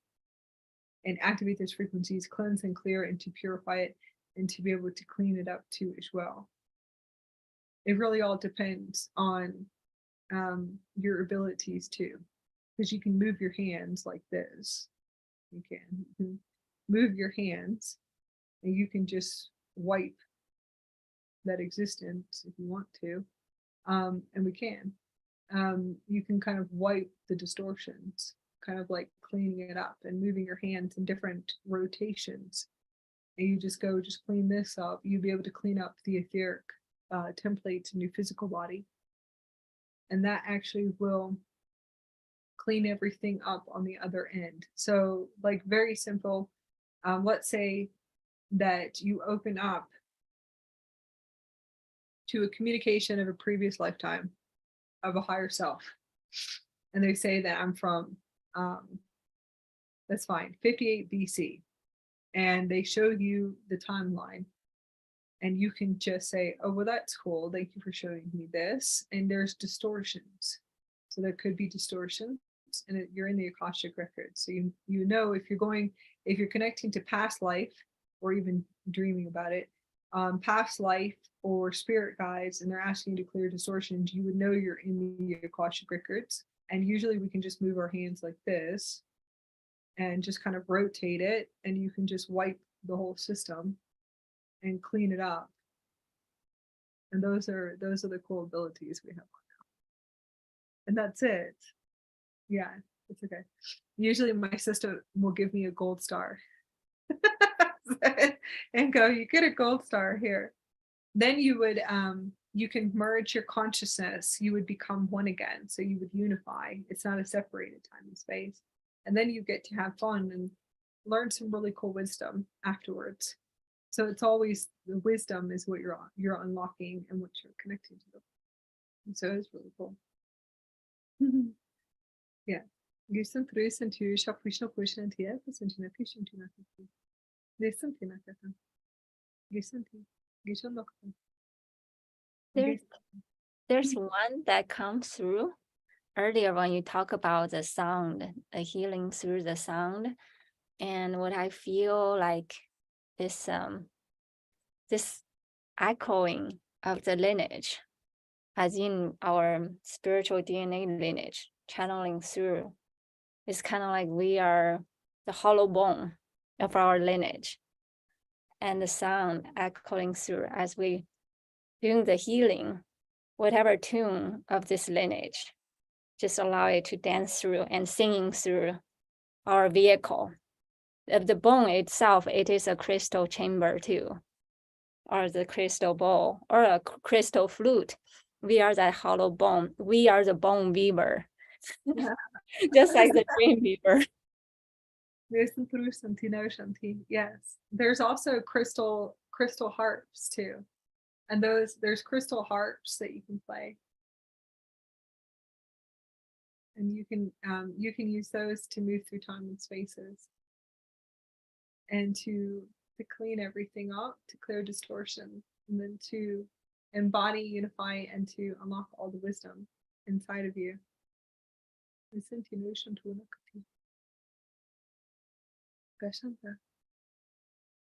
and activate those frequencies, cleanse and clear, and to purify it, and to be able to clean it up too as well. It really all depends on your abilities too, because you can move your hands like this. You can move your hands, and you can just wipe that existence if you want to, and we can. You can kind of wipe the distortions, kind of like cleaning it up and moving your hands in different rotations. And you just clean this up. You'll be able to clean up the etheric templates in your physical body. And that actually will clean everything up on the other end. So like very simple, let's say that you open up to a communication of a previous lifetime of a higher self. And they say that I'm from, that's fine, 58 BC. And they show you the timeline. And you can just say, oh, well, that's cool. Thank you for showing me this. And there's distortions. So there could be distortions, and you're in the Akashic records. So you know if you're connecting to past life or even dreaming about it, past life or spirit guides, and they're asking you to clear distortions, you would know you're in the Akashic records. And usually we can just move our hands like this and just kind of rotate it, and you can just wipe the whole system and clean it up. And those are the cool abilities we have. And that's it. Yeah, it's okay. Usually my sister will give me a gold star and go, you get a gold star here. Then you would you can merge your consciousness. You would become one again. So you would unify. It's not a separated time and space. And then you get to have fun and learn some really cool wisdom afterwards. So it's always the wisdom is what you're unlocking and what you're connecting to. And so it's really cool. Yeah. Gülsün Trüsen tü şapışna kuşan tiye pasentina kuşan tü nakati. Gülsün tü nakatan. Gülsün tü. Gülsün nakatan. There's one that comes through earlier when you talk about the sound, the healing through the sound, and what I feel like is this echoing of the lineage, as in our spiritual DNA lineage, channeling through. It's kind of like we are the hollow bone of our lineage, and the sound echoing through as we doing the healing, whatever tune of this lineage, just allow it to dance through and singing through our vehicle. The bone itself, it is a crystal chamber too, or the crystal bowl, or a crystal flute. We are that hollow bone. We are the bone weaver, just like the dream weaver. Yes. There's also crystal harps too. And there's crystal harps that you can play. And you can use those to move through time and spaces. And to clean everything up, to clear distortion, and then to embody, unify, and to unlock all the wisdom inside of you.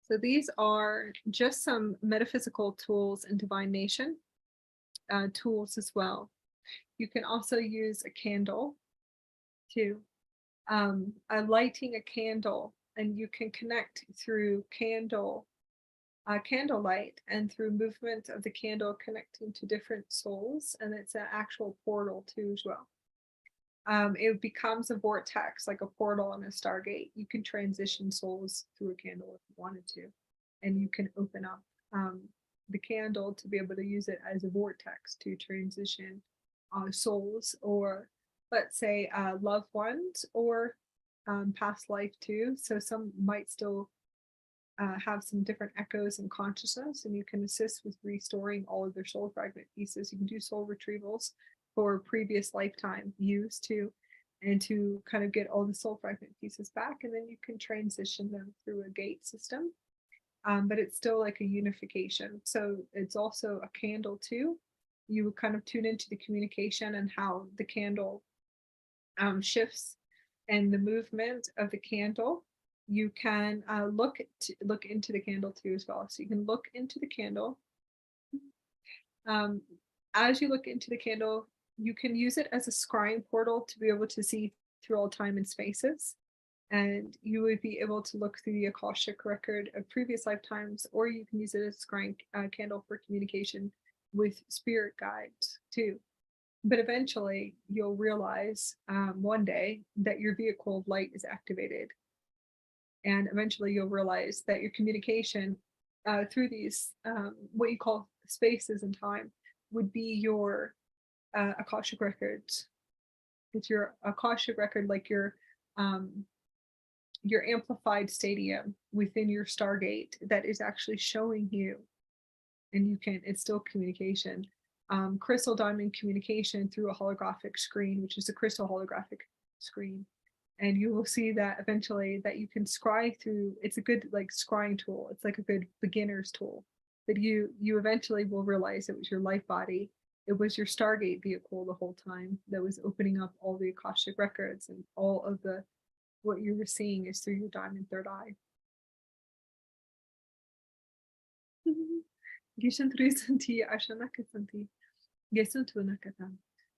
So these are just some metaphysical tools and divination tools as well. You can also use a candle too. Lighting a candle, and you can connect through candlelight and through movement of the candle connecting to different souls, and it's an actual portal too as well. It becomes a vortex, like a portal and a stargate. You can transition souls through a candle if you wanted to, and you can open up the candle to be able to use it as a vortex to transition souls, or let's say loved ones, or past life too. So some might still have some different echoes in consciousness, and you can assist with restoring all of their soul fragment pieces. You can do soul retrievals for previous lifetime use too, and to kind of get all the soul fragment pieces back, and then you can transition them through a gate system. But it's still like a unification. So it's also a candle too. You kind of tune into the communication and how the candle shifts and the movement of the candle. You can look into the candle too as well. So you can look into the candle. As you look into the candle, you can use it as a scrying portal to be able to see through all time and spaces. And you would be able to look through the Akashic record of previous lifetimes, or you can use it as a scrying candle for communication with spirit guides too. But eventually you'll realize one day that your vehicle of light is activated. And eventually you'll realize that your communication through these, what you call spaces and time, would be your Akashic records. It's your Akashic record, like your amplified stadium within your Stargate that is actually showing you, and it's still communication. Crystal diamond communication through a holographic screen, which is a crystal holographic screen. And you will see that eventually that you can scry through. It's a good like scrying tool. It's like a good beginner's tool. But you eventually will realize it was your life body. It was your Stargate vehicle the whole time that was opening up all the Akashic records, and all of the what you were seeing is through your diamond third eye.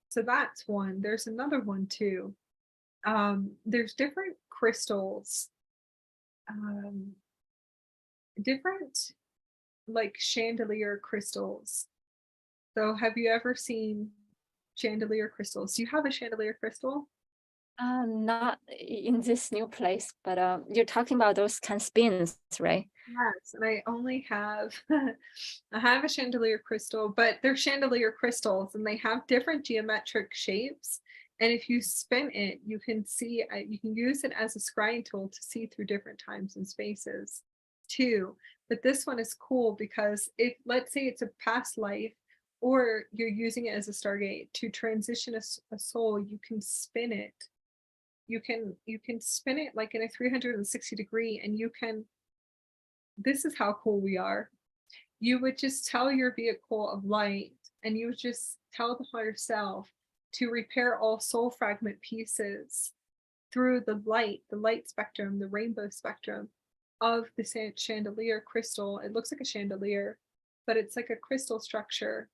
So that's one. There's another one too. There's different crystals, different like chandelier crystals. So have you ever seen chandelier crystals? Do you have a chandelier crystal? Not in this new place, but you're talking about those kind of spins, right? Yes, and I only have I have a chandelier crystal, but they're chandelier crystals and they have different geometric shapes. And if you spin it, you can see, you can use it as a scrying tool to see through different times and spaces too. But this one is cool because if, let's say it's a past life, or you're using it as a Stargate to transition a soul, you can spin it. You can spin it like in a 360 degree, and you can, this is how cool we are. You would just tell your vehicle of light, and you would just tell the higher self to repair all soul fragment pieces through the light spectrum, the rainbow spectrum of the chandelier crystal. It looks like a chandelier, but it's like a crystal structure.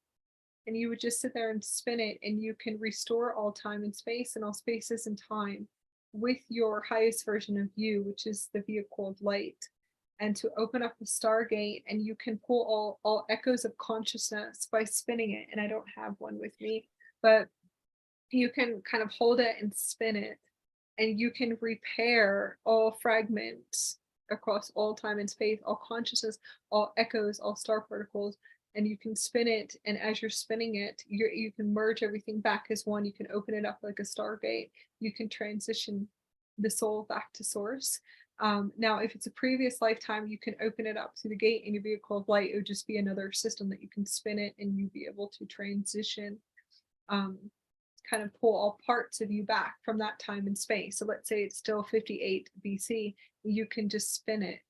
And you would just sit there and spin it, and you can restore all time and space and all spaces and time with your highest version of you, which is the vehicle of light, and to open up the Stargate, and you can pull all echoes of consciousness by spinning it. And I don't have one with me, but you can kind of hold it and spin it, and you can repair all fragments across all time and space, all consciousness, all echoes, all star particles. And you can spin it, and as you're spinning it, you can merge everything back as one. You can open it up like a Stargate. You can transition the soul back to source. Now, if it's a previous lifetime, you can open it up through the gate in your vehicle of light. It would just be another system that you can spin it, and you'd be able to transition, kind of pull all parts of you back from that time and space. So let's say it's still 58 BC, you can just spin it.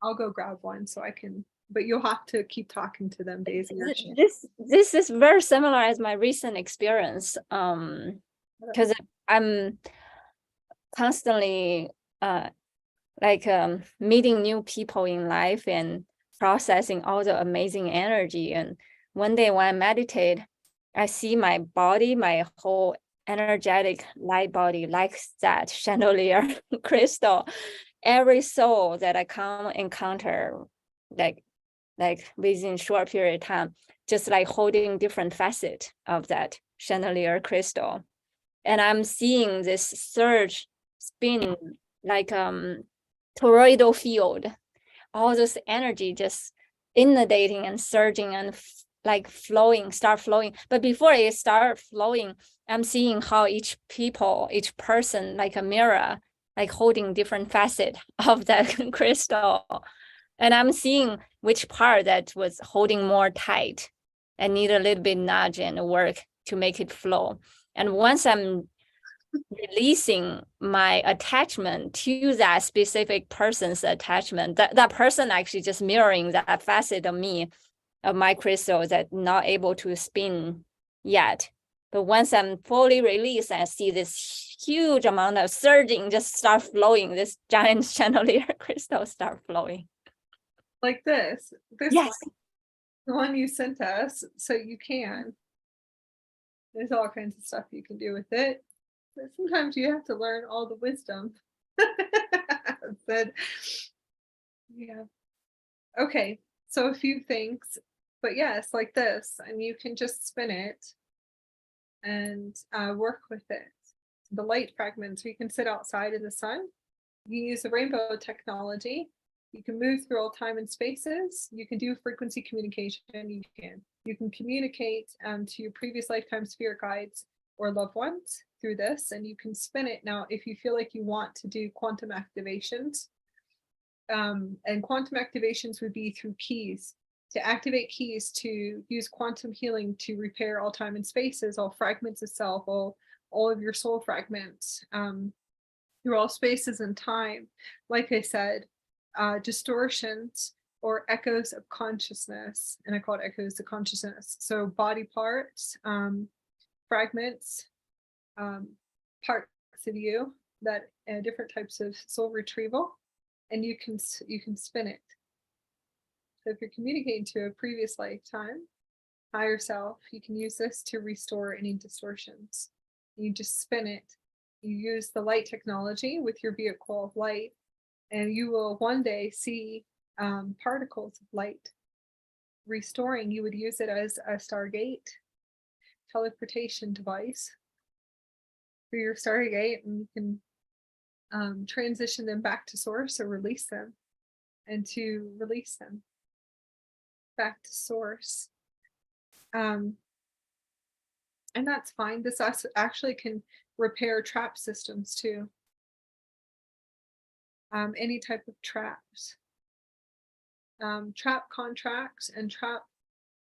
I'll go grab one so I can, but you'll have to keep talking to them, Daisy. This is very similar as my recent experience, because I'm constantly meeting new people in life and processing all the amazing energy. And one day when I meditate, I see my body, my whole energetic light body, like that chandelier crystal. Every soul that I come encounter, like within a short period of time, just like holding different facets of that chandelier crystal. And I'm seeing this surge spin like toroidal field, all this energy just inundating and surging and like start flowing. But before it start flowing, I'm seeing how each person, like a mirror, like holding different facet of that crystal. And I'm seeing which part that was holding more tight and need a little bit nudge and work to make it flow. And once I'm releasing my attachment to that specific person's attachment, that person actually just mirroring that facet of me, of my crystal, that not able to spin yet. But once I'm fully released, I see this huge amount of surging just start flowing. This giant chandelier crystal start flowing. Like this Yes. the one you sent us. So you can. There's all kinds of stuff you can do with it. But sometimes you have to learn all the wisdom. But yeah. Okay. So a few things. But yes, like this. And you can just spin it and work with it. The light fragments, you can sit outside in the sun. You can use the rainbow technology. You can move through all time and spaces. You can do frequency communication. You can communicate to your previous lifetime spirit guides or loved ones through this, and you can spin it. Now, if you feel like you want to do quantum activations, and quantum activations would be through keys. To activate keys to use quantum healing to repair all time and spaces, all fragments of self, all of your soul fragments, through all spaces and time. Like I said, distortions or echoes of consciousness, and I call it echoes of consciousness. So body parts, fragments, parts of you, that different types of soul retrieval, and you can spin it. So if you're communicating to a previous lifetime, higher self, you can use this to restore any distortions. You just spin it. You use the light technology with your vehicle of light, and you will one day see particles of light restoring. You would use it as a Stargate teleportation device for your Stargate, and you can transition them back to source or release them, and to release them back to source. And that's fine. This actually can repair trap systems too. Any type of traps. Trap contracts and trap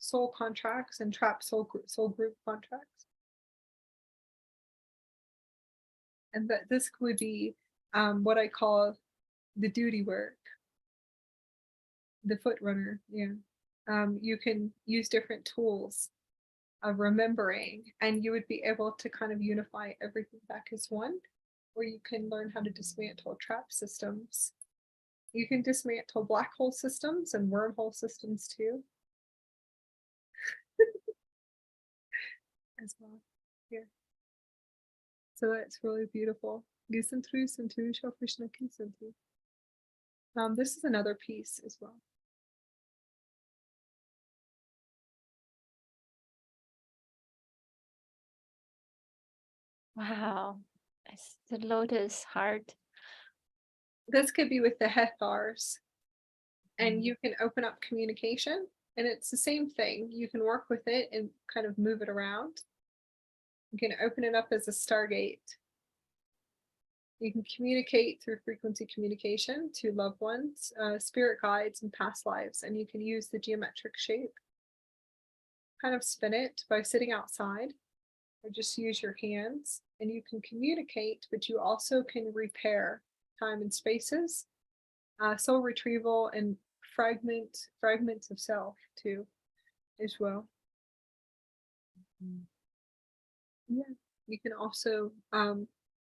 soul contracts and trap soul group contracts. And that this would be what I call the duty work, the foot runner. Yeah. You can use different tools of remembering, and you would be able to kind of unify everything back as one, or you can learn how to dismantle trap systems. You can dismantle black hole systems and wormhole systems too. As well. Yeah. So that's really beautiful. This is another piece as well. Wow. It's the lotus heart. This could be with the Hethars, and you can open up communication, and it's the same thing. You can work with it and kind of move it around. You can open it up as a Stargate. You can communicate through frequency communication to loved ones, spirit guides, and past lives. And you can use the geometric shape. Kind of spin it by sitting outside, or just use your hands, and you can communicate, but you also can repair time and spaces, soul retrieval, and fragments of self too, as well. Yeah, you can also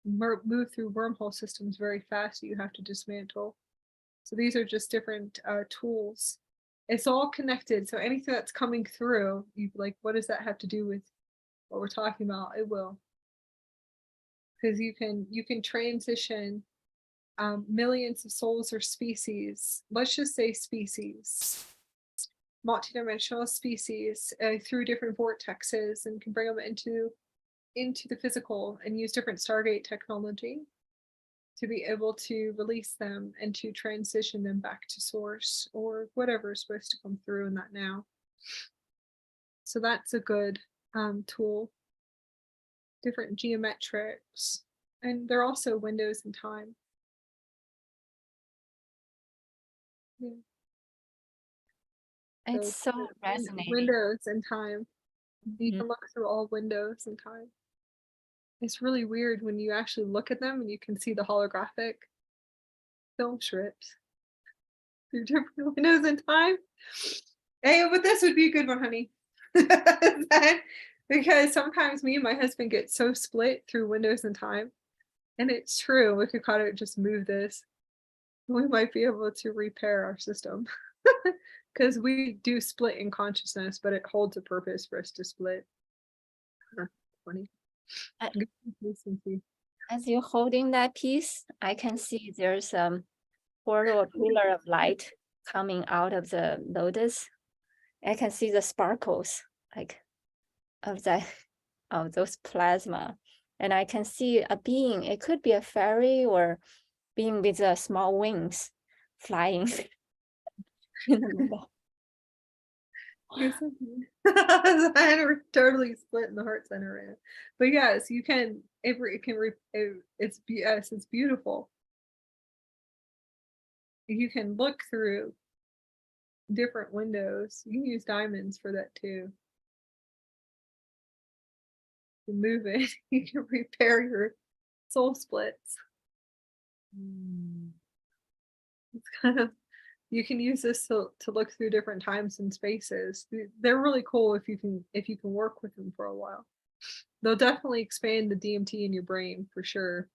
move through wormhole systems very fast that you have to dismantle. So these are just different tools. It's all connected. So anything that's coming through, you like, what does that have to do with what we're talking about? It will, because you can transition millions of souls or species. Let's just say species, multidimensional species, through different vortexes, and can bring them into the physical and use different Stargate technology to be able to release them and to transition them back to source or whatever is supposed to come through in that now. So that's a good tool. Different geometrics, and they're also windows in time. Yeah. It's so fascinating. Windows in time. You can look through all windows in time. It's really weird when you actually look at them and you can see the holographic film strips through different windows in time. Hey, but this would be a good one, honey. Because sometimes me and my husband get so split through windows in time. And it's true, we could kind of just move this. We might be able to repair our system. Because we do split in consciousness, but it holds a purpose for us to split. Funny. As you're holding that piece, I can see there's a portal, a pillar of light coming out of the lotus. I can see the sparkles like of those plasma, and I can see a being. It could be a fairy or being with small wings flying in the middle. We're totally split in the heart center right now. But yes, you can. It's beautiful. You can look through different windows. You can use diamonds for that too. You can move it. You can repair your soul splits. It's kind of, you can use this to look through different times and spaces. They're really cool if you can work with them for a while. They'll definitely expand the DMT in your brain for sure.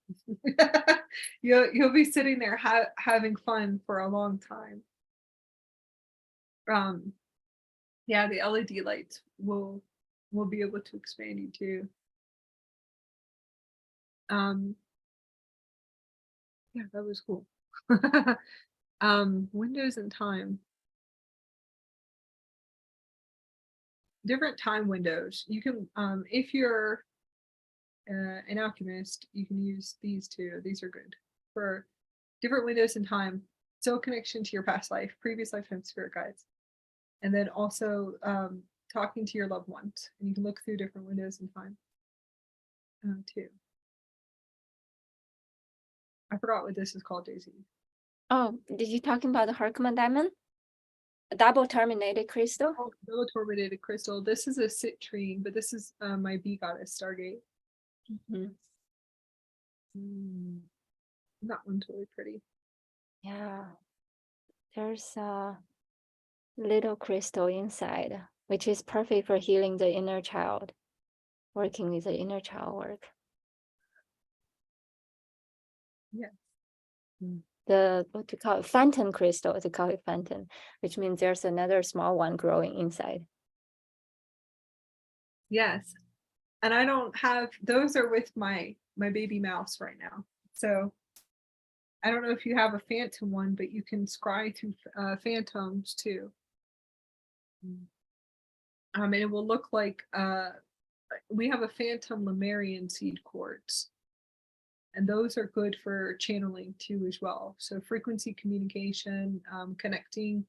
You'll be sitting there having fun for a long time. Yeah, the LED lights will be able to expand you too. Yeah, that was cool. Windows in time. Different time windows. You can, if you're an alchemist, you can use these two. These are good for different windows in time. Soul connection to your past life, previous lifetime spirit guides, and then also talking to your loved ones. And you can look through different windows in time too. I forgot what this is called, Daisy. Oh, did you talking about the Herkimer diamond? A double terminated crystal? Oh, double terminated crystal. This is a citrine, but this is my bee goddess Stargate. That one's really pretty. Yeah. There's a little crystal inside, which is perfect for healing the inner child, working with the inner child work. Yeah. The, what to call it, phantom crystal, they call it phantom, which means there's another small one growing inside. Yes. And I don't have, those are with my baby mouse right now. So I don't know if you have a phantom one, but you can scry through phantoms too. And it will look like, we have a phantom Lemurian seed quartz. And those are good for channeling too as well. So frequency communication, connecting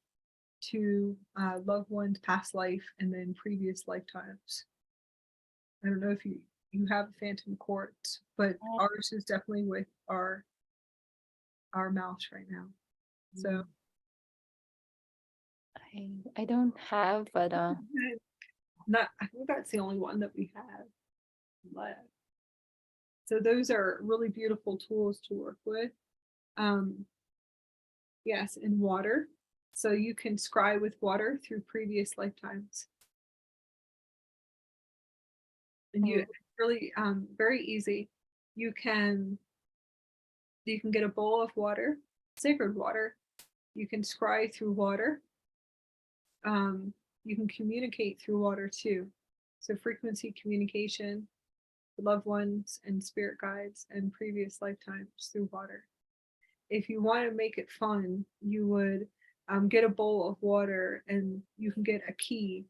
to loved ones, past life, and then previous lifetimes. I don't know if you have a phantom quartz, but ours is definitely with our mouse right now. So I don't have, but I think that's the only one that we have left. So those are really beautiful tools to work with. Yes, and water. So you can scry with water through previous lifetimes. And you really very easy. You can get a bowl of water, sacred water. You can scry through water. You can communicate through water too. So frequency communication, loved ones and spirit guides and previous lifetimes through water. If you want to make it fun, you would get a bowl of water, and you can get a key,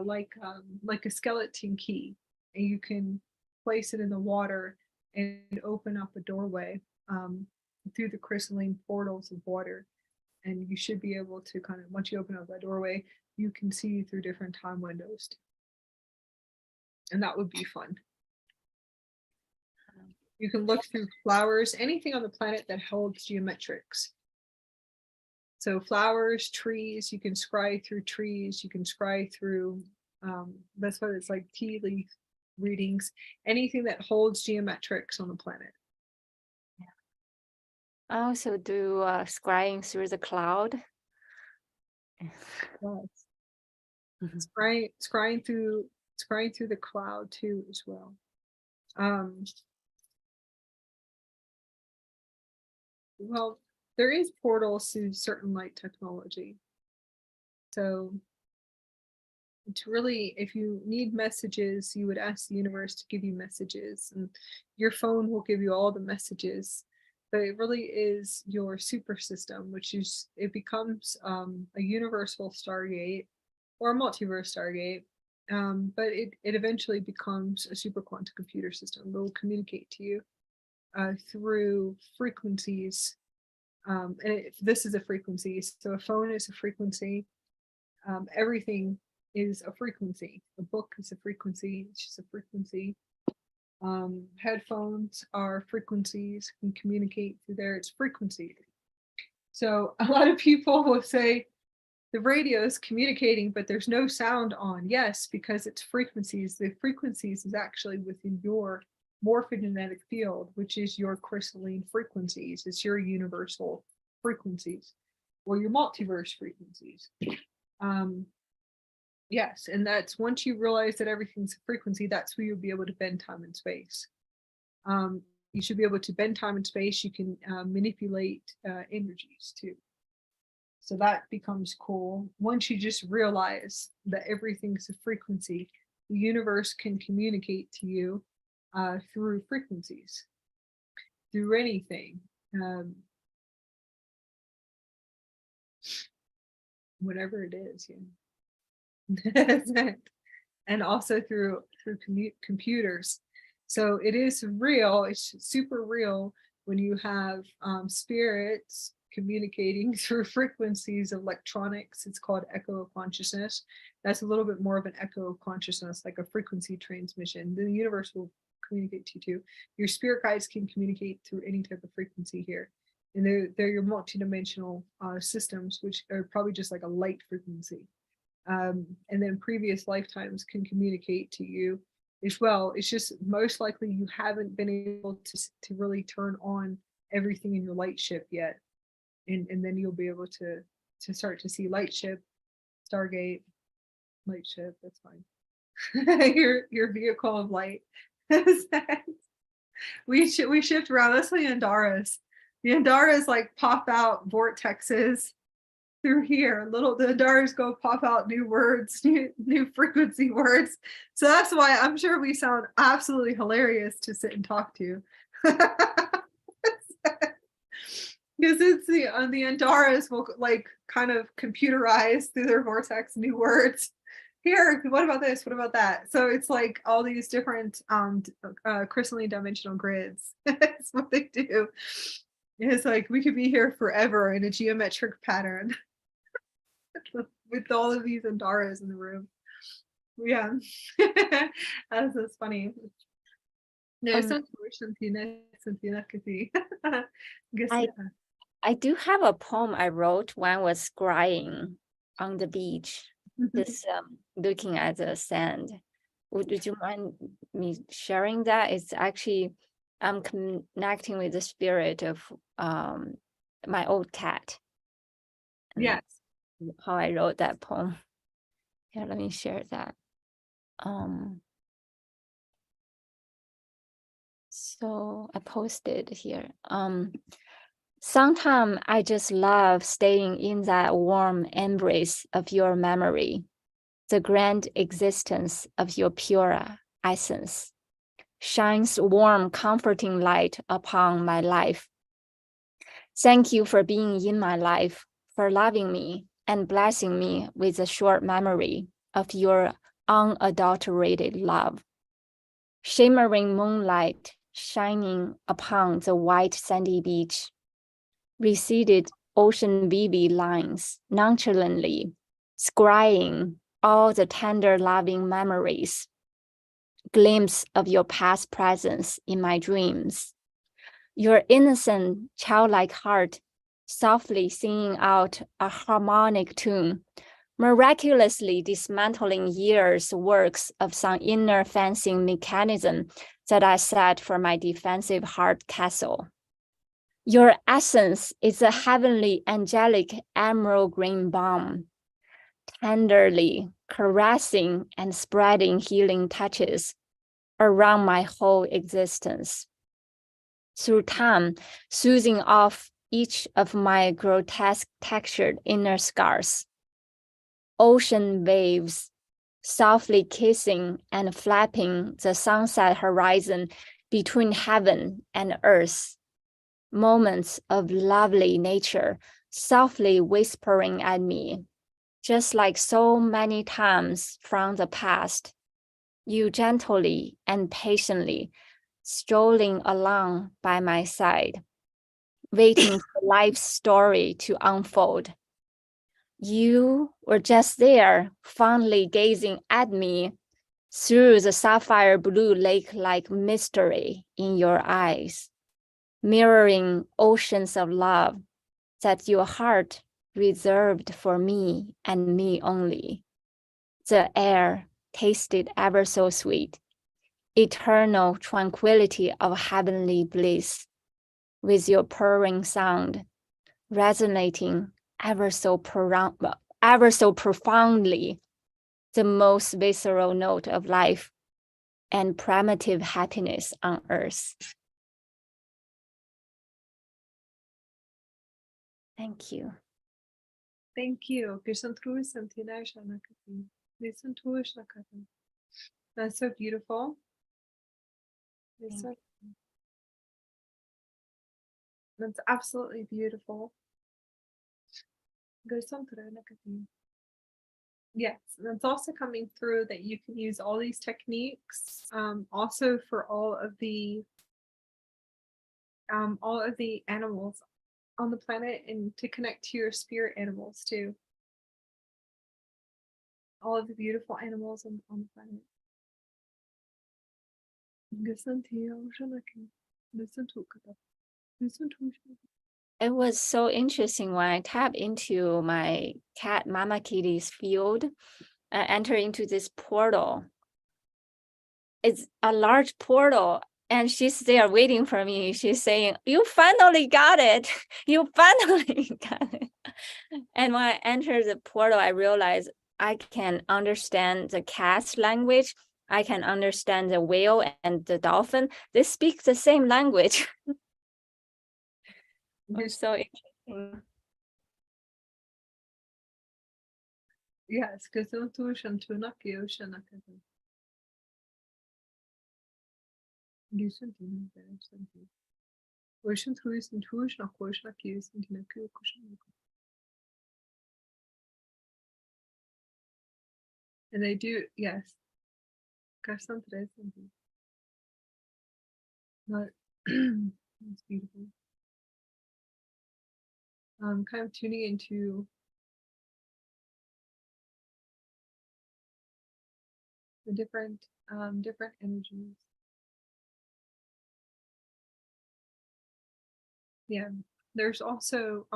like a skeleton key, and you can place it in the water and open up a doorway through the crystalline portals of water. And you should be able to kind of, once you open up that doorway, you can see through different time windows. And that would be fun. You can look through flowers, anything on the planet that holds geometrics. So flowers, trees, you can scry through trees, you can scry through, that's what it's like, tea leaf readings, anything that holds geometrics on the planet. I also do scrying through the cloud. Yes. Scrying through the cloud too as well. Well, there is portals to certain light technology. So it's really, if you need messages, you would ask the universe to give you messages, and your phone will give you all the messages. But it really is your super system, which is, it becomes a universal Stargate or a multiverse Stargate. But it eventually becomes a super quantum computer system that will communicate to you through frequencies. And this is a frequency. So a phone is a frequency. Everything is a frequency. A book is a frequency. It's just a frequency. Headphones are frequencies, can communicate through there. It's frequency. So a lot of people will say the radio is communicating, but there's no sound on. Yes, because it's frequencies. The frequencies is actually within your morphogenetic field, which is your crystalline frequencies. It's your universal frequencies or your multiverse frequencies. Yes, and that's, once you realize that everything's a frequency, that's where you'll be able to bend time and space. You should be able to bend time and space. You can manipulate energies too. So that becomes cool. Once you just realize that everything's a frequency, the universe can communicate to you through frequencies, through anything. Whatever it is, yeah. And also through computers. So it is real. It's super real when you have spirits communicating through frequencies of electronics. It's called echo of consciousness. That's a little bit more of an echo of consciousness, like a frequency transmission. The universe will communicate to you too. Your spirit guides can communicate through any type of frequency here. And they're your multidimensional systems, which are probably just like a light frequency. And then previous lifetimes can communicate to you as well. It's just most likely you haven't been able to really turn on everything in your light ship yet. And then you'll be able to start to see light ship, Stargate, light ship, that's fine. your vehicle of light. we shift around. That's the Andaras. The Andaras like pop out vortexes through here. The Andaras go pop out new words, new frequency words. So that's why I'm sure we sound absolutely hilarious to sit and talk to. Because it's the Andaras will like kind of computerize through their vortex new words. Here, what about this? What about that? So it's like all these different crystalline dimensional grids. That's what they do. It's like we could be here forever in a geometric pattern with all of these Andaras in the room. Yeah. That's funny. No, Um, sounds Santina Kasi. Guess I yeah. I do have a poem I wrote when I was crying on the beach, just looking at the sand. Would you mind me sharing that? It's actually, I'm connecting with the spirit of my old cat and Yes. how I wrote that poem. Yeah, let me share that. So I posted here. Sometimes I just love staying in that warm embrace of your memory, the grand existence of your pure essence shines warm, comforting light upon my life. Thank you for being in my life, for loving me and blessing me with a short memory of your unadulterated love. Shimmering moonlight shining upon the white sandy beach, receded ocean BB lines nonchalantly, scrying all the tender loving memories, glimpse of your past presence in my dreams. Your innocent childlike heart softly singing out a harmonic tune, miraculously dismantling years' works of some inner fencing mechanism that I set for my defensive heart castle. Your essence is a heavenly angelic emerald green balm, tenderly caressing and spreading healing touches around my whole existence. Through time, soothing off each of my grotesque textured inner scars. Ocean waves softly kissing and flapping the sunset horizon between heaven and earth. Moments of lovely nature softly whispering at me, just like so many times from the past. You gently and patiently strolling along by my side, waiting for life's story to unfold. You were just there, fondly gazing at me through the sapphire blue lake-like mystery in your eyes, mirroring oceans of love that your heart reserved for me and me only. The air tasted ever so sweet, eternal tranquility of heavenly bliss, with your purring sound resonating ever so profoundly, the most visceral note of life and primitive happiness on earth. Thank you. Thank you. That's so beautiful. That's absolutely beautiful. Yes, and it's also coming through that you can use all these techniques, also for all of the animals on the planet, and to connect to your spirit animals too. All of the beautiful animals on the planet. It was so interesting when I tapped into my cat Mama Kitty's field. I enter into this portal. It's a large portal, and she's there waiting for me. She's saying, "You finally got it. You finally got it." And when I enter the portal, I realized I can understand the cat's language. I can understand the whale and the dolphin. They speak the same language. It's so interesting. Yes, because I'm too shantunaki oshanakata. And they do, yes. Not it's beautiful. Kind of tuning into the different energies. Yeah, there's also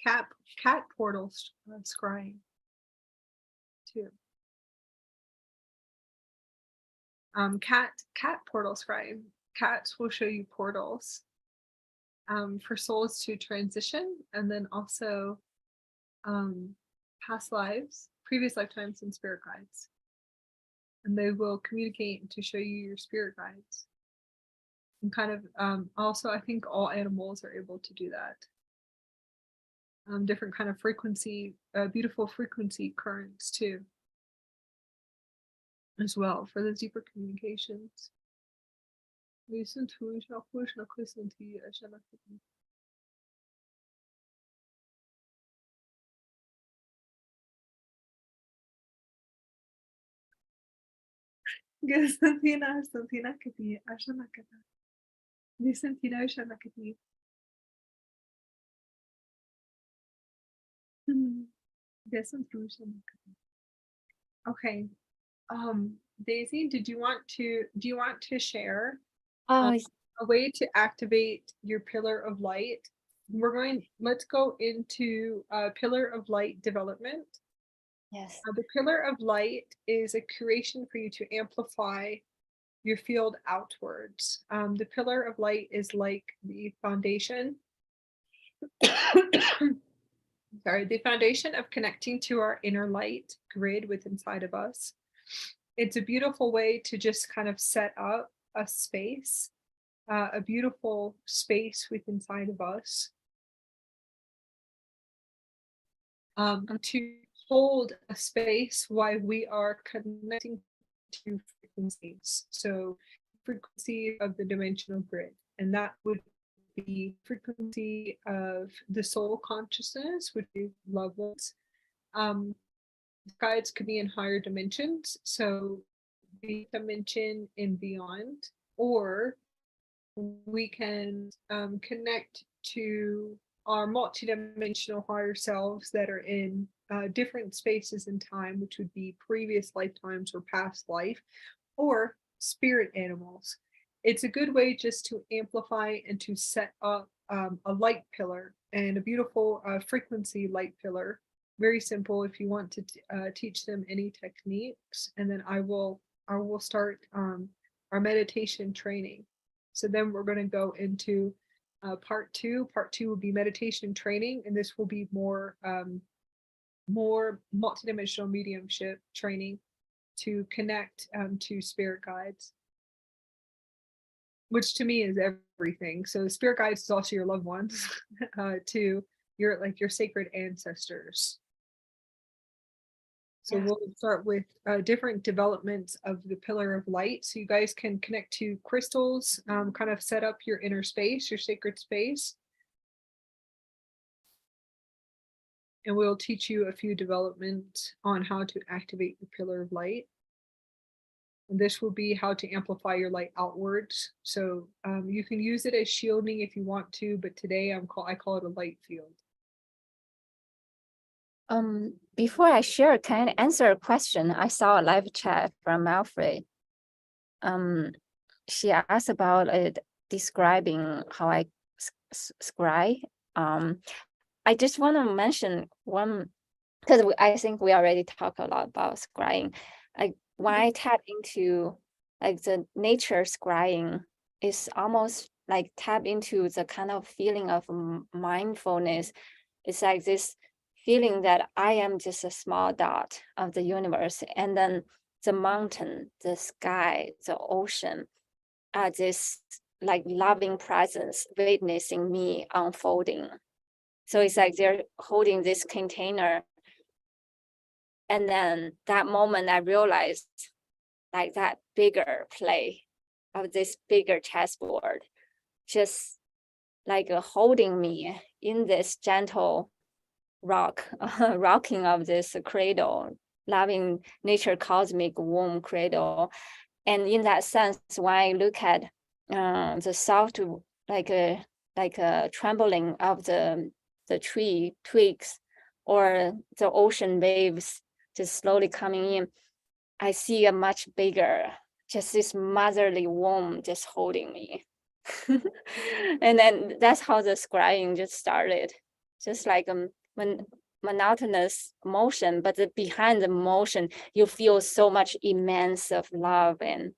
cat portals scrying too. Cat portal scrying. Cats will show you portals for souls to transition, and then also past lives, previous lifetimes, and spirit guides. And they will communicate to show you your spirit guides. And kind of also, I think all animals are able to do that. Different kind of frequency, beautiful frequency currents too, as well, for the deeper communications. Santina kiti ashana kata. Santina ashana kiti. Okay. Daisy, do you want to share Oh, a way to activate your pillar of light? Let's go into pillar of light development. yes. The pillar of light is a creation for you to amplify your field outwards. The pillar of light is like the foundation. Sorry, the foundation of connecting to our inner light grid within inside of us. It's a beautiful way to just kind of set up a space, a beautiful space within inside of us, to hold a space while we are connecting to frequencies. So frequency of the dimensional grid, and that would be frequency of the soul consciousness, would be loved ones. Guides could be in higher dimensions, so the dimension and beyond, or we can connect to our multidimensional higher selves that are in different spaces in time, which would be previous lifetimes or past life, or spirit animals. It's a good way just to amplify and to set up a light pillar, and a beautiful frequency light pillar. Very simple if you want to teach them any techniques, and then I will start our meditation training. So then we're going to go into part two. Part two will be meditation training, and this will be more multidimensional mediumship training to connect to spirit guides, which to me is everything. So spirit guides is also your loved ones, to your sacred ancestors. So we'll start with different developments of the pillar of light. So you guys can connect to crystals, kind of set up your inner space, your sacred space. And we'll teach you a few developments on how to activate the pillar of light. And this will be how to amplify your light outwards. So you can use it as shielding if you want to, but today I call it a light field. Before I share, can I answer a question? I saw a live chat from Alfred. She asked about it, describing how I scry. I just want to mention one, because I think we already talked a lot about scrying. When I tap into like the nature scrying, is almost like tap into the kind of feeling of mindfulness. It's like this feeling that I am just a small dot of the universe, and then the mountain, the sky, the ocean are this like loving presence witnessing me unfolding. So it's like they're holding this container. And then that moment I realized like that bigger play of this bigger chessboard, just like holding me in this gentle rocking of this cradle, loving nature cosmic womb cradle. And in that sense, when I look at the soft, like a trembling of the tree twigs, or the ocean waves just slowly coming in, I see a much bigger, just this motherly womb just holding me. And then that's how the scrying just started. Just like monotonous motion, but behind the motion, you feel so much immense of love and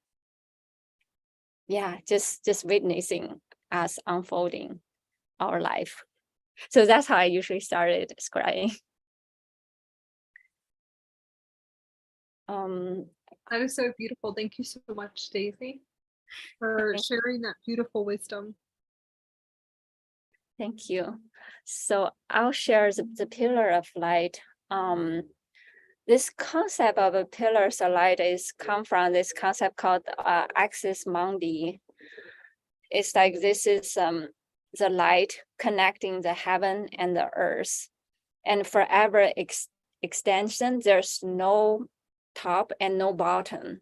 yeah, just witnessing us unfolding our life. So that's how I usually started scrying. That is so beautiful. Thank you so much, Daisy, for sharing that beautiful wisdom. Thank you. So I'll share the pillar of light. This concept of a pillars of light is come from this concept called axis mundi. It's like this is the light connecting the heaven and the earth, and forever extension. There's no top and no bottom,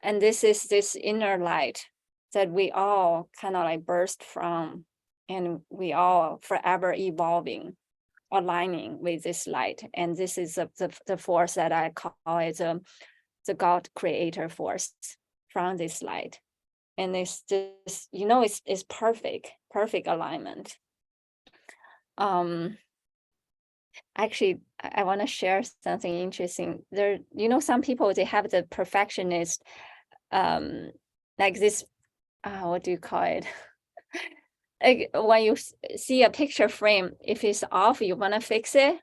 and this is this inner light that we all kind of like burst from, and we all forever evolving, aligning with this light. And this is the force that I call it the God creator force from this light. And it's just, you know, it's perfect alignment. Actually, I want to share something interesting. There, you know, some people, they have the perfectionist, like this, what do you call it? Like when you see a picture frame, if it's off, you want to fix it.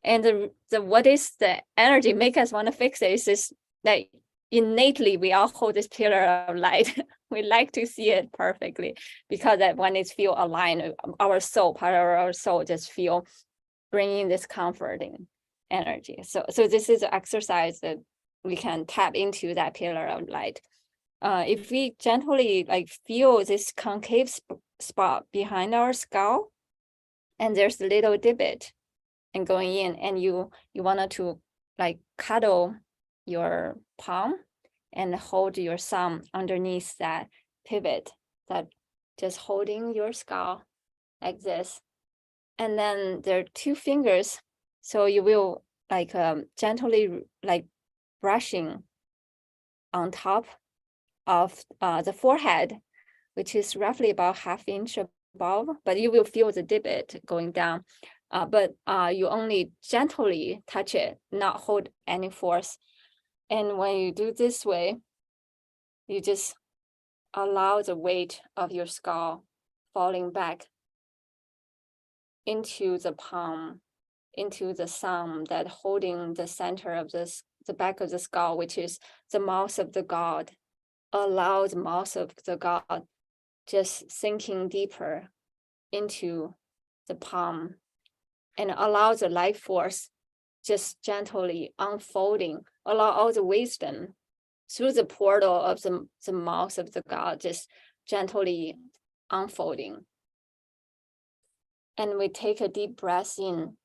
And the what is the energy make us want to fix it is this, that innately we all hold this pillar of light. We like to see it perfectly, because that when it's feel aligned, our soul, part of our soul just feel bringing this comforting energy. So this is an exercise that we can tap into that pillar of light. If we gently like feel this concave spot behind our skull, and there's a little divot and going in, and you wanted to like cuddle your palm and hold your thumb underneath that pivot, that just holding your skull like this. And then there are two fingers, so you will like gently like brushing on top of the forehead, which is roughly about ½ inch above, but you will feel the divot going down. But you only gently touch it, not hold any force. And when you do this way, you just allow the weight of your skull falling back into the palm, into the thumb that holding the center of this, the back of the skull, which is the mouth of the God. Allow the mouth of the God just sinking deeper into the palm, and allow the life force just gently unfolding. Allow all the wisdom through the portal of the mouth of the God just gently unfolding. And we take a deep breath in.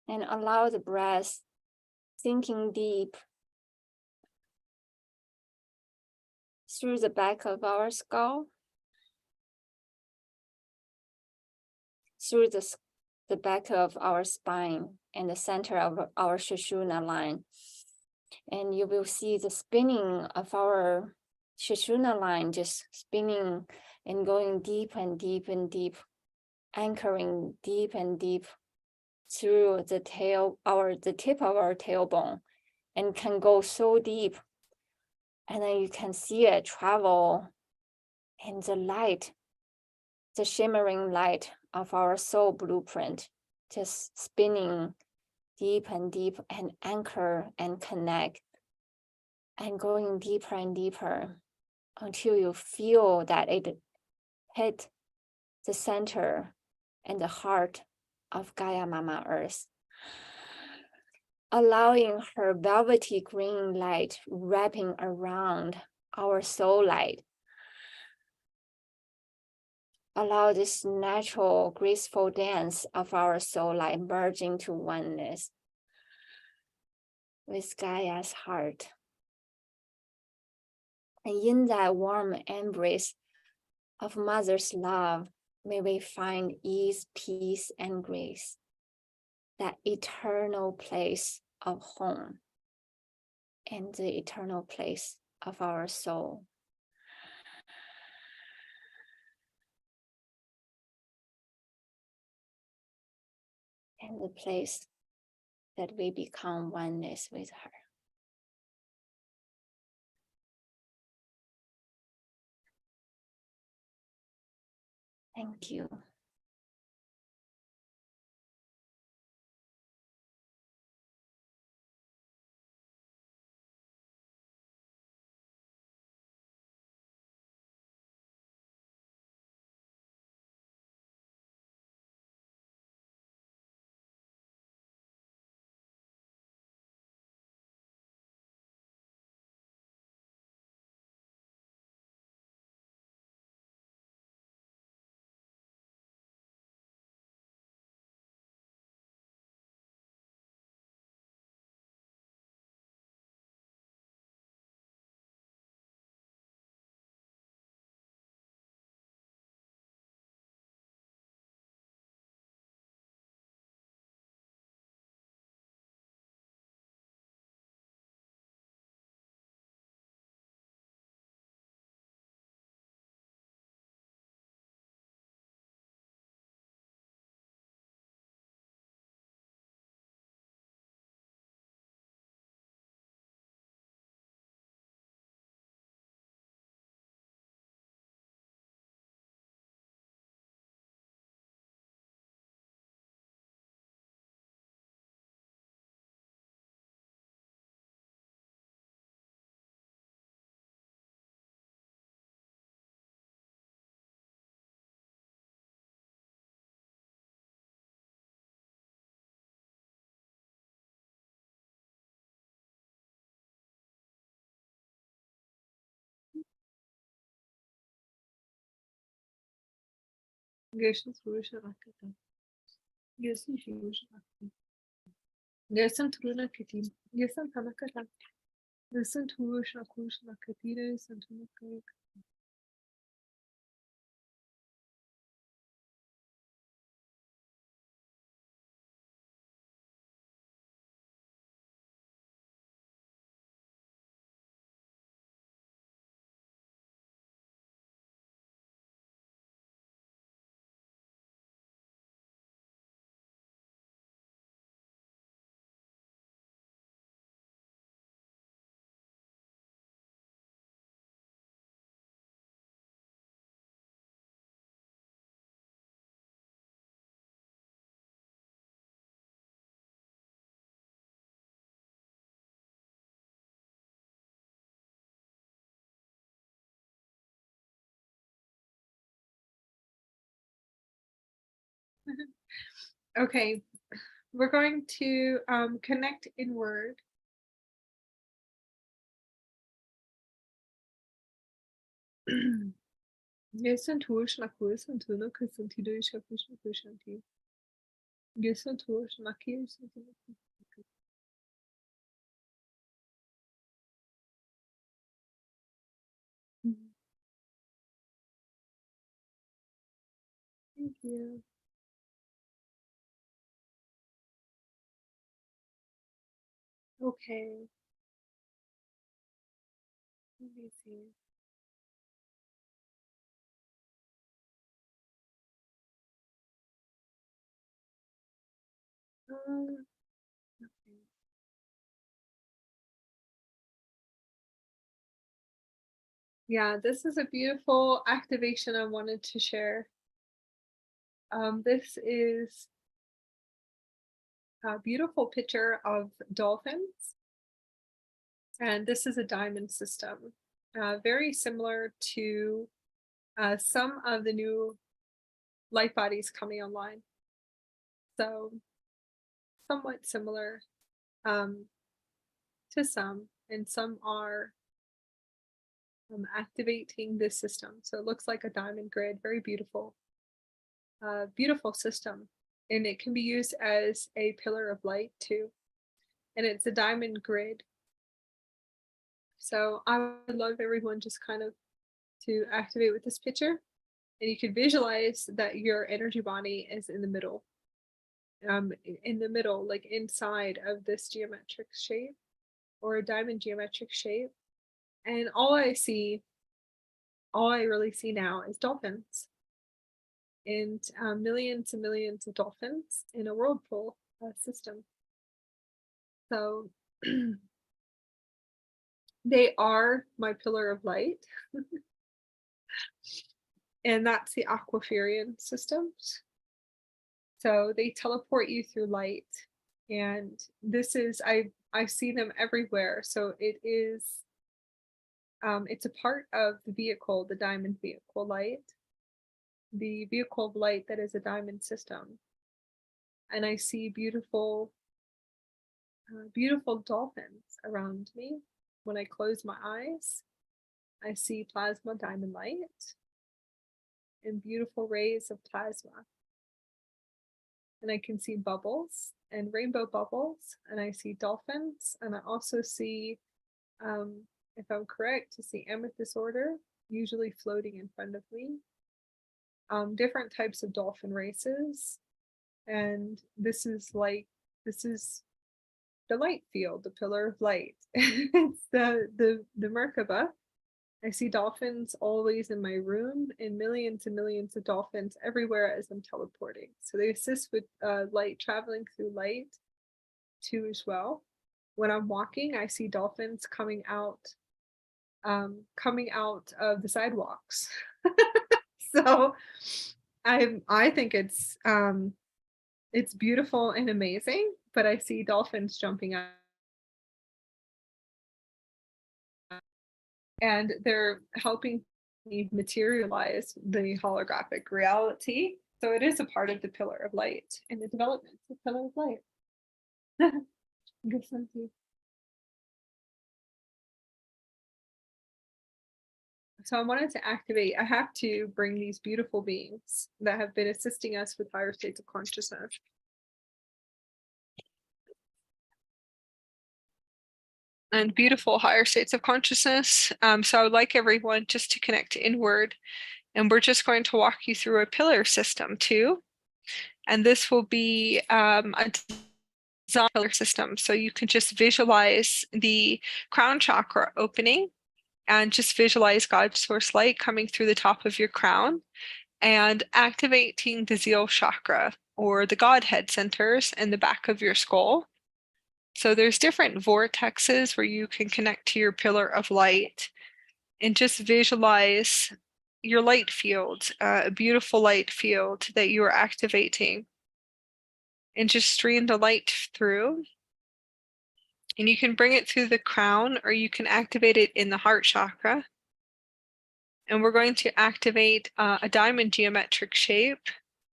And allow the breath sinking deep through the back of our skull, through the back of our spine and the center of our Sushumna line. And you will see the spinning of our Sushumna line just spinning and going deep and deep and deep, anchoring deep and deep through the tail, the tip of our tailbone, and can go so deep. And then you can see it travel in the light, the shimmering light of our soul blueprint, just spinning deep and deep and anchor and connect, and going deeper and deeper until you feel that it hit the center and the heart of Gaia Mama Earth, allowing her velvety green light wrapping around our soul light. allow this natural, graceful dance of our soul, like merging to oneness with Gaia's heart. And in that warm embrace of Mother's love, may we find ease, peace, and grace, that eternal place of home and the eternal place of our soul. And the place that we become oneness with her. Thank you. Gelsin turuşa hakikaten. Gelsin turuşa hakikaten. Gelsin turuşa hakikaten. Gelsin hakikaten. Gelsin turuşa hakikaten. Gelsin turuşa. Okay, we're going to connect inward. Gelsin turuşa koysun tunu kısın tiduşa kuşun kuşun ti. Gelsin turuşa nakilsin tunu. Thank you. Okay. Let me see. Okay. Yeah, this is a beautiful activation I wanted to share. This is a beautiful picture of dolphins. And this is a diamond system, very similar to some of the new light bodies coming online. So somewhat similar to some, and some are activating this system. So it looks like a diamond grid, very beautiful, beautiful system. And it can be used as a pillar of light too. And it's a diamond grid. So I would love everyone just kind of to activate with this picture. And you can visualize that your energy body is in the middle, like inside of this geometric shape or a diamond geometric shape. And all I really see now is dolphins, and millions and millions of dolphins in a whirlpool system. So they are my pillar of light. And that's the Aquafarian systems. So they teleport you through light. And this is, I see them everywhere. So it is, it's a part of the vehicle, the diamond vehicle light, the vehicle of light that is a diamond system. And I see beautiful, beautiful dolphins around me. When I close my eyes, I see plasma diamond light and beautiful rays of plasma. And I can see bubbles and rainbow bubbles, and I see dolphins, and I also see, if I'm correct, to see amethyst order usually floating in front of me. Different types of dolphin races, and this is the light field, the pillar of light. It's the Merkaba. I see dolphins always in my room, and millions of dolphins everywhere as I'm teleporting. So they assist with light, traveling through light too as well. When I'm walking, I see dolphins coming out of the sidewalks. So I think it's beautiful and amazing, but I see dolphins jumping out. And they're helping me materialize the holographic reality. So it is a part of the pillar of light in the development of the pillar of light. Good sense. So I wanted to activate, I have to bring these beautiful beings that have been assisting us with higher states of consciousness. And beautiful higher states of consciousness. So I would like everyone just to connect inward, and we're just going to walk you through a pillar system too. And this will be a design pillar system. So you can just visualize the crown chakra opening and just visualize God source light coming through the top of your crown and activating the Zeal chakra or the Godhead centers in the back of your skull. So there's different vortexes where you can connect to your pillar of light and just visualize your light field, a beautiful light field that you are activating, and just stream the light through. And you can bring it through the crown, or you can activate it in the heart chakra. And we're going to activate a diamond geometric shape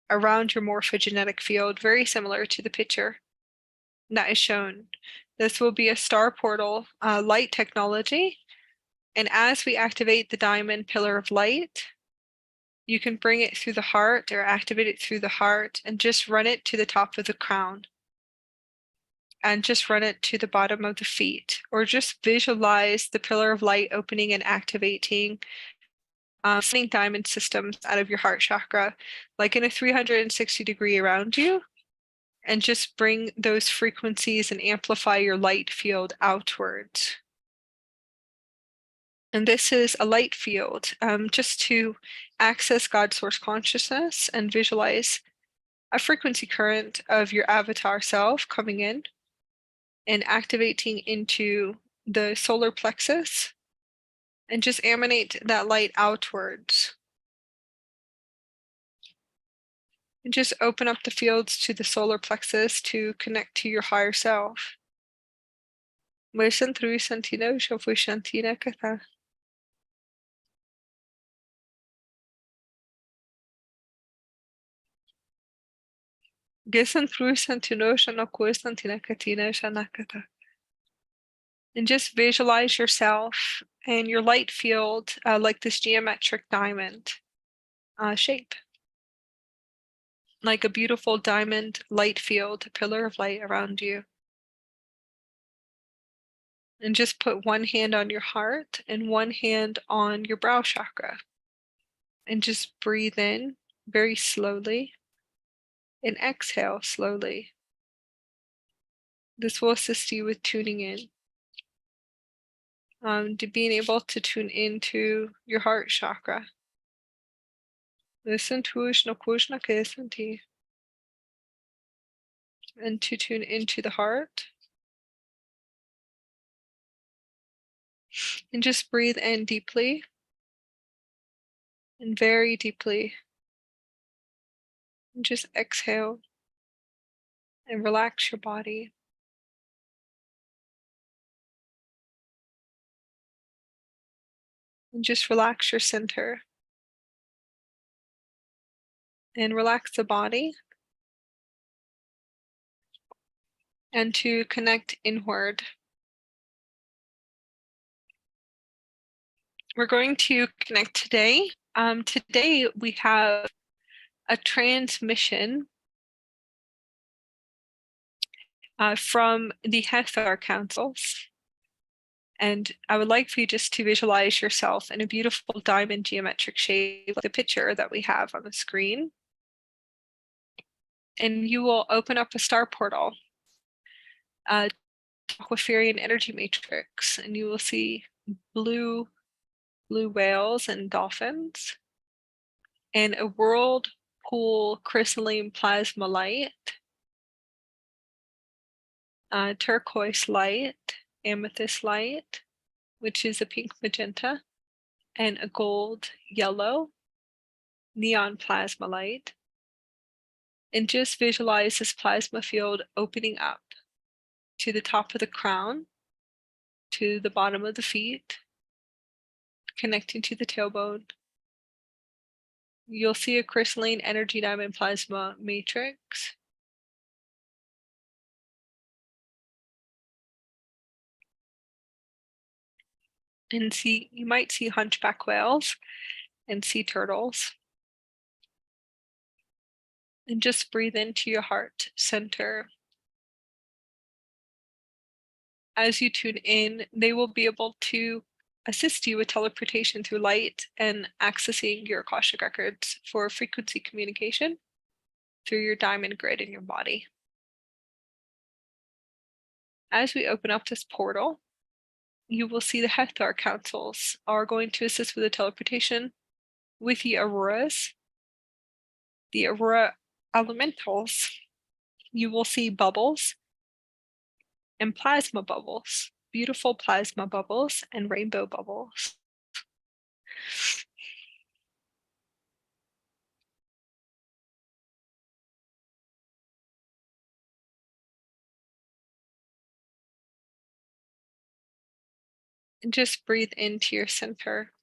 around your morphogenetic field, very similar to the picture that is shown. This will be a star portal light technology. And as we activate the diamond pillar of light, you can bring it through the heart or activate it through the heart and just run it to the top of the crown. And just run it to the bottom of the feet, or just visualize the pillar of light opening and activating sending diamond systems out of your heart chakra, like in a 360-degree around you, and just bring those frequencies and amplify your light field outwards. And this is a light field, just to access God source consciousness and visualize a frequency current of your avatar self coming in and activating into the solar plexus, and just emanate that light outwards. And just open up the fields to the solar plexus to connect to your higher self. And just visualize yourself and your light field like this geometric diamond shape. Like a beautiful diamond light field, a pillar of light around you. And just put one hand on your heart and one hand on your brow chakra. And just breathe in very slowly and exhale slowly. This will assist you with tuning in. To being able to tune into your heart chakra. Listen to and to tune into the heart. And just breathe in deeply and very deeply. And just exhale and relax your body. And just relax your center. And relax the body. And to connect inward. We're going to connect today. Today we have a transmission from the Hathor Councils. And I would like for you just to visualize yourself in a beautiful diamond geometric shape, like the picture that we have on the screen. And you will open up a star portal, Aquafarian energy matrix, and you will see blue whales and dolphins, and a whirlpool crystalline plasma light, turquoise light, amethyst light, which is a pink magenta, and a gold yellow neon plasma light. And just visualize this plasma field opening up to the top of the crown, to the bottom of the feet, connecting to the tailbone. You'll see a crystalline energy diamond plasma matrix. And you might see hunchback whales and sea turtles. And just breathe into your heart center. As you tune in, they will be able to assist you with teleportation through light and accessing your Akashic records for frequency communication through your diamond grid in your body. As we open up this portal, you will see the Hathor Councils are going to assist with the teleportation with the Auroras. The Aurora Elementals, you will see bubbles and plasma bubbles, beautiful plasma bubbles and rainbow bubbles. And just breathe into your center.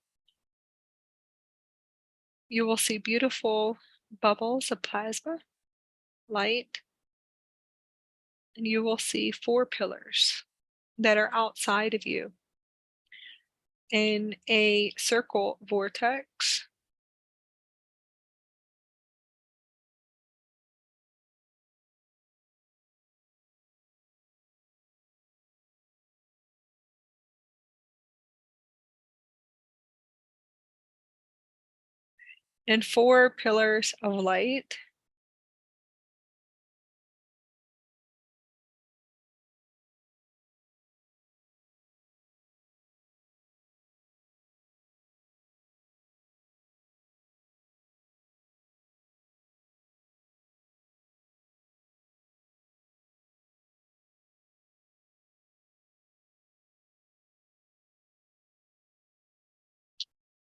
You will see beautiful bubbles of plasma, light, and you will see 4 pillars that are outside of you in a circle vortex. And 4 pillars of light.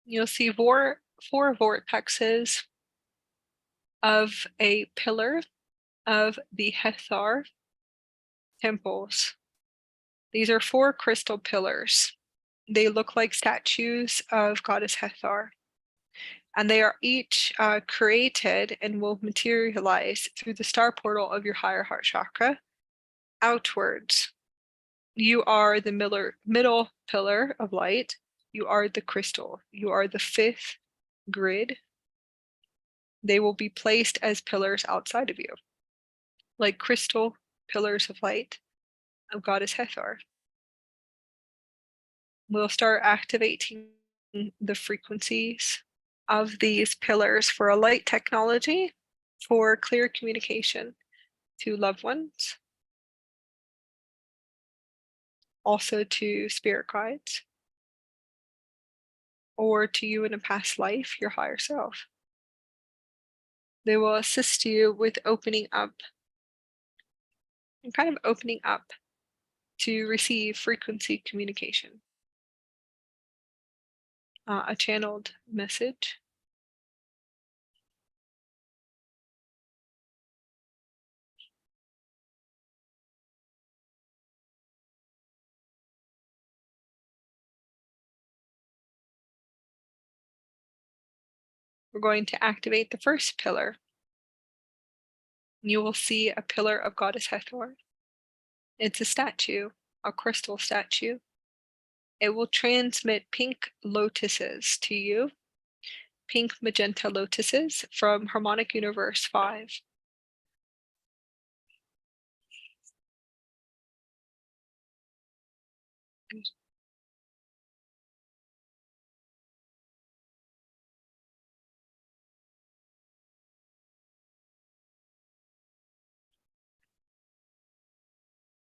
You'll see 4 vortexes of a pillar of the Hathor temples. These are 4 crystal pillars. They look like statues of Goddess Hathor. And they are each created and will materialize through the star portal of your higher heart chakra outwards. You are the middle pillar of light. You are the crystal. You are the fifth grid. They will be placed as pillars outside of you, like crystal pillars of light of Goddess Hathor. We'll start activating the frequencies of these pillars for a light technology for clear communication to loved ones, also to spirit guides, or to you in a past life, your higher self. They will assist you with opening up and kind of opening up to receive frequency communication, a channeled message. We're going to activate the first pillar. You will see a pillar of Goddess Hathor. It's a statue, a crystal statue. It will transmit pink lotuses to you, pink magenta lotuses from Harmonic Universe 5.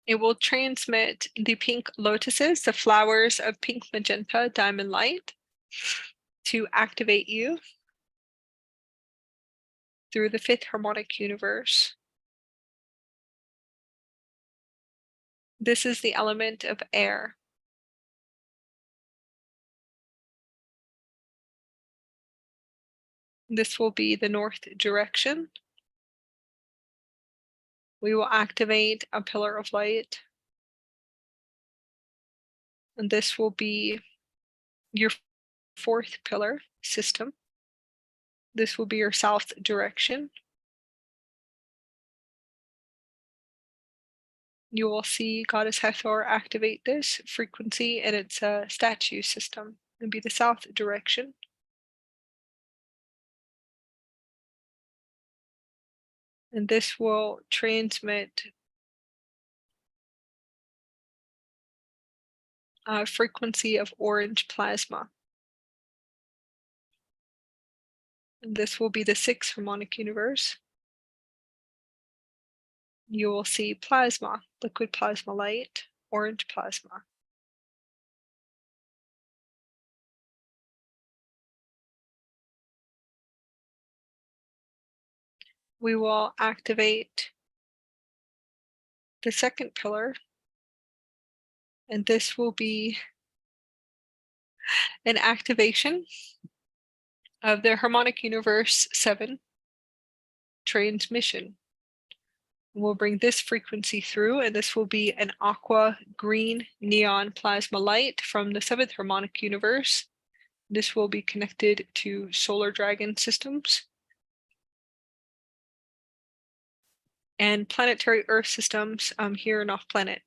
It will transmit the pink lotuses, the flowers of pink magenta diamond light, to activate you through the fifth harmonic universe. This is the element of air. This will be the north direction. We will activate a pillar of light. And this will be your fourth pillar system. This will be your south direction. You will see Goddess Hathor activate this frequency, and it's a statue system. It'll be the south direction. And this will transmit a frequency of orange plasma. And this will be the sixth harmonic universe. You will see plasma, liquid plasma light, orange plasma. We will activate the second pillar, and this will be an activation of the Harmonic Universe 7 transmission. We'll bring this frequency through, and this will be an aqua green neon plasma light from the 7th Harmonic Universe. This will be connected to solar dragon systems and planetary Earth systems here and off planet.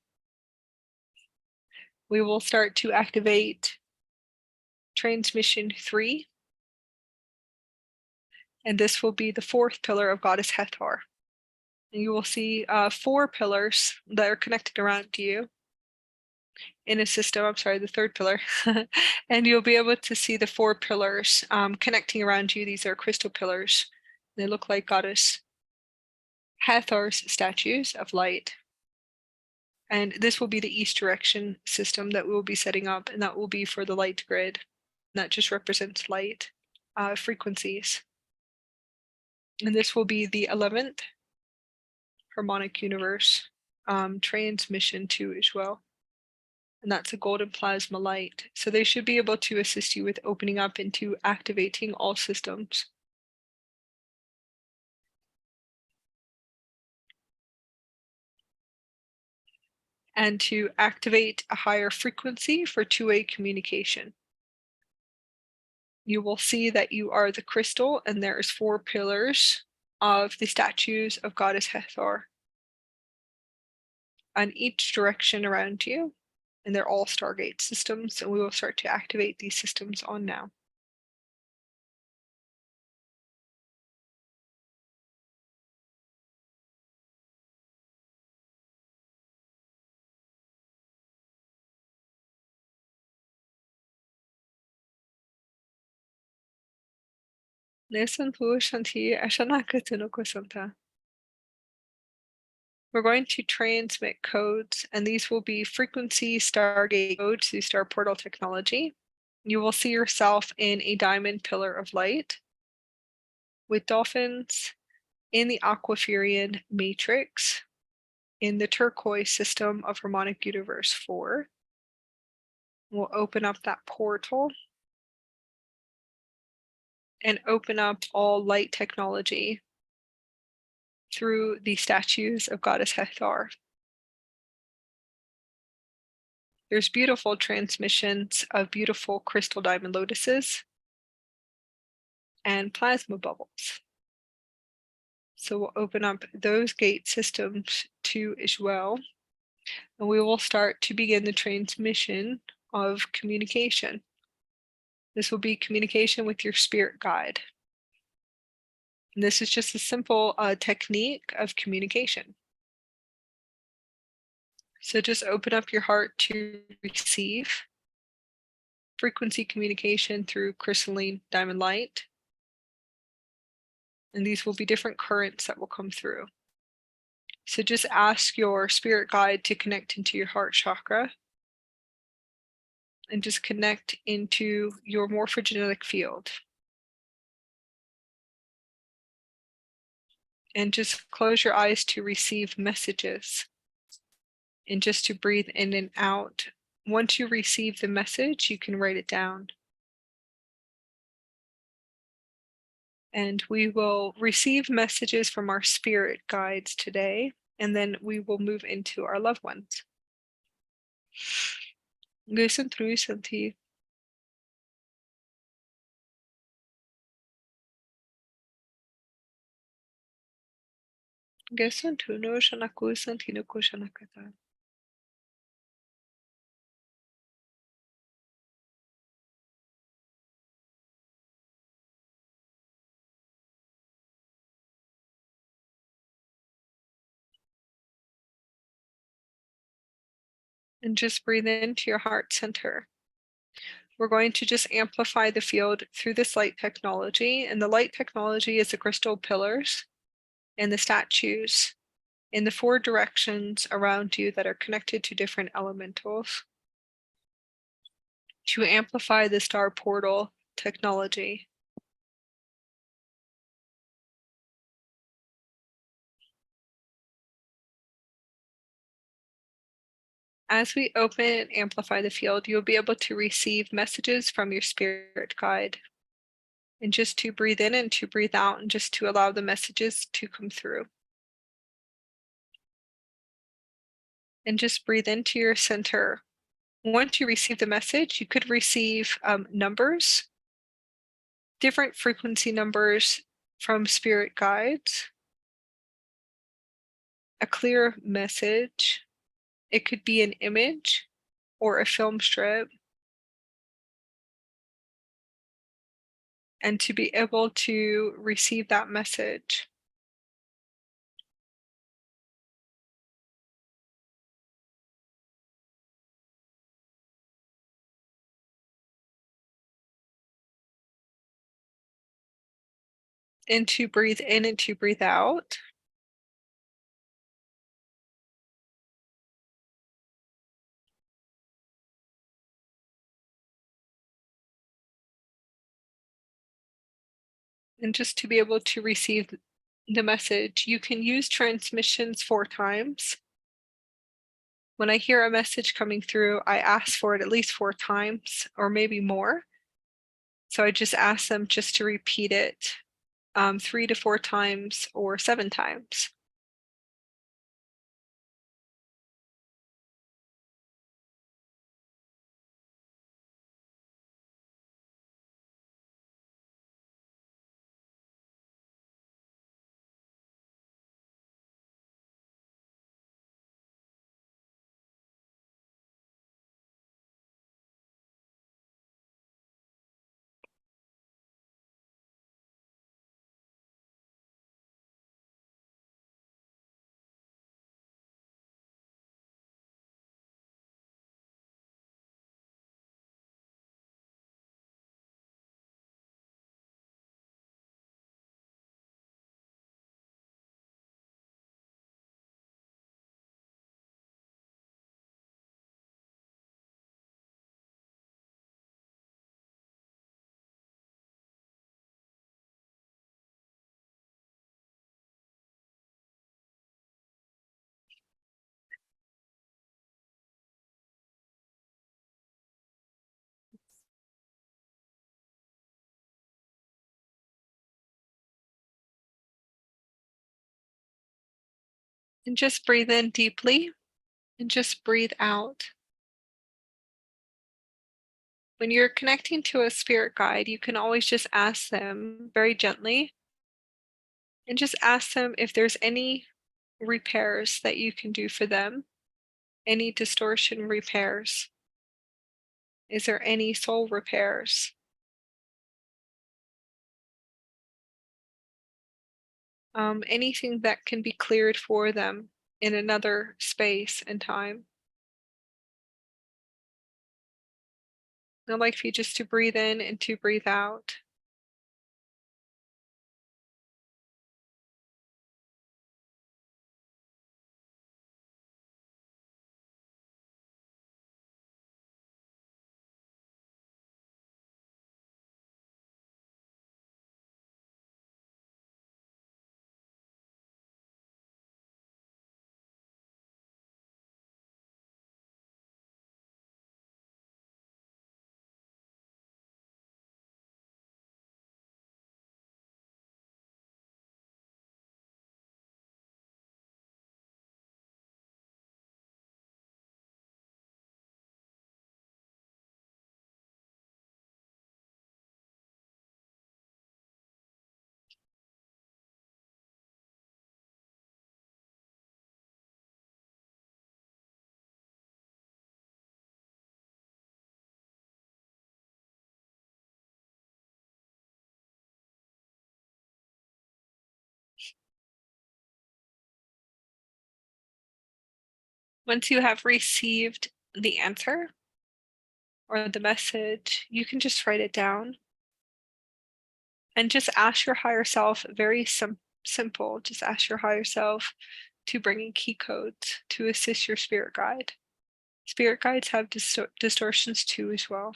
We will start to activate transmission 3, and this will be the fourth pillar of Goddess Hathor. And you will see 4 pillars that are connected around you in a system. I'm sorry, the third pillar. And you'll be able to see the 4 pillars connecting around you. These are crystal pillars. They look like Goddess Hathor's statues of light. And this will be the east direction system that we'll be setting up, and that will be for the light grid. And that just represents light frequencies. And this will be the 11th harmonic universe transmission 2 as well. And that's a golden plasma light. So they should be able to assist you with opening up into activating all systems. And to activate a higher frequency for two-way communication. You will see that you are the crystal, and there's 4 pillars of the statues of Goddess Hathor. on each direction around you, and they're all Stargate systems, and we will start to activate these systems on now. We're going to transmit codes, and these will be frequency Stargate codes through Star Portal technology. You will see yourself in a diamond pillar of light with dolphins in the Aquafurian matrix in the turquoise system of Harmonic Universe 4. We'll open up that portal and open up all light technology through the statues of Goddess Hathor. There's beautiful transmissions of beautiful crystal diamond lotuses and plasma bubbles. So we'll open up those gate systems too as well. And we will start to begin the transmission of communication. This will be communication with your spirit guide. And this is just a simple technique of communication. So just open up your heart to receive frequency communication through crystalline diamond light. And these will be different currents that will come through. So just ask your spirit guide to connect into your heart chakra and just connect into your morphogenetic field. And just close your eyes to receive messages and just to breathe in and out. Once you receive the message, you can write it down. And we will receive messages from our spirit guides today, and then we will move into our loved ones. Listen through Santi. Listen to no Shanaku Santino Kushanakata. And just breathe into your heart center. We're going to just amplify the field through this light technology. And the light technology is the crystal pillars and the statues in the 4 directions around you that are connected to different elementals to amplify the star portal technology. As we open and amplify the field, you'll be able to receive messages from your spirit guide. And just to breathe in and to breathe out and just to allow the messages to come through. And just breathe into your center. Once you receive the message, you could receive numbers, different frequency numbers from spirit guides, a clear message. It could be an image or a film strip. And to be able to receive that message. And to breathe in and to breathe out. And just to be able to receive the message, you can use transmissions 4 times. When I hear a message coming through, I ask for it at least 4 times or maybe more. So I just ask them just to repeat it 3 to 4 times or 7 times. And just breathe in deeply and just breathe out. When you're connecting to a spirit guide, you can always just ask them very gently and just ask them if there's any repairs that you can do for them, any distortion repairs. Is there any soul repairs? Anything that can be cleared for them in another space and time. I'd like for you just to breathe in and to breathe out. Once you have received the answer or the message, you can just write it down and just ask your higher self, very simple, just ask your higher self to bring in key codes to assist your spirit guide. Spirit guides have distortions too as well.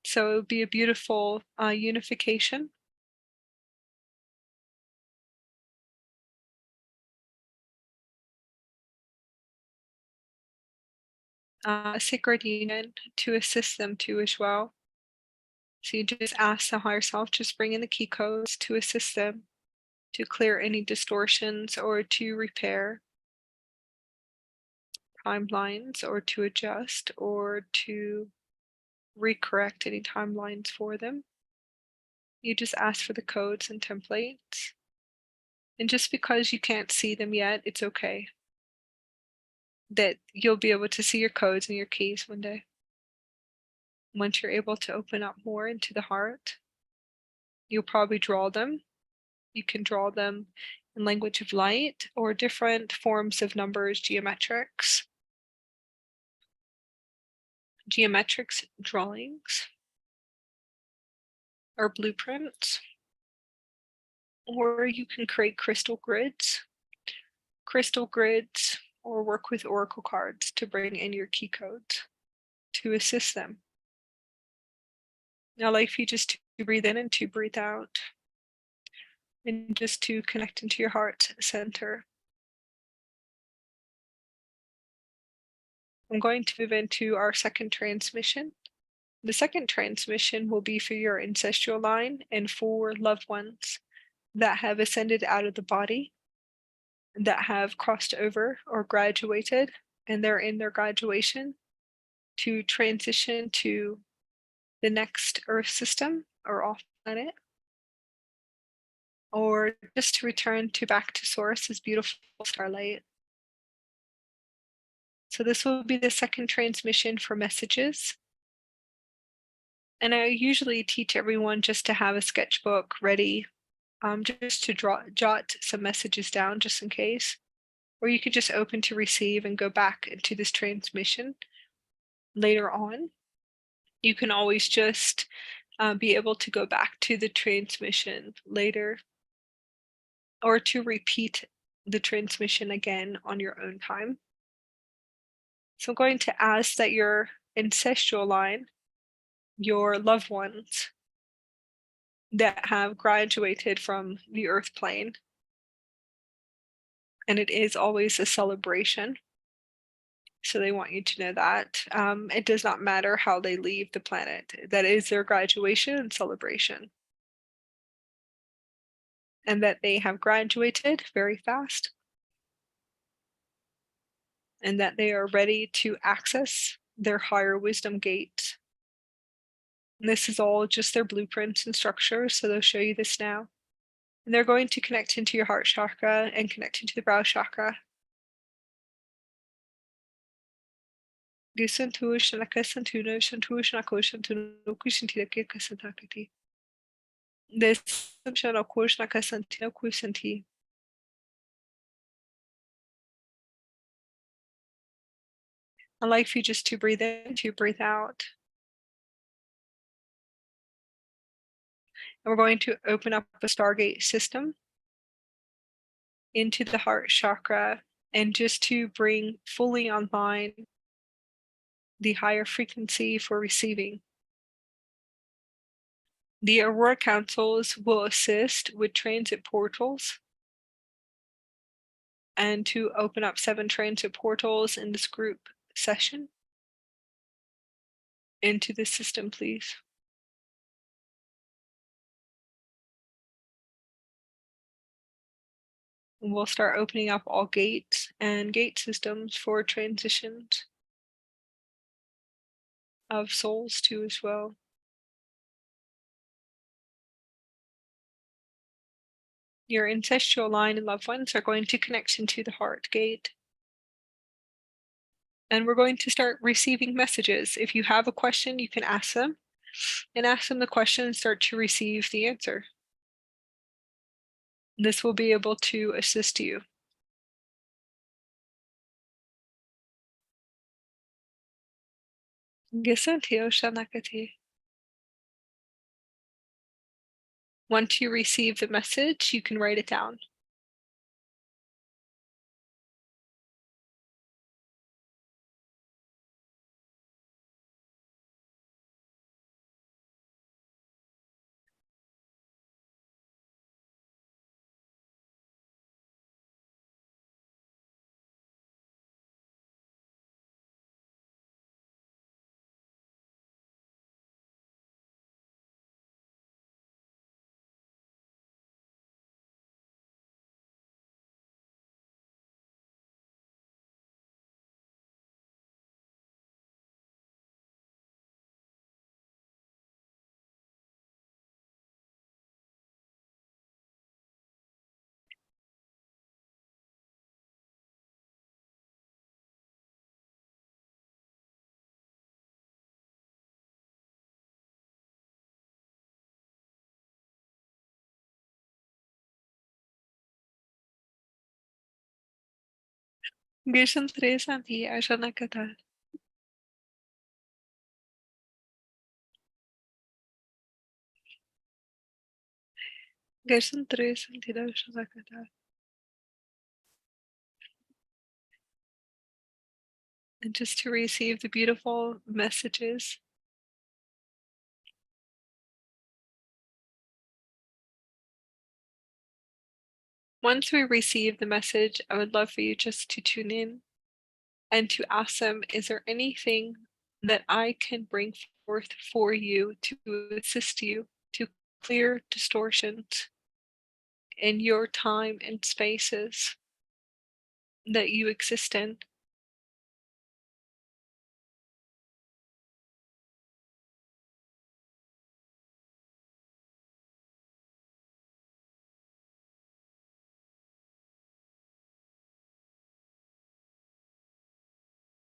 So it would be a beautiful unification. A sacred union to assist them too as well. So you just ask the higher self, just bring in the key codes to assist them to clear any distortions or to repair timelines or to adjust or to recorrect any timelines for them. You just ask for the codes and templates. And just because you can't see them yet, it's okay. That you'll be able to see your codes and your keys one day. Once you're able to open up more into the heart, you'll probably draw them. You can draw them in language of light or different forms of numbers, geometrics drawings or blueprints, or you can create crystal grids, or work with oracle cards to bring in your key codes to assist them. Now, I'd like for you just to breathe in and to breathe out, and just to connect into your heart center. I'm going to move into our second transmission. The second transmission will be for your ancestral line and for loved ones that have ascended out of the body, that have crossed over or graduated, and they're in their graduation to transition to the next Earth system or off planet, or just to return to back to source as beautiful starlight. So this will be the second transmission for messages. And I usually teach everyone just to have a sketchbook ready, just to jot some messages down just in case. Or you could just open to receive and go back into this transmission later on. You can always just be able to go back to the transmission later, or to repeat the transmission again on your own time. So I'm going to ask that your ancestral line, your loved ones that have graduated from the earth plane, and it is always a celebration, so they want you to know that it does not matter how they leave the planet, that is their graduation and celebration. and that they have graduated very fast, and that they are ready to access their higher wisdom gate. And this is all just their blueprints and structures, so they'll show you this now. And they're going to connect into your heart chakra and connect into the brow chakra. This I'd like for you just to breathe in, to breathe out. And we're going to open up the Stargate system into the heart chakra, and just to bring fully online the higher frequency for receiving. The Aurora Councils will assist with transit portals, and to open up 7 transit portals in this group session into the system, please. And we'll start opening up all gates and gate systems for transitions of souls too as well. Your ancestral line and loved ones are going to connect into the heart gate. And we're going to start receiving messages. If you have a question, you can ask them, and ask them the question and start to receive the answer. This will be able to assist you. Once you receive the message, you can write it down. Gerson 3 Santi Ashana Katal. Gerson 3 Santi Ashana Katal. And just to receive the beautiful messages. Once we receive the message, I would love for you just to tune in and to ask them, is there anything that I can bring forth for you to assist you to clear distortions in your time and spaces that you exist in?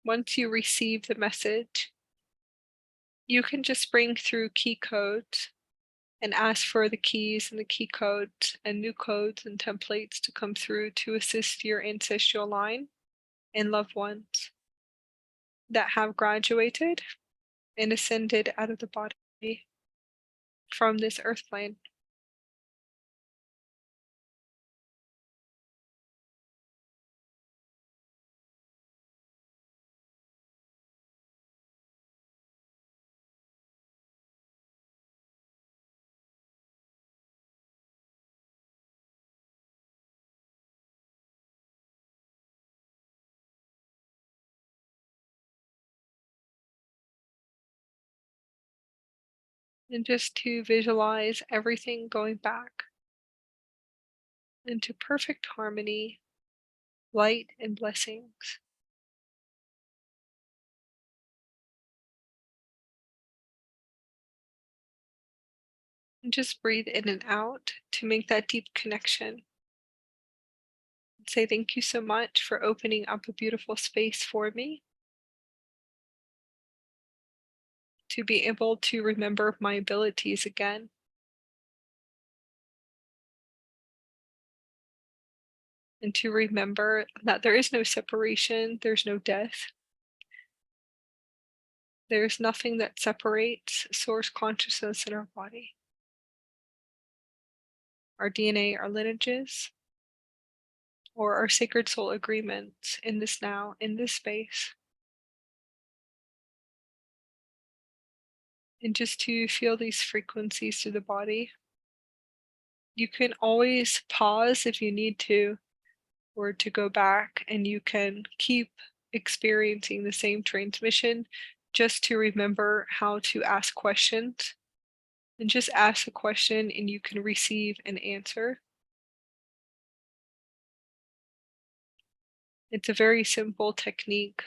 Once you receive the message, you can just bring through key codes and ask for the keys and the key codes and new codes and templates to come through to assist your ancestral line and loved ones that have graduated and ascended out of the body from this earth plane. And just to visualize everything going back into perfect harmony, light, and blessings. And just breathe in and out to make that deep connection. Say thank you so much for opening up a beautiful space for me to be able to remember my abilities again. And to remember that there is no separation, there's no death. There's nothing that separates source consciousness in our body. Our DNA, our lineages, or our sacred soul agreements in this now, in this space. And just to feel these frequencies through the body. You can always pause if you need to, or to go back, and you can keep experiencing the same transmission just to remember how to ask questions. And just ask a question and you can receive an answer. It's a very simple technique.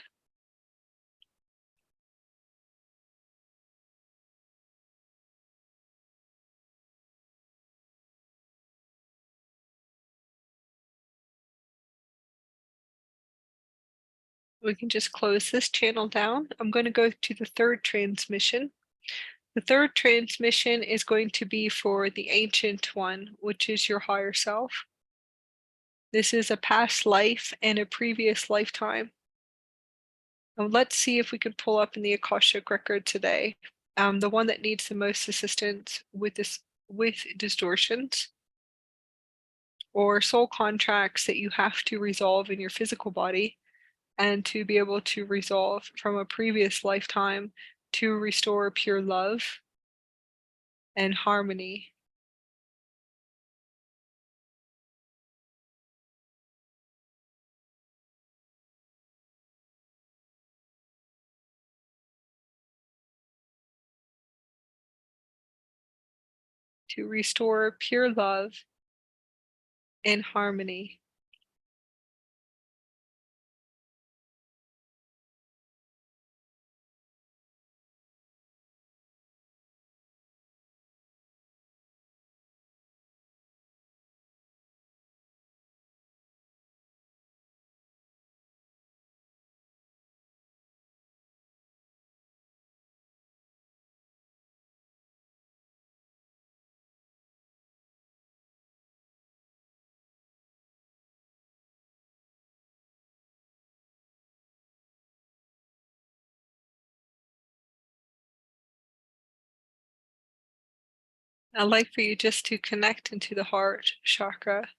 We can just close this channel down. I'm going to go to the third transmission. The third transmission is going to be for the Ancient One, which is your higher self. This is a past life and a previous lifetime. Now let's see if we can pull up in the Akashic record today, the one that needs the most assistance with distortions or soul contracts that you have to resolve in your physical body, and to be able to resolve from a previous lifetime to restore pure love and harmony. To restore pure love and harmony. I'd like for you just to connect into the heart chakra.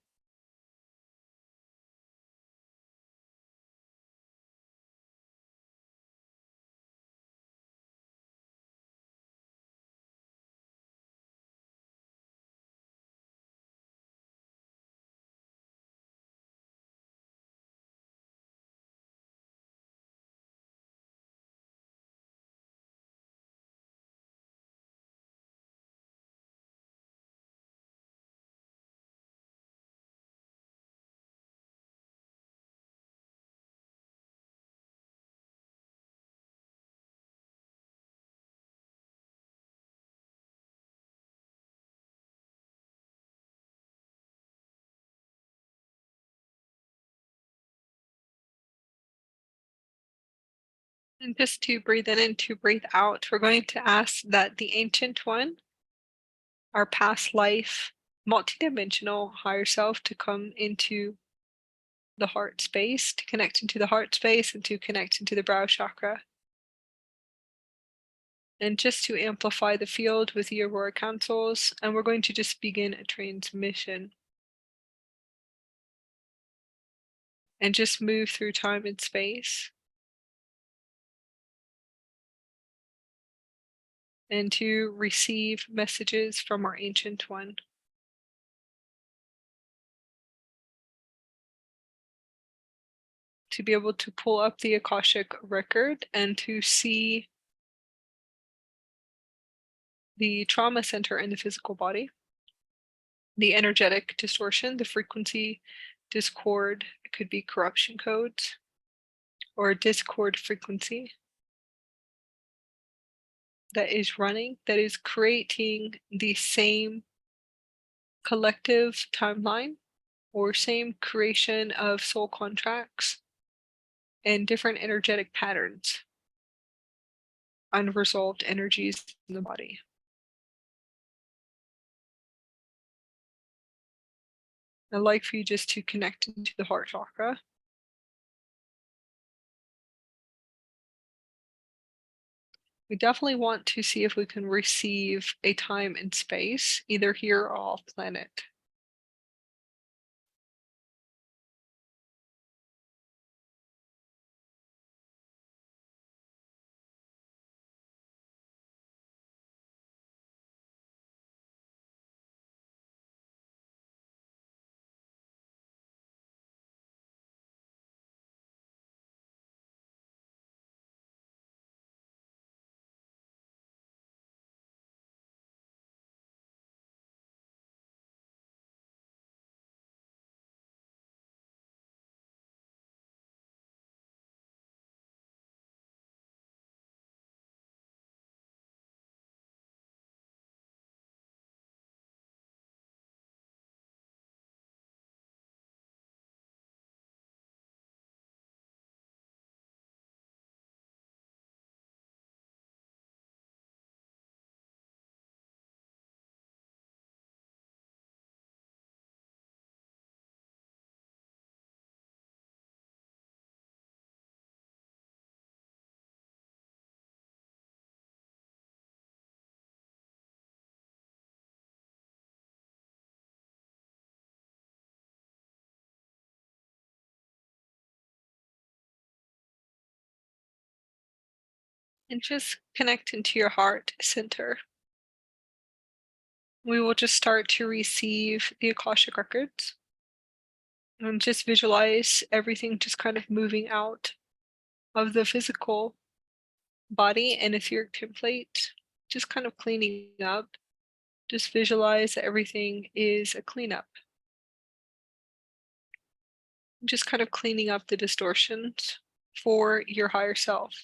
And just to breathe in and to breathe out, we're going to ask that the Ancient One, our past life, multidimensional higher self, to come into the heart space, to connect into the heart space and to connect into the brow chakra. And just to amplify the field with the Aurora councils, and we're going to just begin a transmission. And just move through time and space. And to receive messages from our Ancient One. To be able to pull up the Akashic record and to see the trauma center in the physical body. the energetic distortion, the frequency discord. It could be corruption codes or a discord frequency that is running, that is creating the same collective timeline or same creation of soul contracts and different energetic patterns, unresolved energies in the body. I'd like for you just to connect into the heart chakra. We definitely want to see if we can receive a time and space, either here or off planet. And just connect into your heart center. We will just start to receive the Akashic records and just visualize everything just kind of moving out of the physical body and etheric template, just kind of cleaning up. Just visualize that everything is a cleanup. Just kind of cleaning up the distortions for your higher self,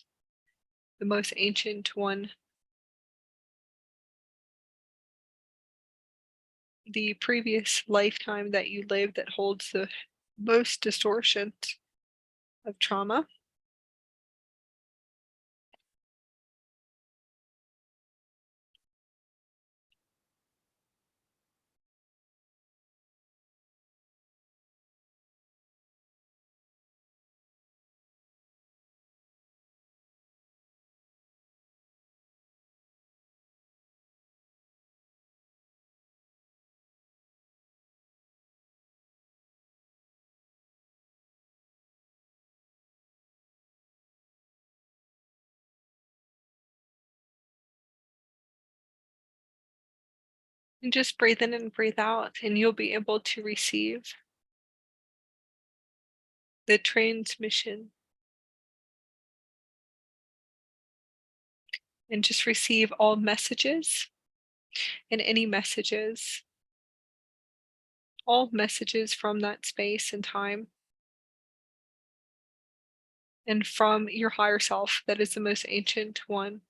the most ancient one, the previous lifetime that you lived that holds the most distortions of trauma. And just breathe in and breathe out, and you'll be able to receive the transmission and just receive all messages and any messages, all messages from that space and time and from your higher self that is the most ancient one.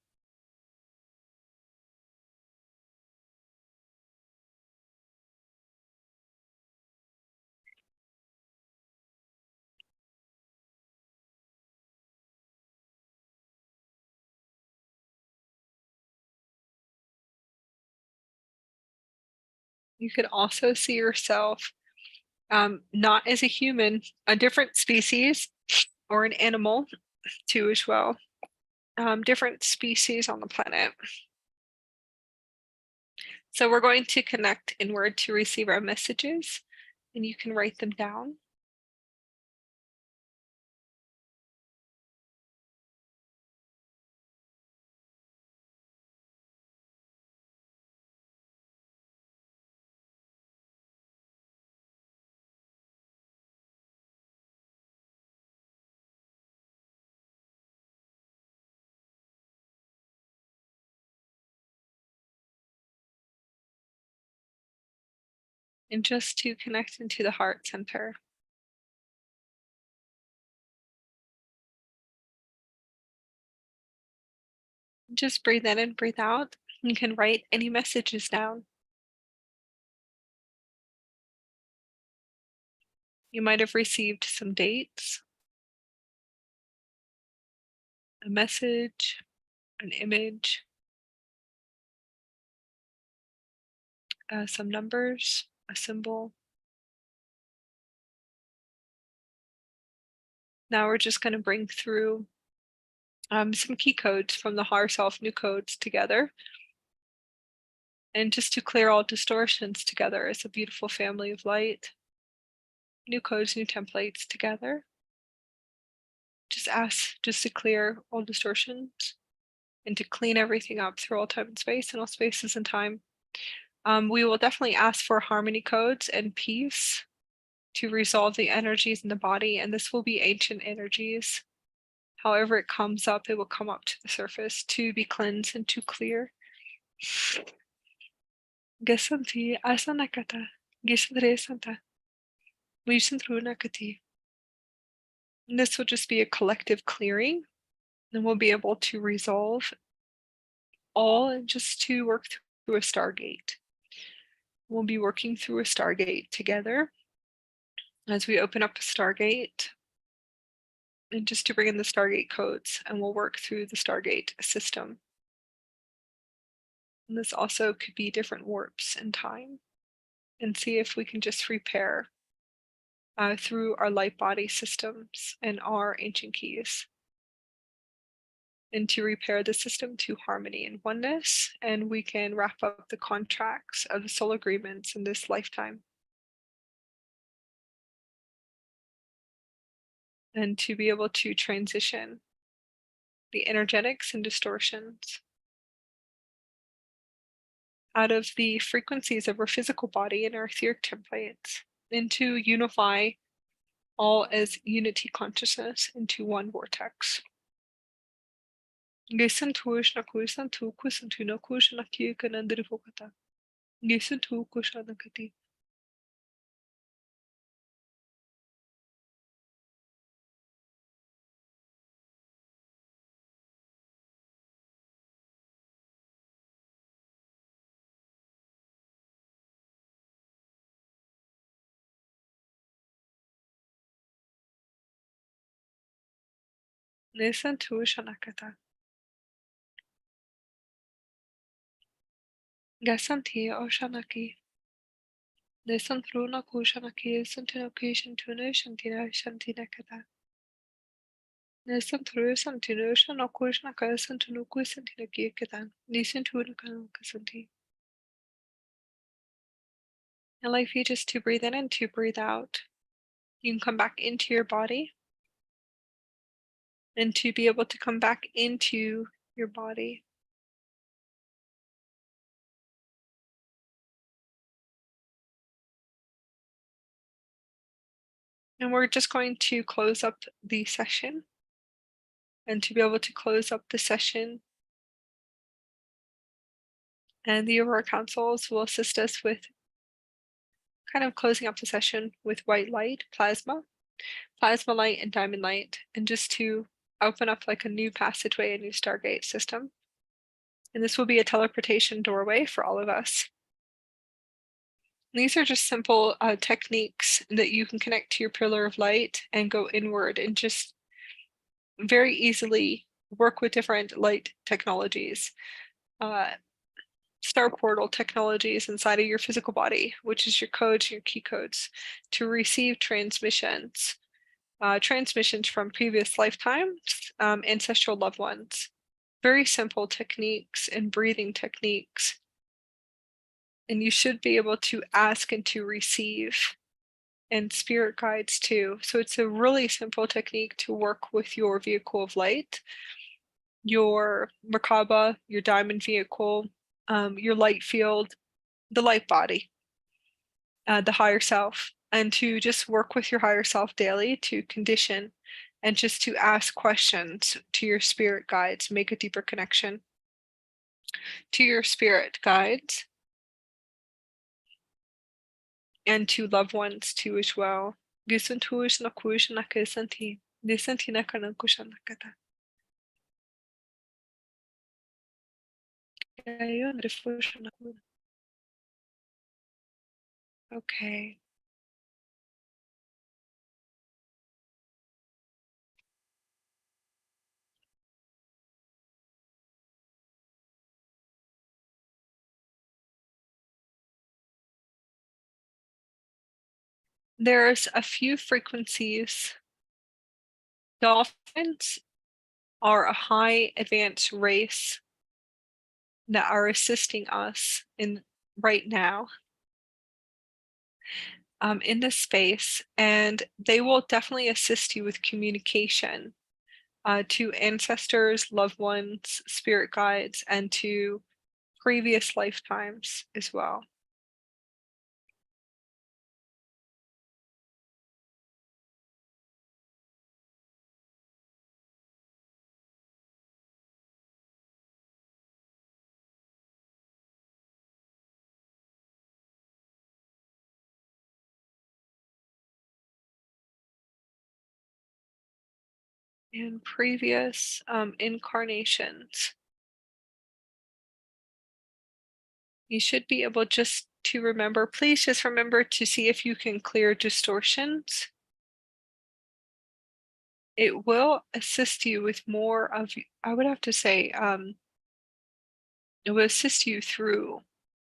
You could also see yourself not as a human, a different species or an animal too as well, different species on the planet. So we're going to connect inward to receive our messages, and you can write them down. And just to connect into the heart center. Just breathe in and breathe out. You can write any messages down. You might have received some dates, a message, an image, some numbers, a symbol. Now we're just going to bring through some key codes from the higher self, new codes together. And just to clear all distortions together as a beautiful family of light. New codes, new templates together. Just ask just to clear all distortions and to clean everything up through all time and space and all spaces and time. We will definitely ask for harmony codes and peace to resolve the energies in the body, and this will be ancient energies. However it comes up, it will come up to the surface to be cleansed and to clear. Gasanti asanakata gisandre santa nakati. And this will just be a collective clearing, and we'll be able to resolve all and just to work through a stargate. We'll be working through a stargate together as we open up a stargate, and just to bring in the stargate codes, and we'll work through the stargate system. And this also could be different warps in time, and see if we can just repair through our light body systems and our ancient keys, and to repair the system to harmony and oneness, and we can wrap up the contracts of the soul agreements in this lifetime. And to be able to transition the energetics and distortions out of the frequencies of our physical body and our etheric templates, and to unify all as unity consciousness into one vortex. And Gasanti Oshanaki. Nesan Truna Kushanaki, Santinocation Tuna Shantina Shantinakata. Nesan Tru Santinushan or Kushnaka Santinuku Santinaki Katan. Nisan Tunakan Kasanti. And like you just to breathe in and to breathe out. You can come back into your body. And to be able to come back into your body. And we're just going to close up the session. And to be able to close up the session, and the Aurora Councils will assist us with kind of closing up the session with white light, plasma light, and diamond light, and just to open up like a new passageway, a new stargate system. And this will be a teleportation doorway for all of us. These are just simple techniques that you can connect to your pillar of light and go inward and just very easily work with different light technologies, star portal technologies inside of your physical body, which is your codes, your key codes, to receive transmissions from previous lifetimes, ancestral loved ones. Very simple techniques and breathing techniques. And you should be able to ask and to receive, and spirit guides too. So it's a really simple technique to work with your vehicle of light, your Merkaba, your diamond vehicle, your light field, the light body, the higher self, and to just work with your higher self daily to condition and just to ask questions to your spirit guides, make a deeper connection to your spirit guides. and to loved ones too as well. Gisuntuish na kuish na kesanti. Nisanti na kanan kushan na kata. Ayun, refush na kuda. Okay. There's a few frequencies. Dolphins are a high advanced race that are assisting us in right now in this space, and they will definitely assist you with communication to ancestors, loved ones, spirit guides, and to previous lifetimes as well. In previous incarnations, you should be able just to remember, please just remember to see if you can clear distortions. It will assist you with more of, I would have to say, it will assist you through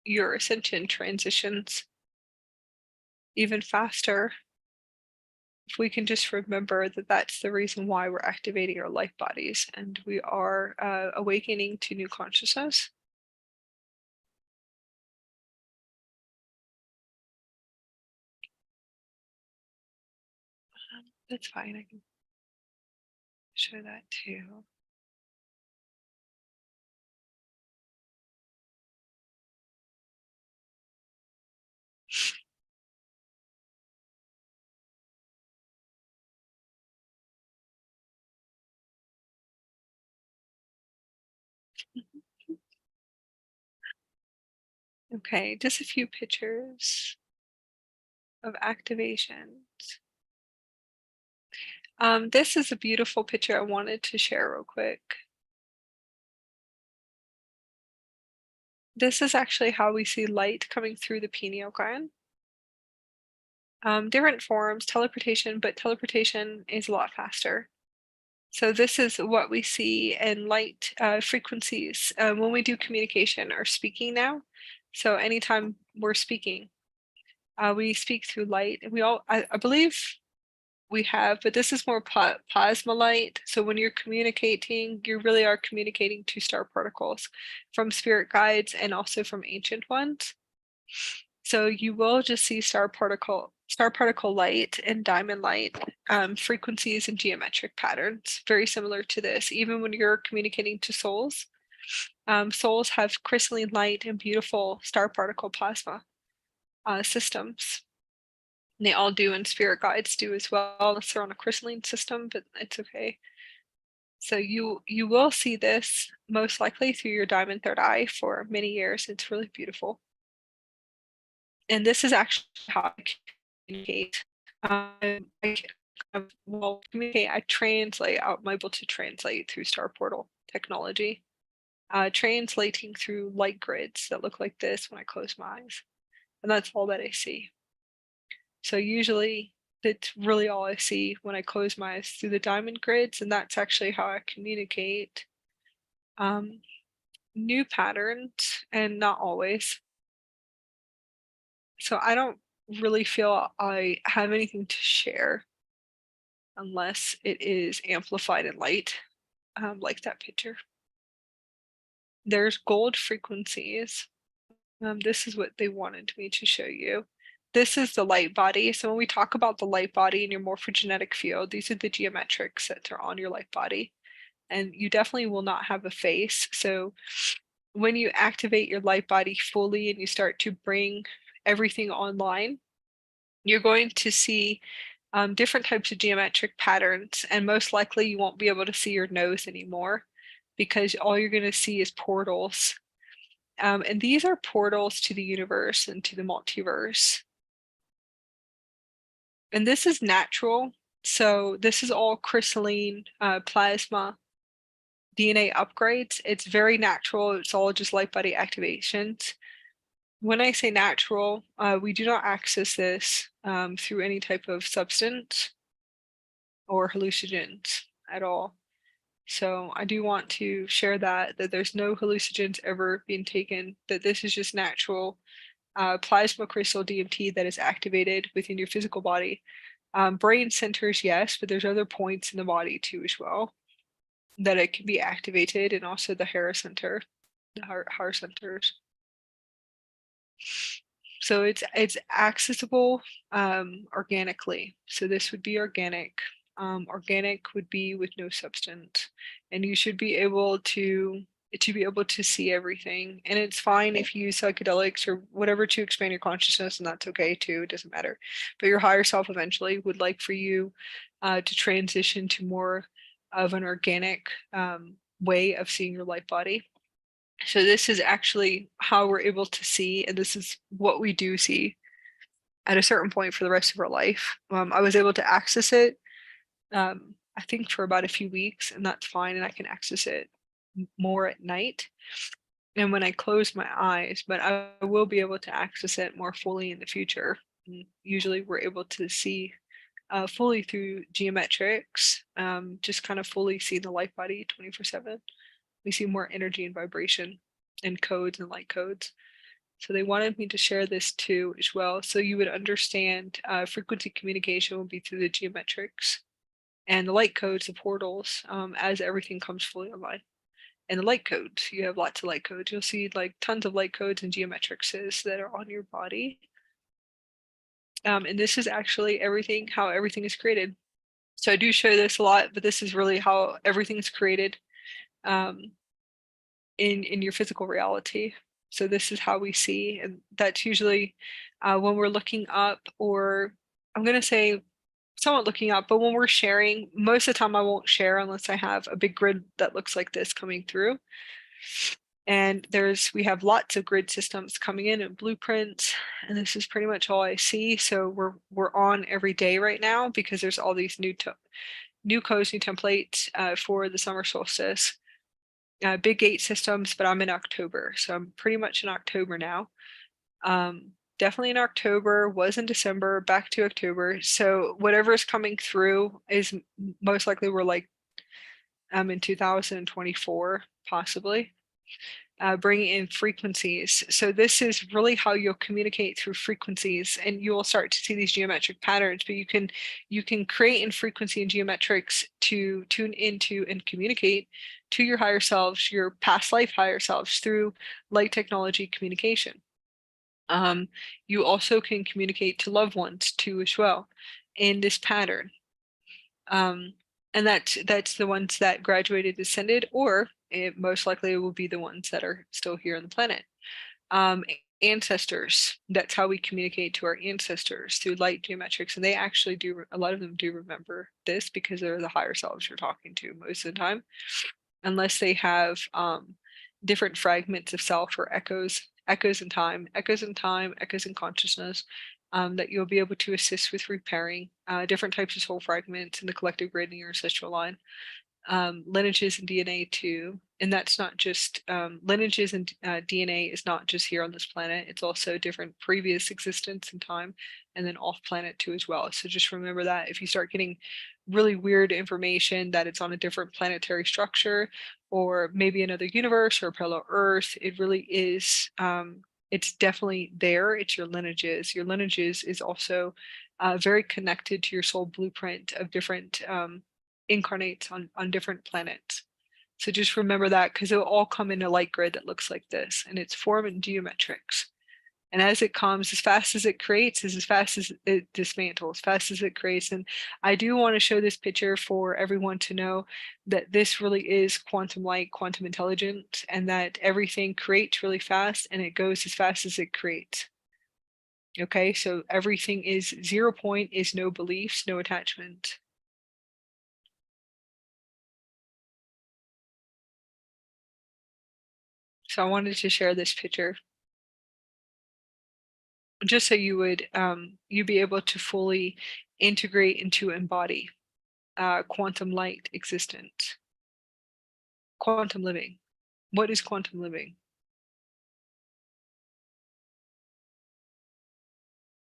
your ascension transitions even faster. If we can just remember that that's the reason why we're activating our life bodies and we are awakening to new consciousness. That's fine, I can show that too. Okay, just a few pictures of activations. This is a beautiful picture I wanted to share real quick. This is actually how we see light coming through the pineal gland. Different forms, teleportation, but teleportation is a lot faster. So this is what we see in light frequencies when we do communication or speaking now. So anytime we're speaking, we speak through light. And we all, I believe we have, but this is more plasma light. So when you're communicating, you really are communicating to star particles from spirit guides and also from ancient ones. So you will just see star particle light and diamond light frequencies and geometric patterns, very similar to this. Even when you're communicating to souls, souls have crystalline light and beautiful star particle plasma systems. And they all do, and spirit guides do as well, unless they're on a crystalline system, but it's okay. So you will see this most likely through your diamond third eye for many years. It's really beautiful. And this is actually how I communicate. I translate. I'm able to translate through star portal technology, translating through light grids that look like this when I close my eyes, and that's all that I see. So usually that's really all I see when I close my eyes through the diamond grids, and that's actually how I communicate new patterns, and not always. So I don't really feel I have anything to share unless it is amplified in light, like that picture. There's gold frequencies. This is what they wanted me to show you. This is the light body. So when we talk about the light body in your morphogenetic field, these are the geometrics that are on your light body. And you definitely will not have a face. So when you activate your light body fully and you start to bring everything online, you're going to see different types of geometric patterns, and most likely you won't be able to see your nose anymore because all you're going to see is portals. And these are portals to the universe and to the multiverse. And this is natural. So this is all crystalline plasma DNA upgrades. It's very natural. It's all just light body activations. When I say natural, we do not access this through any type of substance or hallucinogens at all. So I do want to share that there's no hallucinogens ever being taken, that this is just natural plasma crystal DMT that is activated within your physical body. Brain centers, yes, but there's other points in the body too as well that it can be activated, and also the hair center, the heart centers. So it's accessible organically. So this would be organic. Organic would be with no substance, and you should be able to see everything. And it's fine if you use psychedelics or whatever to expand your consciousness, and that's okay too. It doesn't matter. But your higher self eventually would like for you to transition to more of an organic way of seeing your light body. So this is actually how we're able to see, and this is what we do see at a certain point for the rest of our life. I was able to access it, I think for about a few weeks, and that's fine, and I can access it more at night and when I close my eyes, but I will be able to access it more fully in the future. And usually we're able to see fully through geometrics, just kind of fully see the light body 24/7. We see more energy and vibration and codes and light codes. So they wanted me to share this too as well. So you would understand frequency communication will be through the geometrics and the light codes, the portals, as everything comes fully online. And the light codes, you have lots of light codes. You'll see like tons of light codes and geometrics that are on your body. And this is actually everything, how everything is created. So I do show this a lot, but this is really how everything is created in your physical reality. So this is how we see, and that's usually when we're looking up, or I'm going to say somewhat looking up, but when we're sharing, most of the time I won't share unless I have a big grid that looks like this coming through. And we have lots of grid systems coming in and blueprints, and this is pretty much all I see. So we're on every day right now because there's all these new codes, new templates for the summer solstice. Big gate systems, but I'm in October, so I'm pretty much in October now. Definitely in October, was in December, back to October. So whatever is coming through is most likely we're like in 2024, possibly. Bringing in frequencies. So this is really how you'll communicate through frequencies, and you will start to see these geometric patterns, but you can create in frequency and geometrics to tune into and communicate to your higher selves, your past life higher selves, through light technology communication. You also can communicate to loved ones too as well in this pattern. And that's the ones that graduated, descended, or it most likely will be the ones that are still here on the planet. Ancestors, that's how we communicate to our ancestors, through light geometrics, and they actually do, a lot of them do remember this because they're the higher selves you're talking to most of the time, unless they have different fragments of self or echoes in time, echoes in consciousness, that you'll be able to assist with repairing different types of soul fragments in the collective grid in your ancestral line. Lineages and DNA too, and that's not just lineages and DNA is not just here on this planet, it's also different previous existence in time, and then off planet too as well. So just remember that if you start getting really weird information that it's on a different planetary structure, or maybe another universe or a parallel Earth, it really is it's definitely there. It's your lineages. Your lineages is also very connected to your soul blueprint of different incarnates on different planets. So just remember that, because it'll all come in a light grid that looks like this, and it's form and geometrics. And as it comes, as fast as it creates, is as fast as it dismantles, as fast as it creates. And I do want to show this picture for everyone to know that this really is quantum light, quantum intelligence, and that everything creates really fast and it goes as fast as it creates. Okay, so everything is 0 point, is no beliefs, no attachment. So I wanted to share this picture just so you would you'd be able to fully integrate into embody quantum light existence. Quantum living. What is quantum living?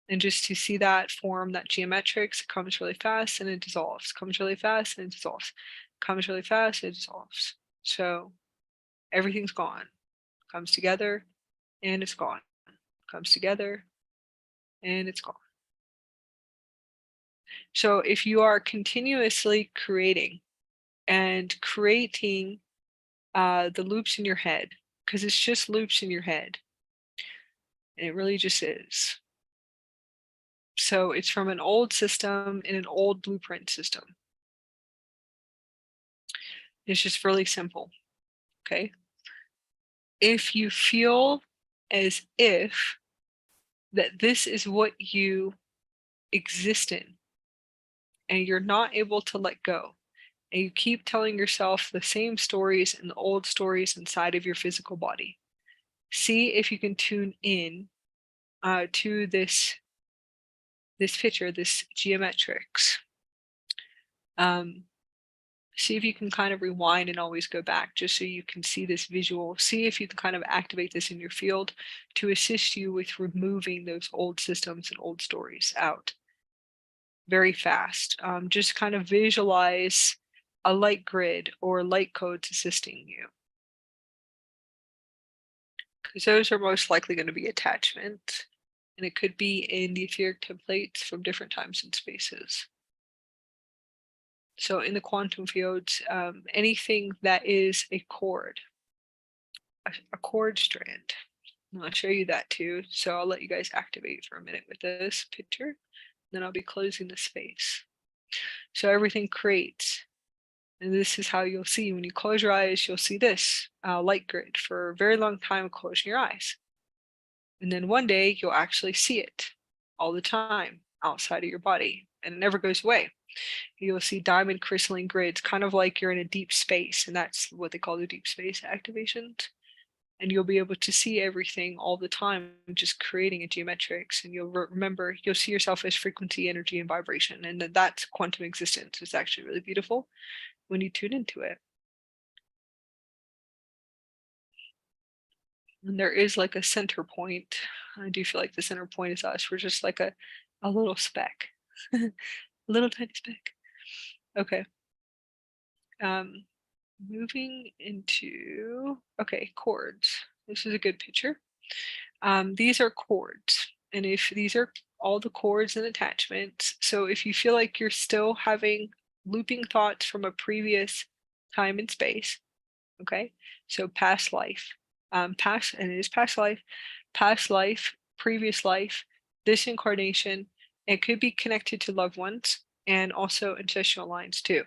And just to see that form, that geometrics, comes really fast and it dissolves, comes really fast and it dissolves, comes really fast and it dissolves. So everything's gone, comes together and it's gone, comes together and it's gone. So if you are continuously creating and creating the loops in your head, because it's just loops in your head, and it really just is. So it's from an old system in an old blueprint system. It's just really simple, okay? If you feel as if that this is what you exist in, and you're not able to let go, and you keep telling yourself the same stories and the old stories inside of your physical body, see if you can tune in to this picture, this geometrics. See if you can kind of rewind and always go back just so you can see this visual. See if you can kind of activate this in your field to assist you with removing those old systems and old stories out very fast. Just kind of visualize a light grid or light codes assisting you, because those are most likely going to be attachment, and it could be in the etheric templates from different times and spaces. So in the quantum fields, anything that is a cord strand, I'll show you that too. So I'll let you guys activate for a minute with this picture, then I'll be closing the space. So everything creates, and this is how you'll see when you close your eyes, you'll see this light grid for a very long time closing your eyes. And then one day you'll actually see it all the time outside of your body, and it never goes away. You'll see diamond crystalline grids, kind of like you're in a deep space, and that's what they call the deep space activations. And you'll be able to see everything all the time, just creating a geometrics, and you'll remember, you'll see yourself as frequency, energy, and vibration, and that's quantum existence. It's actually really beautiful when you tune into it. And there is like a center point. I do feel like the center point is us. We're just like a little speck, a little tiny speck. Okay. Moving into, okay, chords. This is a good picture. These are chords, and if these are all the chords and attachments, so if you feel like you're still having looping thoughts from a previous time and space, okay, so past life, and it is past life, previous life, this incarnation, it could be connected to loved ones and also ancestral lines too.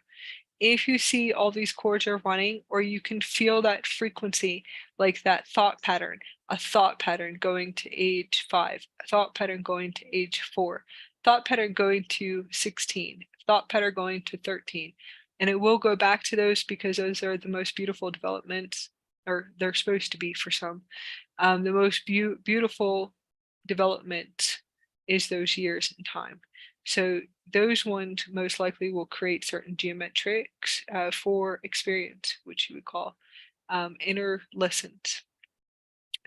If you see all these chords are running, or you can feel that frequency, like that thought pattern, a thought pattern going to age 5, a thought pattern going to age 4, thought pattern going to 16, thought pattern going to 13. And it will go back to those because those are the most beautiful developments, or they're supposed to be for some. The most beautiful development is those years in time. So those ones most likely will create certain geometrics for experience, which you would call inner lessons.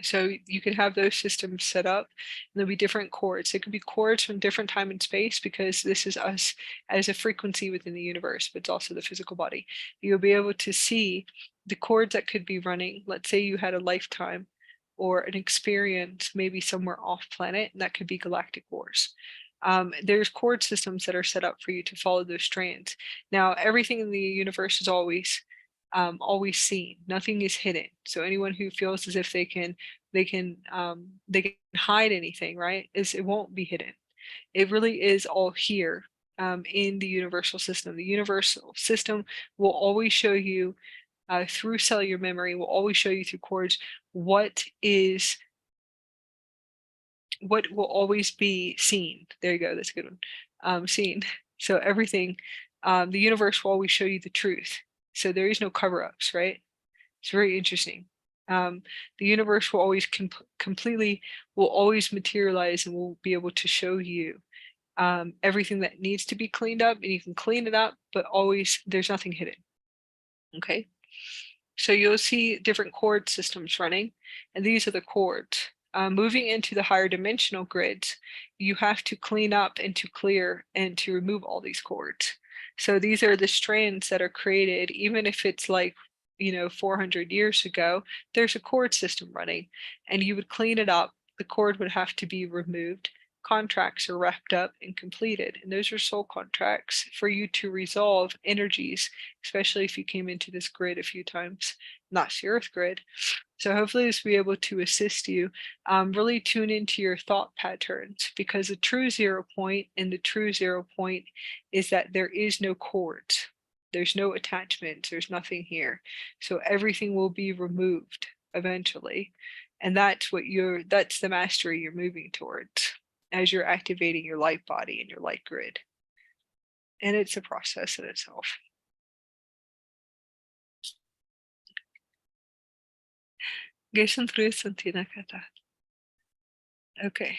So you can have those systems set up, and there'll be different chords. It could be chords from different time and space, because this is us as a frequency within the universe, but it's also the physical body. You'll be able to see the chords that could be running. Let's say you had a lifetime or an experience maybe somewhere off planet, and that could be galactic wars. There's chord systems that are set up for you to follow those strands. Now, everything in the universe is always seen. Nothing is hidden. So anyone who feels as if they can hide anything, right? It won't be hidden. It really is all here in the universal system. The universal system will always show you through cellular memory, will always show you through chords what will always be seen. There you go. That's a good one. Seen. So everything, the universe will always show you the truth. So there is no cover-ups, right? It's very interesting. The universe will always completely, will always materialize and will be able to show you everything that needs to be cleaned up, and you can clean it up, but always there's nothing hidden. Okay. So you'll see different cord systems running, and these are the cords. Moving into the higher dimensional grids, you have to clean up and to clear and to remove all these cords. So these are the strands that are created, even if it's like, 400 years ago, there's a cord system running, and you would clean it up. The cord would have to be removed. Contracts are wrapped up and completed, and those are soul contracts for you to resolve energies, especially if you came into this grid a few times, not the Earth grid. So hopefully this will be able to assist you really tune into your thought patterns, because the true 0 point and the true 0 point is that there is no cords, there's no attachment, there's nothing here. So everything will be removed eventually, and that's the mastery you're moving towards as you're activating your light body and your light grid. And it's a process in itself. Okay.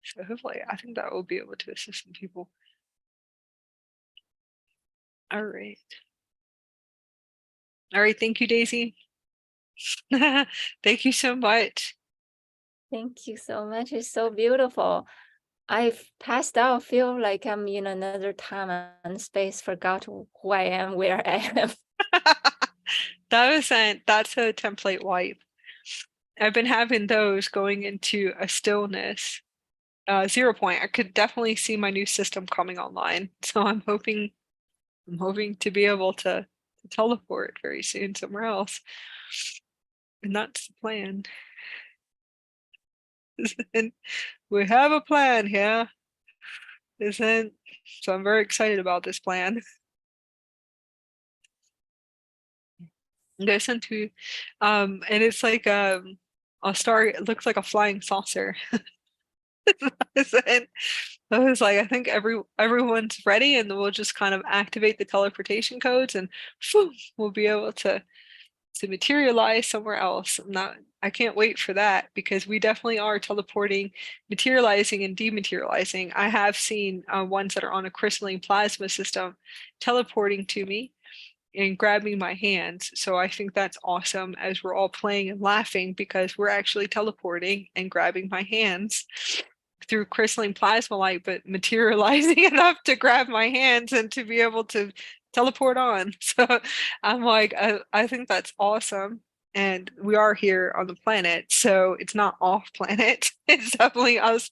So hopefully, I think that will be able to assist some people. All right. All right. Thank you, Daisy. Thank you so much. Thank you so much. It's so beautiful. I've passed out, feel like I'm in another time and space, forgot who I am, where I am. That's a template wipe. I've been having those going into a stillness. 0 point. I could definitely see my new system coming online. So I'm hoping to be able to teleport very soon somewhere else. And that's the plan. And we have a plan here. So I'm very excited about this plan. Listen to and it's like a star, it looks like a flying saucer. And I was like, I think everyone's ready, and we'll just kind of activate the teleportation codes, and we'll be able to materialize somewhere else. I can't wait for that, because we definitely are teleporting, materializing, and dematerializing. I have seen ones that are on a crystalline plasma system teleporting to me and grabbing my hands. So I think that's awesome, as we're all playing and laughing, because we're actually teleporting and grabbing my hands through crystalline plasma light, but materializing enough to grab my hands and to be able to teleport on. So I'm like, I think that's awesome. And we are here on the planet, so it's not off planet. It's definitely us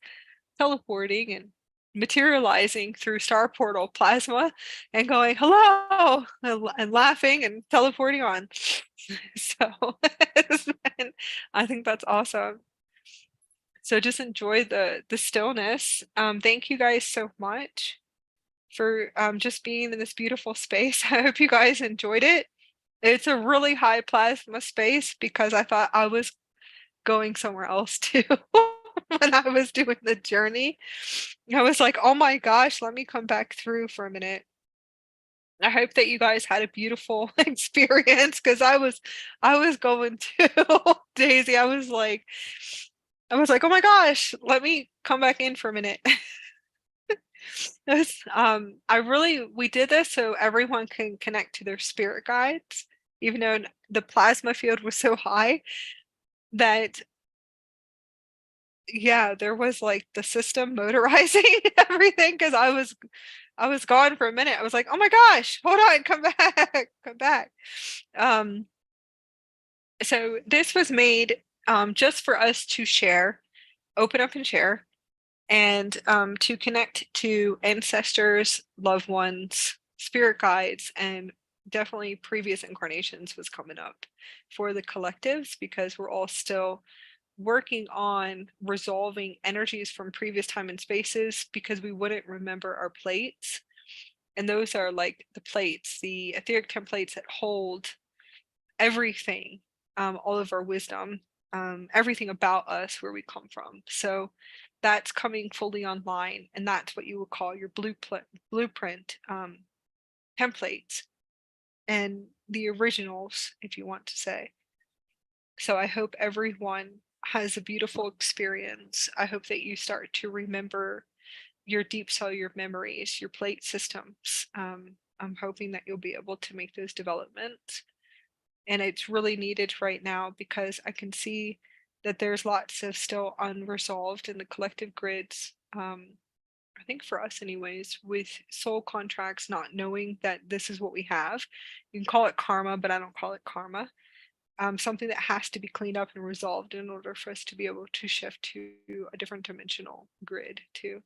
teleporting and materializing through star portal plasma and going hello and laughing and teleporting on. So I think that's awesome. So just enjoy the stillness. Thank you guys so much for just being in this beautiful space. I hope you guys enjoyed it. It's a really high plasma space, because I thought I was going somewhere else too when I was doing the journey. I was like, oh my gosh, let me come back through for a minute. I hope that you guys had a beautiful experience, because I was going to Daisy. I was like, oh my gosh, let me come back in for a minute. We did this so everyone can connect to their spirit guides, even though the plasma field was so high that, yeah, there was like the system motorizing everything, because I was gone for a minute. I was like, oh my gosh, hold on, come back, come back. So this was made just for us to share, open up and share, and to connect to ancestors, loved ones, spirit guides, and definitely previous incarnations was coming up for the collectives, because we're all still working on resolving energies from previous time and spaces, because we wouldn't remember our plates. And those are like the plates, the etheric templates that hold everything, all of our wisdom, everything about us, where we come from. So that's coming fully online, and that's what you would call your blueprint templates, and the originals, if you want to say. So I hope everyone has a beautiful experience. I hope that you start to remember your deep cellular memories, your plate systems. I'm hoping that you'll be able to make those developments. And it's really needed right now because I can see that there's lots of still unresolved in the collective grids. I think for us anyways, with soul contracts, not knowing that this is what we have. You can call it karma, but I don't call it karma. Something that has to be cleaned up and resolved in order for us to be able to shift to a different dimensional grid too.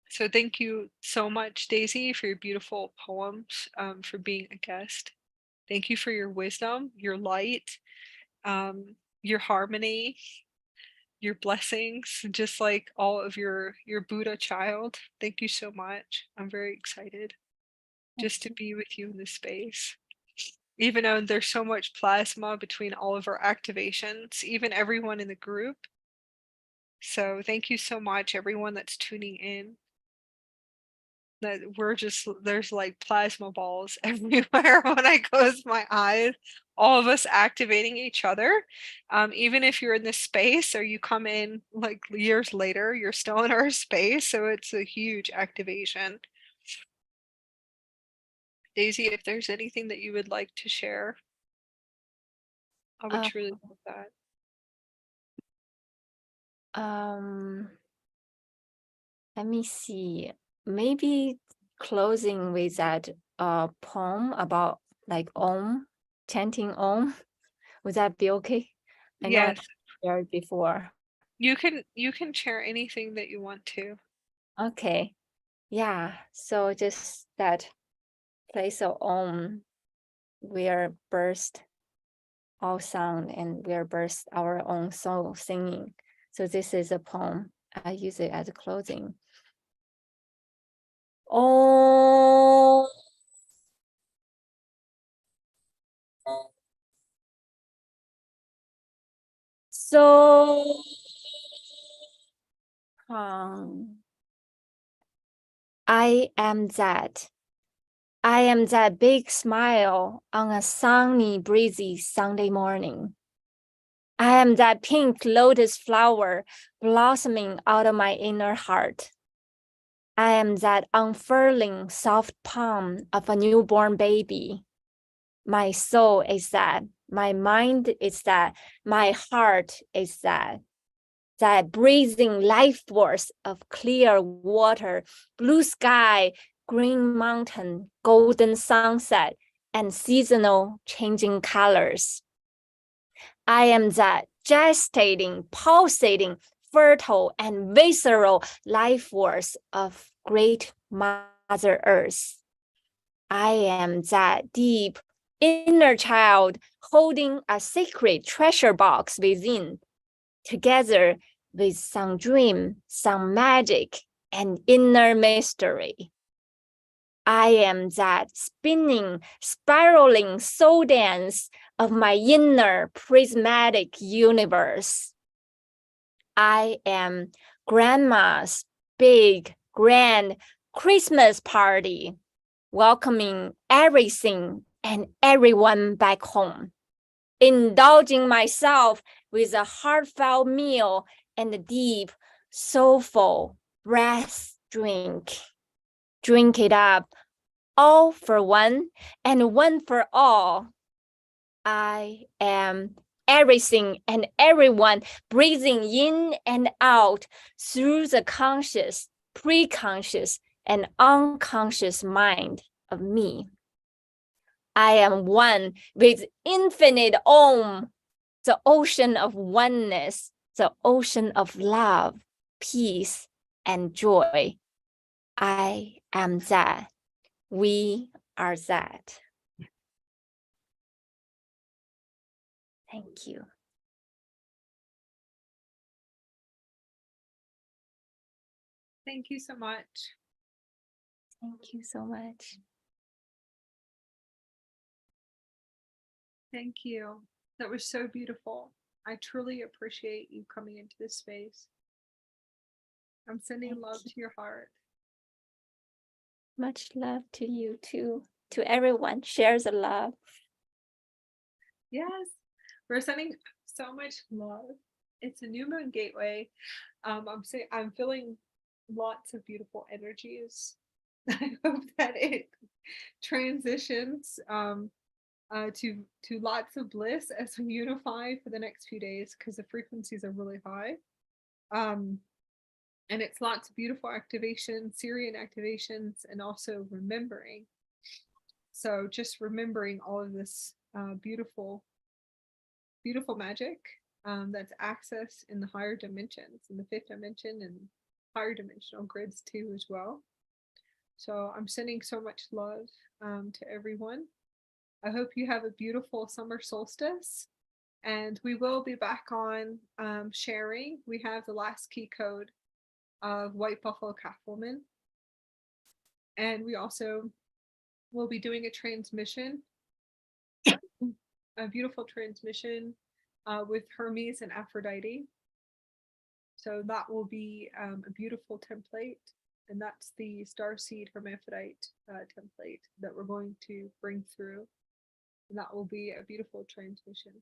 So thank you so much, Daisy, for your beautiful poems, for being a guest. Thank you for your wisdom, your light, your harmony, your blessings, just like all of your Buddha child. Thank you so much. I'm very excited just to be with you in this space. Even though there's so much plasma between all of our activations, even everyone in the group. So thank you so much, everyone that's tuning in. That there's like plasma balls everywhere when I close my eyes, all of us activating each other. Even if you're in this space or you come in like years later, you're still in our space. So it's a huge activation. Daisy, if there's anything that you would like to share, I would truly love that. Let me see. Maybe closing with that poem about like Om, chanting Om. Would that be okay? I know I Yes, shared before. you can share anything that you want to. Okay. Yeah. So just that place of Om, where burst all sound and where burst our own soul singing. So this is a poem. I use it as a closing. Om. So I am that. I am that big smile on a sunny, breezy Sunday morning. I am that pink lotus flower blossoming out of my inner heart. I am that unfurling soft palm of a newborn baby. My soul is that. My mind is that. My heart is that. That breathing life force of clear water, blue sky, green mountain, golden sunset, and seasonal changing colors. I am that gestating, pulsating, fertile, and visceral life force of great Mother Earth. I am that deep inner child holding a sacred treasure box within, together with some dream, some magic, and inner mystery. I am that spinning, spiraling soul dance of my inner prismatic universe. I am grandma's big, grand Christmas party, welcoming everything and everyone back home, indulging myself with a heartfelt meal and a deep, soulful breath drink. Drink it up, all for one and one for all. I am everything and everyone breathing in and out through the conscious, pre-conscious, and unconscious mind of me. I am one with infinite Om, the ocean of oneness, the ocean of love, peace, and joy. I am that. We are that. Thank you. Thank you so much. Thank you so much. Thank you. That was so beautiful. I truly appreciate you coming into this space. I'm sending love to your heart. Much love to you too. To everyone, share the love. Yes, we're sending so much love. It's a new moon gateway. I'm feeling lots of beautiful energies. I hope that it transitions to lots of bliss as we unify for the next few days, because the frequencies are really high. And it's lots of beautiful activations, Syrian activations, and also remembering. So just remembering all of this beautiful magic that's accessed in the higher dimensions, in the fifth dimension and higher dimensional grids too as well. So I'm sending so much love to everyone. I hope you have a beautiful summer solstice, and we will be back on sharing. We have the last key code of White Buffalo Calf Woman, and we also will be doing a transmission, a beautiful transmission with Hermes and Aphrodite. So that will be a beautiful template, and that's the Starseed Hermaphrodite template that we're going to bring through, and that will be a beautiful transmission.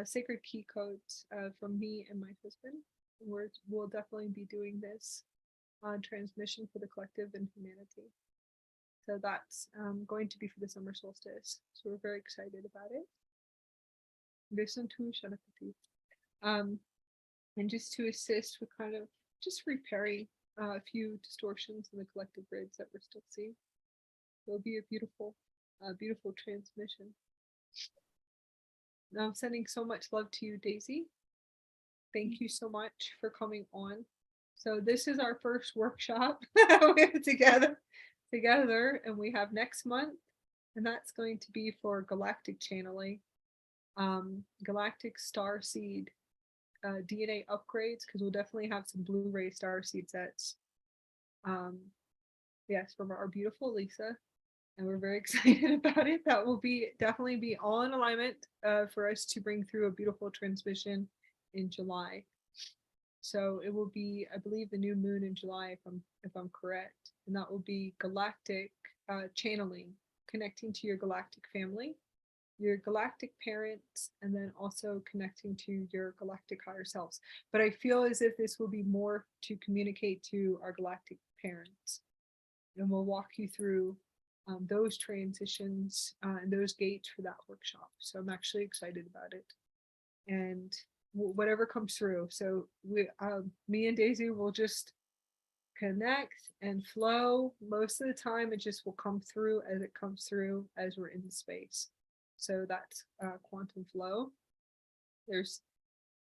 Sacred key codes from me and my husband. We'll definitely be doing this transmission for the collective and humanity. So that's going to be for the summer solstice. So we're very excited about it. And just to assist with kind of just repairing a few distortions in the collective grids that we're still seeing. It'll be a beautiful transmission. Now I'm sending so much love to you, Daisy. Thank you so much for coming on. So this is our first workshop together, and we have next month, and that's going to be for galactic channeling, galactic star seed DNA upgrades, because we'll definitely have some Blu-ray star seed sets. Yes, from our beautiful Lisa, and we're very excited about it. That will be definitely be all in alignment for us to bring through a beautiful transmission in July. So it will be, I believe, the new moon in July, if I'm correct, and that will be galactic channeling, connecting to your galactic family, your galactic parents, and then also connecting to your galactic higher selves. But I feel as if this will be more to communicate to our galactic parents, and we'll walk you through those transitions and those gates for that workshop. So I'm actually excited about it, and whatever comes through. So me and Daisy will just connect and flow. Most of the time it just will come through as it comes through as we're in space. So that's quantum flow. There's,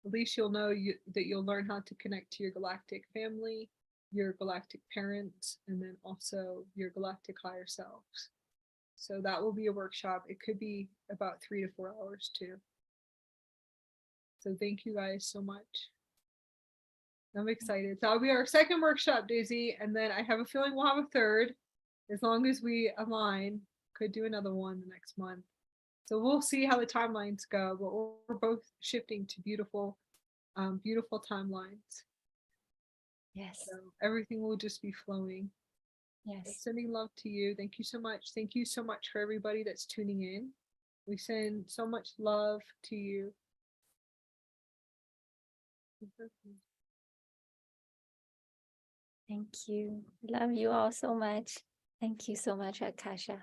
at least you'll know that you'll learn how to connect to your galactic family, your galactic parents, and then also your galactic higher selves. So that will be a workshop. It could be about 3 to 4 hours too. So thank you guys so much. I'm excited. So that'll be our second workshop, Daisy, and then I have a feeling we'll have a third, as long as we align. Could do another one the next month. So we'll see how the timelines go, but we're both shifting to beautiful timelines. Yes. So everything will just be flowing. Yes. Sending love to you. Thank you so much. Thank you so much for everybody that's tuning in. We send so much love to you. Thank you. Love you all so much. Thank you so much, Akasha.